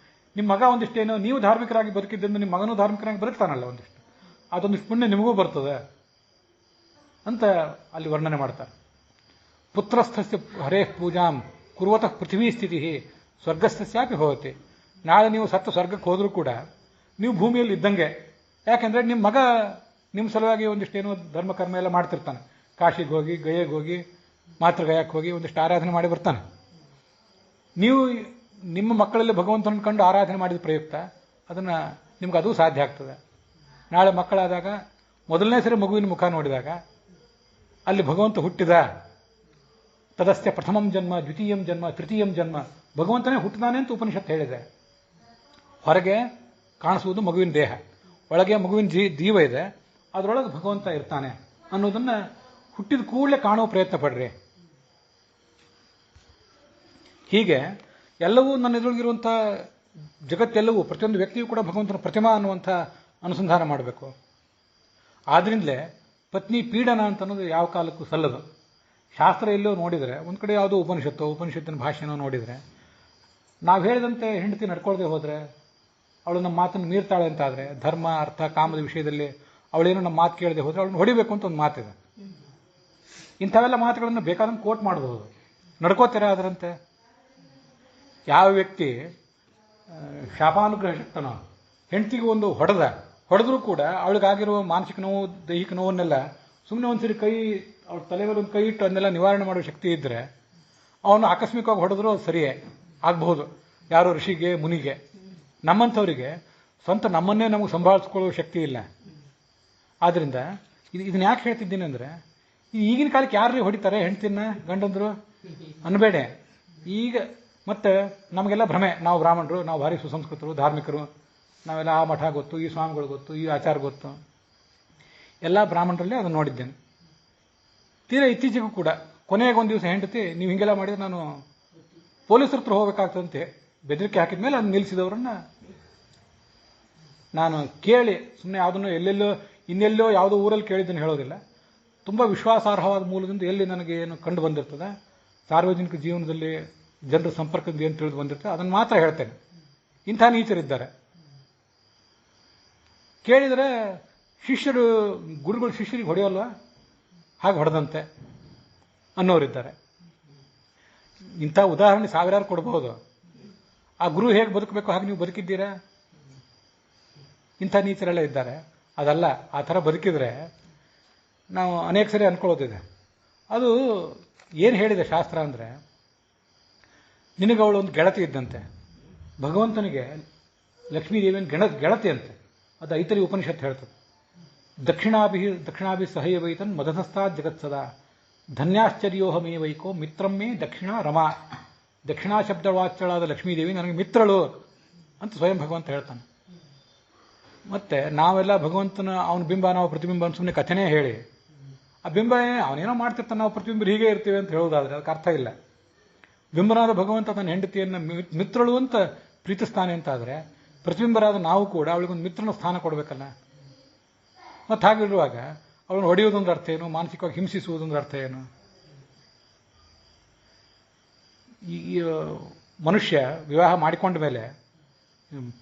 ನಿಮ್ಮ ಮಗ ಒಂದಿಷ್ಟೇನೋ, ನೀವು ಧಾರ್ಮಿಕರಾಗಿ ಬದುಕಿದ್ದರಿಂದ ನಿಮ್ಮ ಮಗನೂ ಧಾರ್ಮಿಕರಾಗಿ ಬದುಕ್ತಾನಲ್ಲ, ಅದೊಂದಿಷ್ಟು ಪುಣ್ಯ ನಿಮಗೂ ಬರ್ತದೆ ಅಂತ ಅಲ್ಲಿ ವರ್ಣನೆ ಮಾಡ್ತಾರೆ. ಪುತ್ರಸ್ಥಸ್ಯ ಹರೇ ಪೂಜಾಂ ಕುರುವತಃ ಪೃಥ್ವೀ ಸ್ಥಿತಿ ಸ್ವರ್ಗಸ್ಥಸ್ಯಾಪಿ ಭವತಿ. ನಾಳೆ ನೀವು ಸತ್ತು ಸ್ವರ್ಗಕ್ಕೆ ಹೋದರೂ ಕೂಡ ನೀವು ಭೂಮಿಯಲ್ಲಿ ಇದ್ದಂಗೆ. ಯಾಕೆಂದ್ರೆ ನಿಮ್ಮ ಮಗ ನಿಮ್ಮ ಸಲುವಾಗಿ ಒಂದಿಷ್ಟೇನೋ ಧರ್ಮಕರ್ಮ ಎಲ್ಲ ಮಾಡ್ತಿರ್ತಾನೆ. ಕಾಶಿಗೆ ಹೋಗಿ, ಗಯೆಗೆ ಹೋಗಿ, ಮಾತೃಗಯಕ್ಕೆ ಹೋಗಿ ಒಂದಿಷ್ಟು ಆರಾಧನೆ ಮಾಡಿ ಬರ್ತಾನೆ. ನೀವು ನಿಮ್ಮ ಮಕ್ಕಳಲ್ಲಿ ಭಗವಂತನ ಕಂಡು ಆರಾಧನೆ ಮಾಡಿದ ಪ್ರಯುಕ್ತ ನಿಮ್ಗೆ ಅದು ಸಾಧ್ಯ ಆಗ್ತದೆ. ನಾಳೆ ಮಕ್ಕಳಾದಾಗ ಮೊದಲನೇ ಸರಿ ಮಗುವಿನ ಮುಖ ನೋಡಿದಾಗ ಅಲ್ಲಿ ಭಗವಂತ ಹುಟ್ಟಿದ, ತದಸ್ಯ ಪ್ರಥಮಂ ಜನ್ಮ, ದ್ವಿತೀಯಂ ಜನ್ಮ, ತೃತೀಯಂ ಜನ್ಮ, ಭಗವಂತನೇ ಹುಟ್ಟಿದಾನೆ ಅಂತ ಉಪನಿಷತ್ತು ಹೇಳಿದೆ. ಹೊರಗೆ ಕಾಣಿಸುವುದು ಮಗುವಿನ ದೇಹ, ಒಳಗೆ ಮಗುವಿನ ಜೀವ ಇದೆ, ಅದರೊಳಗೆ ಭಗವಂತ ಇರ್ತಾನೆ ಅನ್ನೋದನ್ನ ಹುಟ್ಟಿದ ಕೂಡಲೇ ಕಾಣುವ ಪ್ರಯತ್ನ ಪಡ್ರಿ. ಹೀಗೆ ಎಲ್ಲವೂ ನನ್ನ ಎದುರಿಗಿರುವಂಥ ಜಗತ್ತೆಲ್ಲವೂ, ಪ್ರತಿಯೊಂದು ವ್ಯಕ್ತಿಯೂ ಕೂಡ ಭಗವಂತನ ಪ್ರತಿಮಾ ಅನ್ನುವಂಥ ಅನುಸಂಧಾನ ಮಾಡಬೇಕು. ಆದ್ರಿಂದಲೇ ಪತ್ನಿ ಪೀಡನ ಅಂತ ಅನ್ನೋದು ಯಾವ ಕಾಲಕ್ಕೂ ಸಲ್ಲದು. ಶಾಸ್ತ್ರ ಎಲ್ಲೋ ನೋಡಿದರೆ, ಒಂದು ಕಡೆ ಯಾವುದೋ ಉಪನಿಷತ್ತಿನ ಭಾಷೆನೋ ನೋಡಿದರೆ, ನಾವು ಹೇಳಿದಂತೆ ಹೆಂಡತಿ ನಡ್ಕೊಳ್ಳದೆ ಹೋದರೆ, ಅವಳು ನಮ್ಮ ಮಾತನ್ನು ಮೀರ್ತಾಳೆ ಅಂತಾದರೆ, ಧರ್ಮ ಅರ್ಥ ಕಾಮದ ವಿಷಯದಲ್ಲಿ ಅವಳೇನೋ ನಮ್ಮ ಮಾತು ಕೇಳದೆ ಹೋದರೆ ಅವಳನ್ನು ಹೊಡಿಬೇಕು ಅಂತ ಒಂದು ಮಾತಿದೆ. ಇಂಥವೆಲ್ಲ ಮಾತುಗಳನ್ನು ಬೇಕಾದಂಗೆ ಕೋಟ್ ಮಾಡಬಹುದು. ನಡ್ಕೋತೀರಾ ಅದರಂತೆ? ಯಾವ ವ್ಯಕ್ತಿ ಶಾಪಾನುಗ್ರಹ ಶಕ್ತನೋ ಹೆಂಡತಿಗೆ ಒಂದು ಹೊಡೆದ್ರೂ ಕೂಡ ಅವಳಿಗಾಗಿರುವ ಮಾನಸಿಕ ನೋವು ದೈಹಿಕ ನೋವನ್ನೆಲ್ಲ ಸುಮ್ಮನೆ ಒಂದ್ಸರಿ ಅವಳ ತಲೆ ಮೇಲೆ ಒಂದು ಕೈ ಇಟ್ಟು ಅದನ್ನೆಲ್ಲ ನಿವಾರಣೆ ಮಾಡೋ ಶಕ್ತಿ ಇದ್ದರೆ ಅವನು ಆಕಸ್ಮಿಕವಾಗಿ ಹೊಡೆದ್ರೂ ಅದು ಸರಿಯೇ ಆಗಬಹುದು. ಯಾರೋ ಋಷಿಗೆ ಮುನಿಗೆ. ನಮ್ಮಂಥವರಿಗೆ ಸ್ವಂತ ನಮ್ಮನ್ನೇ ನಮಗೆ ಸಂಭಾಳಿಸ್ಕೊಳ್ಳೋ ಶಕ್ತಿ ಇಲ್ಲ. ಆದ್ರಿಂದ ಇದನ್ನ ಯಾಕೆ ಹೇಳ್ತಿದ್ದೀನಿ ಅಂದ್ರೆ, ಈಗಿನ ಕಾಲಕ್ಕೆ ಯಾರು ಹೊಡಿತಾರೆ ಹೆಂಡ್ತಿನ ಗಂಡಂದ್ರು ಅನ್ಬೇಡ. ಈಗ ಮತ್ತೆ ನಮಗೆಲ್ಲ ಭ್ರಮೆ, ನಾವು ಬ್ರಾಹ್ಮಣರು, ನಾವು ಭಾರಿ ಸುಸಂಸ್ಕೃತರು, ಧಾರ್ಮಿಕರು, ನಾವೆಲ್ಲ ಆ ಮಠ ಗೊತ್ತು, ಈ ಸ್ವಾಮಿಗಳು ಗೊತ್ತು, ಈ ಆಚಾರ ಗೊತ್ತು, ಎಲ್ಲ ಬ್ರಾಹ್ಮಣರಲ್ಲೇ ಅದನ್ನು ನೋಡಿದ್ದೇನೆ. ತೀರಾ ಇತ್ತೀಚೆಗೂ ಕೂಡ ಕೊನೆಗೊಂದು ದಿವಸ ಹೆಂಡತಿ, ನೀವು ಹಿಂಗೆಲ್ಲ ಮಾಡಿದ್ರೆ ನಾನು ಪೊಲೀಸರ ಹತ್ರ ಹೋಗ್ಬೇಕಾಗ್ತದಂತೆ ಬೆದರಿಕೆ ಹಾಕಿದ ಮೇಲೆ ಅದನ್ನ ನಿಲ್ಲಿಸಿದವರನ್ನ ನಾನು ಕೇಳಿ, ಸುಮ್ಮನೆ ಯಾವುದನ್ನು ಇನ್ನೆಲ್ಲೋ ಯಾವುದೋ ಊರಲ್ಲಿ ಕೇಳಿದ್ದನ್ನು ಹೇಳೋದಿಲ್ಲ, ತುಂಬ ವಿಶ್ವಾಸಾರ್ಹವಾದ ಮೂಲದಿಂದ ಎಲ್ಲಿ ನನಗೆ ಏನು ಕಂಡು ಬಂದಿರ್ತದೆ, ಸಾರ್ವಜನಿಕ ಜೀವನದಲ್ಲಿ ಜನರ ಸಂಪರ್ಕದಿಂದ ಏನು ತಿಳಿದು ಬಂದಿರ್ತದೆ ಅದನ್ನು ಮಾತ್ರ ಹೇಳ್ತೇನೆ. ಇಂಥ ನೀಚರಿದ್ದಾರೆ. ಕೇಳಿದರೆ ಗುರುಗಳು ಶಿಷ್ಯರಿಗೆ ಹೊಡೆಯೋಲ್ವಾ, ಹಾಗೆ ಹೊಡೆದಂತೆ ಅನ್ನೋರಿದ್ದಾರೆ. ಇಂಥ ಉದಾಹರಣೆ ಸಾವಿರಾರು ಕೊಡಬಹುದು. ಆ ಗುರು ಹೇಗೆ ಬದುಕಬೇಕು ಹಾಗೆ ನೀವು ಬದುಕಿದ್ದೀರಾ? ಇಂಥ ನೀಚರೆಲ್ಲ ಇದ್ದಾರೆ. ಅದಲ್ಲ, ಆ ಥರ ಬದುಕಿದ್ರೆ ನಾವು ಅನೇಕ ಸರಿ ಅನ್ಕೊಳ್ಳೋದಿದೆ. ಅದು ಏನು ಹೇಳಿದೆ ಶಾಸ್ತ್ರ ಅಂದರೆ, ನಿನಗೆ ಅವಳು ಒಂದು ಗೆಳತಿ ಇದ್ದಂತೆ. ಭಗವಂತನಿಗೆ ಲಕ್ಷ್ಮೀದೇವಿಯನ್ನು ಗೆಳತಿ ಅಂತೆ. ಅದು ಐತರಿ ಉಪನಿಷತ್ತು ಹೇಳ್ತದೆ. ದಕ್ಷಿಣಾಭಿ ಸಹಯವೈತನ್ ಮದನಸ್ಥಾ ಜಗತ್ಸದ ಧನ್ಯಾಶ್ಚರ್ಯೋಹಮೇ ವೈಕೋ ಮಿತ್ರಮ್ಮೇ ದಕ್ಷಿಣ ರಮಾ. ದಕ್ಷಿಣಾ ಶಬ್ದವಾಚ್ಯಳಾದ ಲಕ್ಷ್ಮೀದೇವಿ ನನಗೆ ಮಿತ್ರಳು ಅಂತ ಸ್ವಯಂ ಭಗವಂತ ಹೇಳ್ತಾನೆ. ಮತ್ತೆ ನಾವೆಲ್ಲ ಭಗವಂತನ ಅವನ ಬಿಂಬ, ನಾವು ಪ್ರತಿಬಿಂಬ ಸುಮ್ಮನೆ ಕಥೆನೇ ಹೇಳಿ, ಆ ಬಿಂಬ ಅವನೇನೋ ಮಾಡ್ತಿರ್ತಾನೆ, ನಾವು ಪ್ರತಿಬಿಂಬರು ಹೀಗೆ ಇರ್ತೀವಿ ಅಂತ ಹೇಳೋದಾದ್ರೆ ಅದಕ್ಕೆ ಅರ್ಥ ಇಲ್ಲ. ಬಿಂಬನಾದ ಭಗವಂತ ತನ್ನ ಹೆಂಡತಿಯನ್ನು ಮಿತ್ರಳು ಅಂತ ಪ್ರೀತಿಸ್ತಾನೆ ಅಂತಾದರೆ, ಪ್ರತಿಬಿಂಬರಾದ ನಾವು ಕೂಡ ಅವಳಿಗೊಂದು ಮಿತ್ರನ ಸ್ಥಾನ ಕೊಡಬೇಕಲ್ಲ. ಮತ್ತು ಹಾಗಿರುವಾಗ ಅವಳನ್ನು ಹೊಡೆಯುವುದೊಂದು ಅರ್ಥ ಏನು, ಮಾನಸಿಕವಾಗಿ ಹಿಂಸಿಸುವುದೊಂದು ಅರ್ಥ ಏನು? ಈ ಮನುಷ್ಯ ವಿವಾಹ ಮಾಡಿಕೊಂಡ ಮೇಲೆ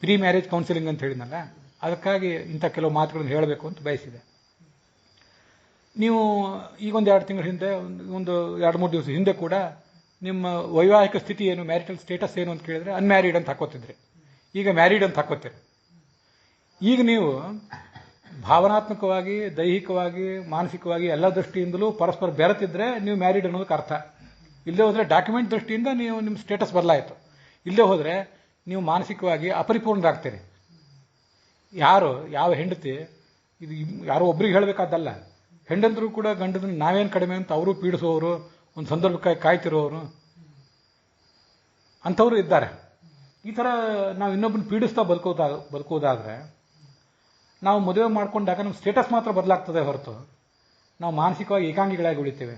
ಪ್ರೀ ಮ್ಯಾರೇಜ್ ಕೌನ್ಸಿಲಿಂಗ್ ಅಂತ ಹೇಳಿದ್ನಲ್ಲ, ಅದಕ್ಕಾಗಿ ಇಂಥ ಕೆಲವು ಮಾತುಗಳನ್ನು ಹೇಳಬೇಕು ಅಂತ ಬಯಸಿದೆ. ನೀವು ಈಗೊಂದು 2 ತಿಂಗಳ ಹಿಂದೆ, ಒಂದು 2-3 ದಿವಸ ಹಿಂದೆ ಕೂಡ ನಿಮ್ಮ ವೈವಾಹಿಕ ಸ್ಥಿತಿ ಏನು, ಮ್ಯಾರಿಟಲ್ ಸ್ಟೇಟಸ್ ಏನು ಅಂತ ಕೇಳಿದ್ರೆ ಅನ್ಮ್ಯಾರಿಡ್ ಅಂತ ಹಾಕೋತಿದ್ರಿ. ಈಗ ಮ್ಯಾರಿಡ್ ಅಂತ ಹಾಕೋತೀರಿ. ಈಗ ನೀವು ಭಾವನಾತ್ಮಕವಾಗಿ, ದೈಹಿಕವಾಗಿ, ಮಾನಸಿಕವಾಗಿ ಎಲ್ಲ ದೃಷ್ಟಿಯಿಂದಲೂ ಪರಸ್ಪರ ಬೆರೆತಿದ್ರೆ ನೀವು ಮ್ಯಾರಿಡ್ ಅನ್ನೋದಕ್ಕೆ ಅರ್ಥ. ಇಲ್ಲೇ ಹೋದರೆ ಡಾಕ್ಯುಮೆಂಟ್ ದೃಷ್ಟಿಯಿಂದ ನೀವು ನಿಮ್ಮ ಸ್ಟೇಟಸ್ ಬದಲಾಯಿತು. ಇಲ್ಲೇ ಹೋದರೆ ನೀವು ಮಾನಸಿಕವಾಗಿ ಅಪರಿಪೂರ್ಣರಾಗ್ತೀರಿ. ಯಾವ ಹೆಂಡತಿ, ಇದು ಯಾರೋ ಒಬ್ರಿಗೆ ಹೇಳಬೇಕಾದಲ್ಲ, ಹೆಂಡಂತರು ಕೂಡ ಗಂಡದನ್ನು ನಾವೇನು ಕಡಿಮೆ ಅಂತ ಅವರು ಪೀಡಿಸುವವರು, ಒಂದು ಸಂದರ್ಭಕ್ಕಾಗಿ ಕಾಯ್ತಿರೋರು ಅಂಥವರು ಇದ್ದಾರೆ. ಈ ಥರ ನಾವು ಇನ್ನೊಬ್ಬನ ಪೀಡಿಸ್ತಾ ಬದುಕೋದಾದ್ರೆ ನಾವು ಮದುವೆ ಮಾಡ್ಕೊಂಡಾಗ ನಮ್ಮ ಸ್ಟೇಟಸ್ ಮಾತ್ರ ಬದಲಾಗ್ತದೆ ಹೊರತು ನಾವು ಮಾನಸಿಕವಾಗಿ ಏಕಾಂಗಿಗಳಾಗಿ ಉಳಿತೇವೆ.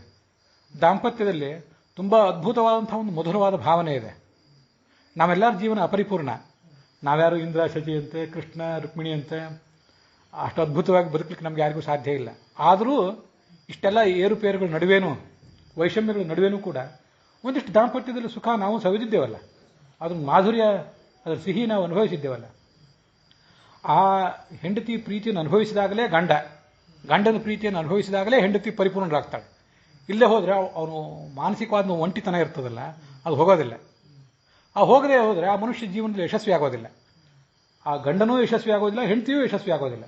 ದಾಂಪತ್ಯದಲ್ಲಿ ತುಂಬ ಅದ್ಭುತವಾದಂಥ ಒಂದು ಮಧುರವಾದ ಭಾವನೆ ಇದೆ. ನಾವೆಲ್ಲರ ಜೀವನ ಅಪರಿಪೂರ್ಣ. ನಾವ್ಯಾರು ಇಂದ್ರ ಶಚಿಯಂತೆ, ಕೃಷ್ಣ ರುಕ್ಮಿಣಿಯಂತೆ ಅಷ್ಟು ಅದ್ಭುತವಾಗಿ ಬದುಕಲಿಕ್ಕೆ ನಮ್ಗೆ ಯಾರಿಗೂ ಸಾಧ್ಯ ಇಲ್ಲ. ಆದರೂ ಇಷ್ಟೆಲ್ಲ ಏರುಪೇರುಗಳ ನಡುವೇನೂ, ವೈಷಮ್ಯಗಳ ನಡುವೇನೂ ಕೂಡ ಒಂದಿಷ್ಟು ದಾಂಪತ್ಯದಲ್ಲಿ ಸುಖ ನಾವು ಸವಿದಿದ್ದೇವಲ್ಲ, ಅದ್ರ ಮಾಧುರ್ಯ, ಅದರ ಸಿಹಿ ನಾವು ಅನುಭವಿಸಿದ್ದೇವಲ್ಲ. ಆ ಹೆಂಡತಿ ಪ್ರೀತಿಯನ್ನು ಅನುಭವಿಸಿದಾಗಲೇ ಗಂಡನ ಪ್ರೀತಿಯನ್ನು ಅನುಭವಿಸಿದಾಗಲೇ ಹೆಂಡತಿ ಪರಿಪೂರ್ಣರಾಗ್ತಾಳೆ. ಇಲ್ಲೇ ಹೋದರೆ ಅವನು ಮಾನಸಿಕವಾದ ಒಂಟಿತನ ಇರ್ತದಲ್ಲ, ಅದು ಹೋಗೋದಿಲ್ಲ. ಆ ಹೋಗದೆ ಹೋದರೆ ಆ ಮನುಷ್ಯ ಜೀವನದಲ್ಲಿ ಯಶಸ್ವಿ ಆಗೋದಿಲ್ಲ. ಆ ಗಂಡನೂ ಯಶಸ್ವಿ ಆಗೋದಿಲ್ಲ, ಹೆಂಡತಿಯೂ ಯಶಸ್ವಿ ಆಗೋದಿಲ್ಲ.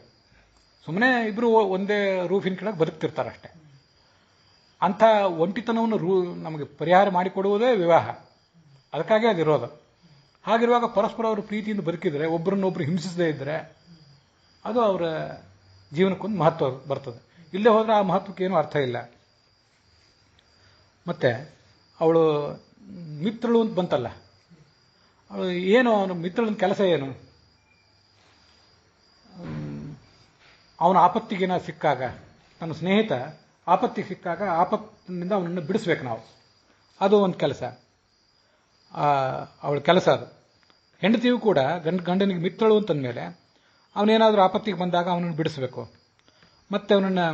ಸುಮ್ಮನೆ ಇಬ್ಬರು ಒಂದೇ ರೂಫಿನ ಕೆಳಗೆ ಬದುಕ್ತಿರ್ತಾರಷ್ಟೆ. ಅಂಥ ಒಂಟಿತನವನ್ನು ನಮಗೆ ಪರಿಹಾರ ಮಾಡಿಕೊಡುವುದೇ ವಿವಾಹ. ಅದಕ್ಕಾಗಿ ಅದಿರೋದು. ಹಾಗಿರುವಾಗ ಪರಸ್ಪರ ಅವರು ಪ್ರೀತಿಯಿಂದ ಬದುಕಿದರೆ, ಒಬ್ಬರನ್ನೊಬ್ಬರು ಹಿಂಸಿಸದೇ ಇದ್ದರೆ, ಅದು ಅವರ ಜೀವನಕ್ಕೊಂದು ಮಹತ್ವ ಬರ್ತದೆ. ಇಲ್ಲೇ ಹೋದರೆ ಆ ಮಹತ್ವಕ್ಕೇನೂ ಅರ್ಥ ಇಲ್ಲ. ಮತ್ತೆ ಅವಳು ಮಿತ್ರಳು ಅಂತ ಬಂತಲ್ಲ, ಅವಳು ಏನು, ಅವನು ಮಿತ್ರಳನ ಕೆಲಸ ಏನು? ಅವನ ಆಪತ್ತಿಗೇನ ಸಿಕ್ಕಾಗ, ತನ್ನ ಸ್ನೇಹಿತ ಆಪತ್ತಿಗೆ ಸಿಕ್ಕಾಗ ಆಪತ್ತಿನಿಂದ ಅವನನ್ನು ಬಿಡಿಸ್ಬೇಕು ನಾವು. ಅದು ಒಂದು ಕೆಲಸ, ಅವಳ ಕೆಲಸ ಅದು. ಹೆಂಡತಿಯೂ ಕೂಡ ಗಂಡನಿಗೆ ಮಿತ್ರಳು ಅಂತಂದಮೇಲೆ ಅವನೇನಾದರೂ ಆಪತ್ತಿಗೆ ಬಂದಾಗ ಅವನನ್ನು ಬಿಡಿಸಬೇಕು. ಮತ್ತೆ ಅವನನ್ನು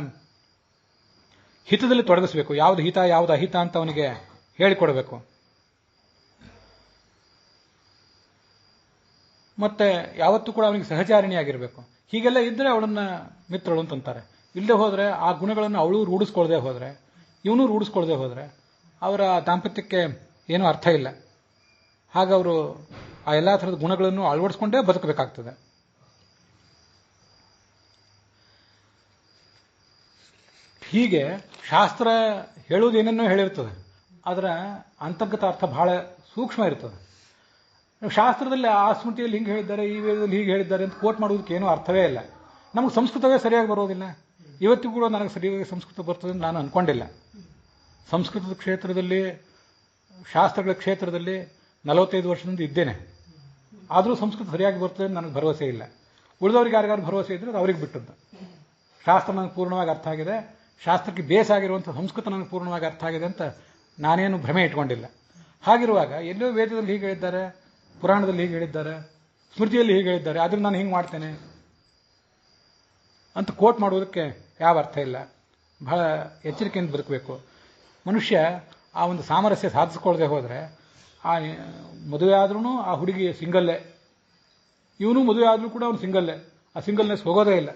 ಹಿತದಲ್ಲಿ ತೊಡಗಿಸ್ಬೇಕು. ಯಾವುದು ಹಿತ ಯಾವುದು ಅಹಿತ ಅಂತ ಅವನಿಗೆ ಹೇಳಿಕೊಡಬೇಕು. ಮತ್ತೆ ಯಾವತ್ತೂ ಕೂಡ ಅವನಿಗೆ ಸಹಚಾರಿಣಿಯಾಗಿರಬೇಕು. ಹೀಗೆಲ್ಲ ಇದ್ದರೆ ಅವಳನ್ನ ಮಿತ್ರಳು ಅಂತಂತಾರೆ. ಇಲ್ಲದೆ ಹೋದರೆ ಆ ಗುಣಗಳನ್ನು ಅವಳು ರೂಢಿಸ್ಕೊಳ್ಳದೆ ಹೋದರೆ, ಇವನು ರೂಢಿಸ್ಕೊಳ್ಳದೆ ಹೋದರೆ ಅವರ ದಾಂಪತ್ಯಕ್ಕೆ ಏನೂ ಅರ್ಥ ಇಲ್ಲ. ಹಾಗೆ ಅವರು ಆ ಎಲ್ಲ ಥರದ ಗುಣಗಳನ್ನು ಅಳವಡಿಸ್ಕೊಂಡೇ ಬದುಕಬೇಕಾಗ್ತದೆ. ಹೀಗೆ ಶಾಸ್ತ್ರ ಹೇಳುವುದೇನೇನೋ ಹೇಳಿರ್ತದೆ, ಅದರ ಅಂತರ್ಗತ ಅರ್ಥ ಬಹಳ ಸೂಕ್ಷ್ಮ ಇರ್ತದೆ. ಶಾಸ್ತ್ರದಲ್ಲಿ ಆ ಸ್ಮೃತಿಯಲ್ಲಿ ಹಿಂಗೆ ಹೇಳಿದ್ದಾರೆ, ಈ ವೇದದಲ್ಲಿ ಹೀಗೆ ಹೇಳಿದ್ದಾರೆ ಅಂತ ಕೋಟ್ ಮಾಡೋದಕ್ಕೆ ಏನೂ ಅರ್ಥವೇ ಇಲ್ಲ. ನಮಗೆ ಸಂಸ್ಕೃತವೇ ಸರಿಯಾಗಿ ಬರೋದಿಲ್ಲ. ಇವತ್ತಿಗೂ ಕೂಡ ನನಗೆ ಸರಿಯಾಗಿ ಸಂಸ್ಕೃತ ಬರ್ತದೆ ಅಂತ ನಾನು ಅಂದ್ಕೊಂಡಿಲ್ಲ. ಸಂಸ್ಕೃತದ ಕ್ಷೇತ್ರದಲ್ಲಿ, ಶಾಸ್ತ್ರಗಳ ಕ್ಷೇತ್ರದಲ್ಲಿ 45 ವರ್ಷದಿಂದ ಇದ್ದೇನೆ. ಆದರೂ ಸಂಸ್ಕೃತ ಸರಿಯಾಗಿ ಬರ್ತದೆ ಅಂತ ನನಗೆ ಭರವಸೆ ಇಲ್ಲ. ಉಳಿದವ್ರಿಗೆ ಯಾರಿಗಾರು ಭರವಸೆ ಇದ್ದರೆ ಅದು ಅವ್ರಿಗೆ ಬಿಟ್ಟದ್ದು. ಶಾಸ್ತ್ರ ನನಗೆ ಪೂರ್ಣವಾಗಿ ಅರ್ಥ ಆಗಿದೆ, ಶಾಸ್ತ್ರಕ್ಕೆ ಬೇಸಾಗಿರುವಂಥ ಸಂಸ್ಕೃತ ನನಗೆ ಪೂರ್ಣವಾಗಿ ಅರ್ಥ ಆಗಿದೆ ಅಂತ ನಾನೇನು ಭ್ರಮೆ ಇಟ್ಕೊಂಡಿಲ್ಲ. ಹಾಗಿರುವಾಗ ಎಲ್ಲೋ ವೇದದಲ್ಲಿ ಹೀಗೆ ಹೇಳಿದ್ದಾರೆ, ಪುರಾಣದಲ್ಲಿ ಹೀಗೆ ಹೇಳಿದ್ದಾರೆ, ಸ್ಮೃತಿಯಲ್ಲಿ ಹೀಗೆ ಹೇಳಿದ್ದಾರೆ, ಆದರೂ ನಾನು ಹಿಂಗೆ ಮಾಡ್ತೇನೆ ಅಂತ ಕೋಟ್ ಮಾಡುವುದಕ್ಕೆ ಯಾವ ಅರ್ಥ ಇಲ್ಲ. ಬಹಳ ಎಚ್ಚರಿಕೆಯಿಂದ ಬದುಕಬೇಕು. ಮನುಷ್ಯ ಆ ಒಂದು ಸಾಮರಸ್ಯ ಸಾಧಿಸ್ಕೊಳ್ಳದೆ ಹೋದರೆ ಆ ಮದುವೆ ಆದ್ರೂ ಆ ಹುಡುಗಿ ಸಿಂಗಲ್ಲೇ, ಇವನು ಮದುವೆ ಆದರೂ ಕೂಡ ಅವನು ಸಿಂಗಲ್ಲೇ, ಆ ಸಿಂಗಲ್ನೆಸ್ ಹೋಗೋದೇ ಇಲ್ಲ.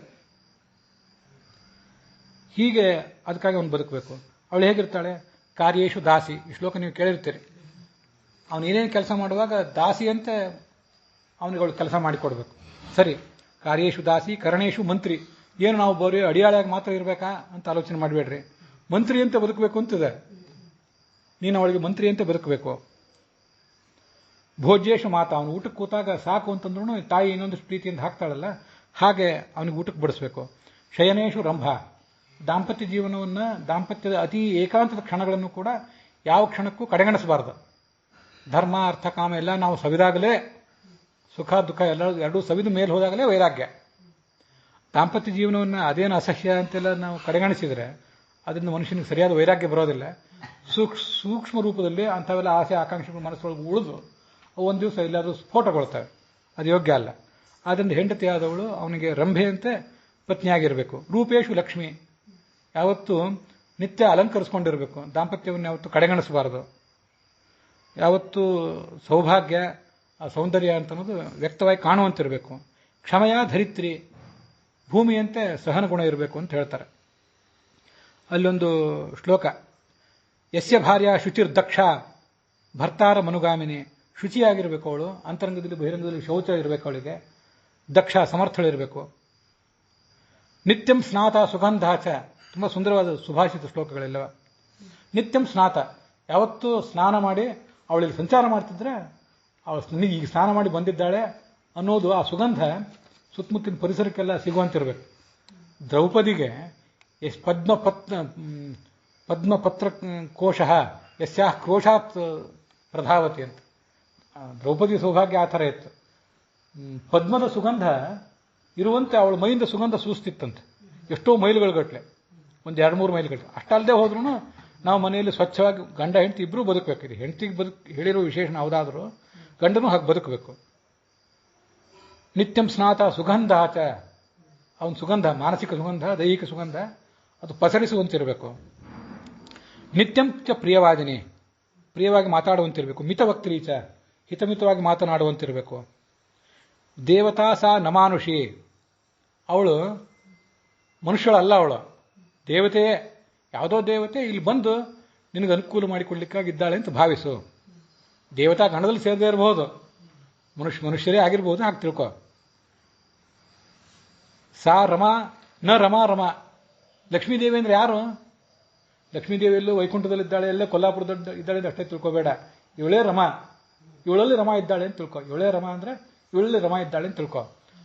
ಹೀಗೆ ಅದಕ್ಕಾಗಿ ಅವನು ಬದುಕಬೇಕು. ಅವಳು ಹೇಗಿರ್ತಾಳೆ? ಕಾರ್ಯೇಶು ದಾಸಿ. ಈ ಶ್ಲೋಕ ನೀವು ಕೇಳಿರ್ತೀರಿ. ಅವನು ಏನೇನು ಕೆಲಸ ಮಾಡುವಾಗ ದಾಸಿಯಂತೆ ಅವನಿಗೆ ಅವಳು ಕೆಲಸ ಮಾಡಿಕೊಡ್ಬೇಕು. ಸರಿ, ಕಾರ್ಯೇಶು ದಾಸಿ ಕರಣೇಶು ಮಂತ್ರಿ. ಏನು ನಾವು ಬರೀ ಅಡಿಯಾಳಿಯಾಗಿ ಮಾತ್ರ ಇರಬೇಕಾ ಅಂತ ಆಲೋಚನೆ ಮಾಡಬೇಡ್ರಿ. ಮಂತ್ರಿ ಅಂತ ಬದುಕಬೇಕು ಅಂತಿದೆ. ನೀನು ಅವಳಿಗೆ ಮಂತ್ರಿ ಅಂತ ಬದುಕಬೇಕು. ಭೋಜ್ಯೇಶು ಮಾತಾ. ಅವನು ಊಟಕ್ಕೆ ಕೂತಾಗ ಸಾಕು ಅಂತಂದ್ರೂ ತಾಯಿ ಇನ್ನೊಂದಷ್ಟು ಪ್ರೀತಿಯಿಂದ ಹಾಕ್ತಾಳಲ್ಲ, ಹಾಗೆ ಅವನಿಗೆ ಊಟಕ್ಕೆ ಬಡಿಸ್ಬೇಕು. ಶಯನೇಶು ರಂಭ. ದಾಂಪತ್ಯ ಜೀವನವನ್ನು, ದಾಂಪತ್ಯದ ಅತಿ ಏಕಾಂತದ ಕ್ಷಣಗಳನ್ನು ಕೂಡ ಯಾವ ಕ್ಷಣಕ್ಕೂ ಕಡೆಗಣಿಸಬಾರ್ದು. ಧರ್ಮ ಅರ್ಥ ಕಾಮ ಎಲ್ಲ ನಾವು ಸವಿದಾಗಲೇ, ಸುಖ ದುಃಖ ಎರಡೂ ಸವಿದ ಮೇಲೆ ಹೋದಾಗಲೇ ವೈರಾಗ್ಯ. ದಾಂಪತ್ಯ ಜೀವನವನ್ನು ಅದೇನು ಅಸಹ್ಯ ಅಂತೆಲ್ಲ ನಾವು ಕಡೆಗಣಿಸಿದರೆ ಅದರಿಂದ ಮನುಷ್ಯನಿಗೆ ಸರಿಯಾದ ವೈರಾಗ್ಯ ಬರೋದಿಲ್ಲ. ಸೂಕ್ಷ್ಮ ರೂಪದಲ್ಲಿ ಅಂಥವೆಲ್ಲ ಆಸೆ ಆಕಾಂಕ್ಷೆಗಳು ಮನಸ್ಸೊಳಗೆ ಉಳಿದು ಒಂದು ದಿವಸ ಎಲ್ಲಾದರೂ ಸ್ಫೋಟಗೊಳ್ತವೆ. ಅದು ಯೋಗ್ಯ ಅಲ್ಲ. ಆದ್ದರಿಂದ ಹೆಂಡತಿಯಾದವಳು ಅವನಿಗೆ ರಂಭೆಯಂತೆ ಪತ್ನಿಯಾಗಿರಬೇಕು. ರೂಪೇಶು ಲಕ್ಷ್ಮಿ. ಯಾವತ್ತೂ ನಿತ್ಯ ಅಲಂಕರಿಸ್ಕೊಂಡಿರಬೇಕು. ದಾಂಪತ್ಯವನ್ನು ಯಾವತ್ತೂ ಕಡೆಗಣಿಸಬಾರದು. ಯಾವತ್ತೂ ಸೌಭಾಗ್ಯ, ಆ ಸೌಂದರ್ಯ ಅಂತನ್ನೋದು ವ್ಯಕ್ತವಾಗಿ ಕಾಣುವಂತಿರಬೇಕು. ಕ್ಷಮಯ ಧರಿತ್ರಿ. ಭೂಮಿಯಂತೆ ಸಹನ ಗುಣ ಇರಬೇಕು ಅಂತ ಹೇಳ್ತಾರೆ. ಅಲ್ಲೊಂದು ಶ್ಲೋಕ, ಯಸ್ಯ ಭಾರ್ಯ ಶುಚಿರ್ದಕ್ಷ ಭರ್ತಾರ ಮನುಗಾಮಿನಿ. ಶುಚಿಯಾಗಿರಬೇಕು ಅವಳು, ಅಂತರಂಗದಲ್ಲಿ ಬಹಿರಂಗದಲ್ಲಿ ಶೌಚ ಇರಬೇಕು ಅವಳಿಗೆ. ದಕ್ಷ, ಸಮರ್ಥಳಿರಬೇಕು. ನಿತ್ಯಂ ಸ್ನಾತ ಸುಗಂಧಾಚ. ತುಂಬ ಸುಂದರವಾದ ಸುಭಾಷಿತ ಶ್ಲೋಕಗಳೆಲ್ಲವ. ನಿತ್ಯಂ ಸ್ನಾತ. ಯಾವತ್ತೂ ಸ್ನಾನ ಮಾಡಿ ಅವಳಿಗೆ ಸಂಚಾರ ಮಾಡ್ತಿದ್ರೆ ಅವಳು ಈಗ ಸ್ನಾನ ಮಾಡಿ ಬಂದಿದ್ದಾಳೆ ಅನ್ನೋದು ಆ ಸುಗಂಧ ಸುತ್ತಮುತ್ತಿನ ಪರಿಸರಕ್ಕೆಲ್ಲ ಸಿಗುವಂತಿರಬೇಕು. ದ್ರೌಪದಿಗೆ ಪದ್ಮಪತ್ರ ಕೋಶ ಯಸ್ಯಾ ಕ್ರೋಶಾತ್ ಪ್ರಧಾವತಿ ಅಂತ. ದ್ರೌಪದಿ ಸೌಭಾಗ್ಯ ಆ ಥರ ಇತ್ತು. ಪದ್ಮದ ಸುಗಂಧ ಇರುವಂತೆ ಅವಳ ಮೈಯಿಂದ ಸುಗಂಧ ಸೂಸ್ತಿತ್ತಂತೆ. ಎಷ್ಟೋ ಮೈಲುಗಳುಗಟ್ಟಲೆ, ಒಂದು 2-3 ಮೈಲುಗಟ್ಟಲೆ. ಅಷ್ಟಲ್ಲದೆ ಹೋದ್ರೂ ನಾವು ಮನೆಯಲ್ಲಿ ಸ್ವಚ್ಛವಾಗಿ ಗಂಡ ಹೆಂಡತಿ ಇಬ್ಬರೂ ಬದುಕಬೇಕಿದೆ. ಹೆಂಡತಿಗೆ ಹೇಳಿರೋ ವಿಶೇಷಣ ಯಾವುದಾದ್ರೂ ಗಂಡನೂ ಹಾಗೆ ಬದುಕಬೇಕು. ನಿತ್ಯಂ ಸ್ನಾತ ಸುಗಂಧ ಆಚ. ಅವನ ಸುಗಂಧ, ಮಾನಸಿಕ ಸುಗಂಧ, ದೈಹಿಕ ಸುಗಂಧ ಅದು ಪಸರಿಸುವಂತಿರಬೇಕು. ನಿತ್ಯಂ ಚ ಪ್ರಿಯವಾದಿನಿ. ಪ್ರಿಯವಾಗಿ ಮಾತಾಡುವಂತಿರಬೇಕು. ಮಿತವಕ್ತ್ರೀಚ. ಹಿತಮಿತವಾಗಿ ಮಾತನಾಡುವಂತಿರಬೇಕು. ದೇವತಾ ಸಾ ನಮಾನುಷಿ. ಅವಳು ಮನುಷ್ಯಳಲ್ಲ, ಅವಳು ದೇವತೆಯೇ. ಯಾವುದೋ ದೇವತೆ ಇಲ್ಲಿ ಬಂದು ನಿನಗೆ ಅನುಕೂಲ ಮಾಡಿಕೊಡ್ಲಿಕ್ಕಾಗಿದ್ದಾಳೆ ಅಂತ ಭಾವಿಸು. ದೇವತಾ ಗಣದಲ್ಲಿ ಸೇರದೇ ಇರಬಹುದು, ಮನುಷ್ಯರೇ ಆಗಿರ್ಬೋದು, ಹಾಗೆ ತಿಳ್ಕೊ. ಸಾ ರಮಾ ನ ರಮಾ ರಮಾ. ಲಕ್ಷ್ಮೀದೇವಿ ಅಂದ್ರೆ ಯಾರು? ಲಕ್ಷ್ಮೀದೇವಿ ಎಲ್ಲೋ ವೈಕುಂಠದಲ್ಲಿದ್ದಾಳೆ, ಎಲ್ಲೋ ಕೊಲ್ಲಾಪುರದಲ್ಲಿ ಇದ್ದಾಳೆ ಅಂತ ಅಷ್ಟೇ ತಿಳ್ಕೊಬೇಡ. ಇವಳೇ ರಮಾ, ಇವಳಲ್ಲಿ ರಮಾ ಇದ್ದಾಳೆ ಅಂತ ತಿಳ್ಕೊ. ಇವಳೇ ರಮಾ ಅಂದ್ರೆ ಇವಳಲ್ಲಿ ರಮಾ ಇದ್ದಾಳೆ ಅಂತ ತಿಳ್ಕೊ.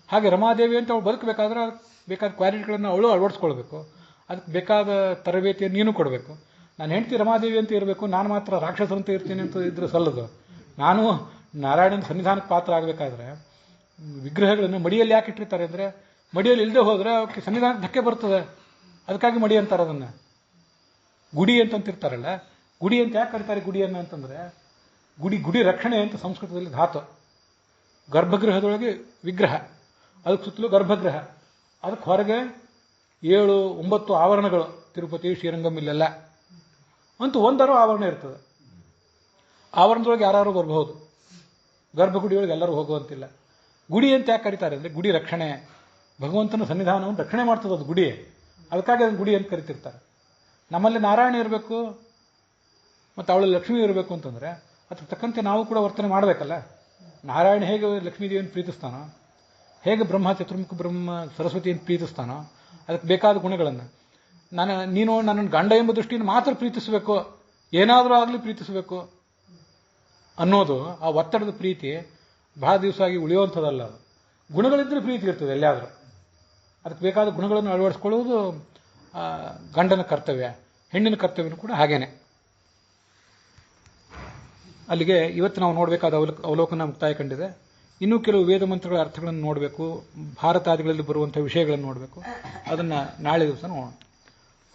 ಹಾಗೆ ರಮಾದೇವಿ ಅಂತ ಅವಳು ಬದುಕಬೇಕಾದ್ರೆ ಬೇಕಾದ ಕ್ವಾಲಿಟಿಗಳನ್ನು ಅವಳು ಅಳವಡಿಸ್ಕೊಳ್ಬೇಕು. ಅದಕ್ಕೆ ಬೇಕಾದ ತರಬೇತಿಯನ್ನು ನೀನು ಕೊಡಬೇಕು. ನಾನು ಹೆಂಡತಿ ರಮಾದೇವಿ ಅಂತ ಇರಬೇಕು, ನಾನು ಮಾತ್ರ ರಾಕ್ಷಸರಂತೆ ಇರ್ತೀನಿ ಅಂತ ಇದ್ರೆ ಸಲ್ಲದು. ನಾನು ನಾರಾಯಣನ ಸನ್ನಿಧಾನಕ್ಕೆ ಪಾತ್ರ ಆಗಬೇಕಾದ್ರೆ ವಿಗ್ರಹಗಳನ್ನು ಮಡಿಯಲ್ಲಿ ಯಾಕೆ ಇಟ್ಟಿರ್ತಾರೆ ಅಂದರೆ, ಮಡಿಯಲ್ಲಿ ಇಲ್ಲದೆ ಹೋದರೆ ಅವಕ್ಕೆ ಸನ್ನಿಧಾನಕ್ಕೆ ಧಕ್ಕೆ ಬರ್ತದೆ. ಅದಕ್ಕಾಗಿ ಮಡಿ ಅಂತಾರೆ ಅದನ್ನು. ಗುಡಿ ಅಂತಂತಿರ್ತಾರಲ್ಲ, ಗುಡಿ ಅಂತ ಯಾಕೆ ಕರೀತಾರೆ ಗುಡಿಯನ್ನು ಅಂತಂದರೆ, ಗುಡಿ ರಕ್ಷಣೆ ಅಂತ ಸಂಸ್ಕೃತದಲ್ಲಿ ಧಾತು. ಗರ್ಭಗೃಹದೊಳಗೆ ವಿಗ್ರಹ, ಅದಕ್ಕೆ ಸುತ್ತಲೂ ಗರ್ಭಗೃಹ, ಅದಕ್ಕೆ ಹೊರಗೆ 7-9 ಆವರಣಗಳು. ತಿರುಪತಿ, ಶ್ರೀರಂಗಂ ಇಲ್ಲೆಲ್ಲ ಅಂತೂ ಒಂದರೋ ಆವರಣ ಇರ್ತದೆ. ಆವರಣದೊಳಗೆ ಯಾರು ಬರಬಹುದು, ಗರ್ಭಗುಡಿಯೊಳಗೆ ಎಲ್ಲರೂ ಹೋಗುವಂತಿಲ್ಲ. ಗುಡಿ ಅಂತ ಯಾಕೆ ಕರೀತಾರೆ ಅಂದರೆ, ಗುಡಿ ರಕ್ಷಣೆ, ಭಗವಂತನ ಸನ್ನಿಧಾನವನ್ನು ರಕ್ಷಣೆ ಮಾಡ್ತದೆ ಅದು ಗುಡಿ. ಅದಕ್ಕಾಗಿ ಅದನ್ನು ಗುಡಿ ಅಂತ ಕರಿತಿರ್ತಾರೆ. ನಮ್ಮಲ್ಲಿ ನಾರಾಯಣ ಇರಬೇಕು ಮತ್ತು ಅವಳು ಲಕ್ಷ್ಮಿ ಇರಬೇಕು ಅಂತಂದರೆ ಅದಕ್ಕೆ ತಕ್ಕಂತೆ ನಾವು ಕೂಡ ವರ್ತನೆ ಮಾಡಬೇಕಲ್ಲ. ನಾರಾಯಣ ಹೇಗೆ ಲಕ್ಷ್ಮೀದೇವಿಯನ್ನು ಪ್ರೀತಿಸ್ತಾನೋ, ಹೇಗೆ ಬ್ರಹ್ಮ ಚತುರ್ಮುಖ ಬ್ರಹ್ಮ ಸರಸ್ವತಿಯನ್ನು ಪ್ರೀತಿಸ್ತಾನೋ, ಅದಕ್ಕೆ ಬೇಕಾದ ಗುಣಗಳನ್ನು ನೀನು ನನ್ನನ್ನು ಗಂಡ ಎಂಬ ದೃಷ್ಟಿಯಿಂದ ಮಾತ್ರ ಪ್ರೀತಿಸಬೇಕು, ಏನಾದರೂ ಆಗಲಿ ಪ್ರೀತಿಸಬೇಕು ಅನ್ನೋದು ಆ ಒತ್ತಡದ ಪ್ರೀತಿ ಬಹಳ ದಿವಸ ಆಗಿ ಉಳಿಯುವಂಥದ್ದಲ್ಲ. ಅದು ಗುಣಗಳಿದ್ರೆ ಪ್ರೀತಿ ಇರ್ತದೆ ಎಲ್ಲಿಯಾದರೂ. ಅದಕ್ಕೆ ಬೇಕಾದ ಗುಣಗಳನ್ನು ಅಳವಡಿಸ್ಕೊಳ್ಳುವುದು ಗಂಡನ ಕರ್ತವ್ಯ, ಹೆಣ್ಣಿನ ಕರ್ತವ್ಯನೂ ಕೂಡ ಹಾಗೇನೆ. ಅಲ್ಲಿಗೆ ಇವತ್ತು ನಾವು ನೋಡಬೇಕಾದ ಅವಲೋಕನ ಮುಕ್ತಾಯ ಕಂಡಿದೆ. ಇನ್ನೂ ಕೆಲವು ವೇದ ಮಂತ್ರಗಳ ಅರ್ಥಗಳನ್ನು ನೋಡಬೇಕು, ಭಾರತಾದಿಗಳಲ್ಲಿ ಬರುವಂಥ ವಿಷಯಗಳನ್ನು ನೋಡಬೇಕು. ಅದನ್ನು ನಾಳೆ ದಿವಸ ನೋಡೋಣ.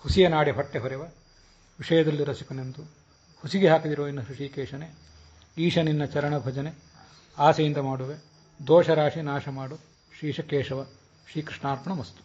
ಹುಸಿಯ ನಾಡೆ ಹೊಟ್ಟೆ ಹೊರೆವ ವಿಷಯದಲ್ಲಿ ರಸಿಕನೆಂದು ಹುಸಿಗೆ ಹಾಕಿದಿರೋ ಇನ್ನು ಹೃಷಿಕೇಶನೇ, ಈಶ ನಿನ್ನ ಚರಣ ಭಜನೆ ಆಸೆಯಿಂದ ಮಾಡುವೆ, ದೋಷರಾಶಿ ನಾಶ ಮಾಡು ಶ್ರೀಶ ಕೇಶವ. ಶ್ರೀಕೃಷ್ಣಾರ್ಪಣ ಮಸ್ತು.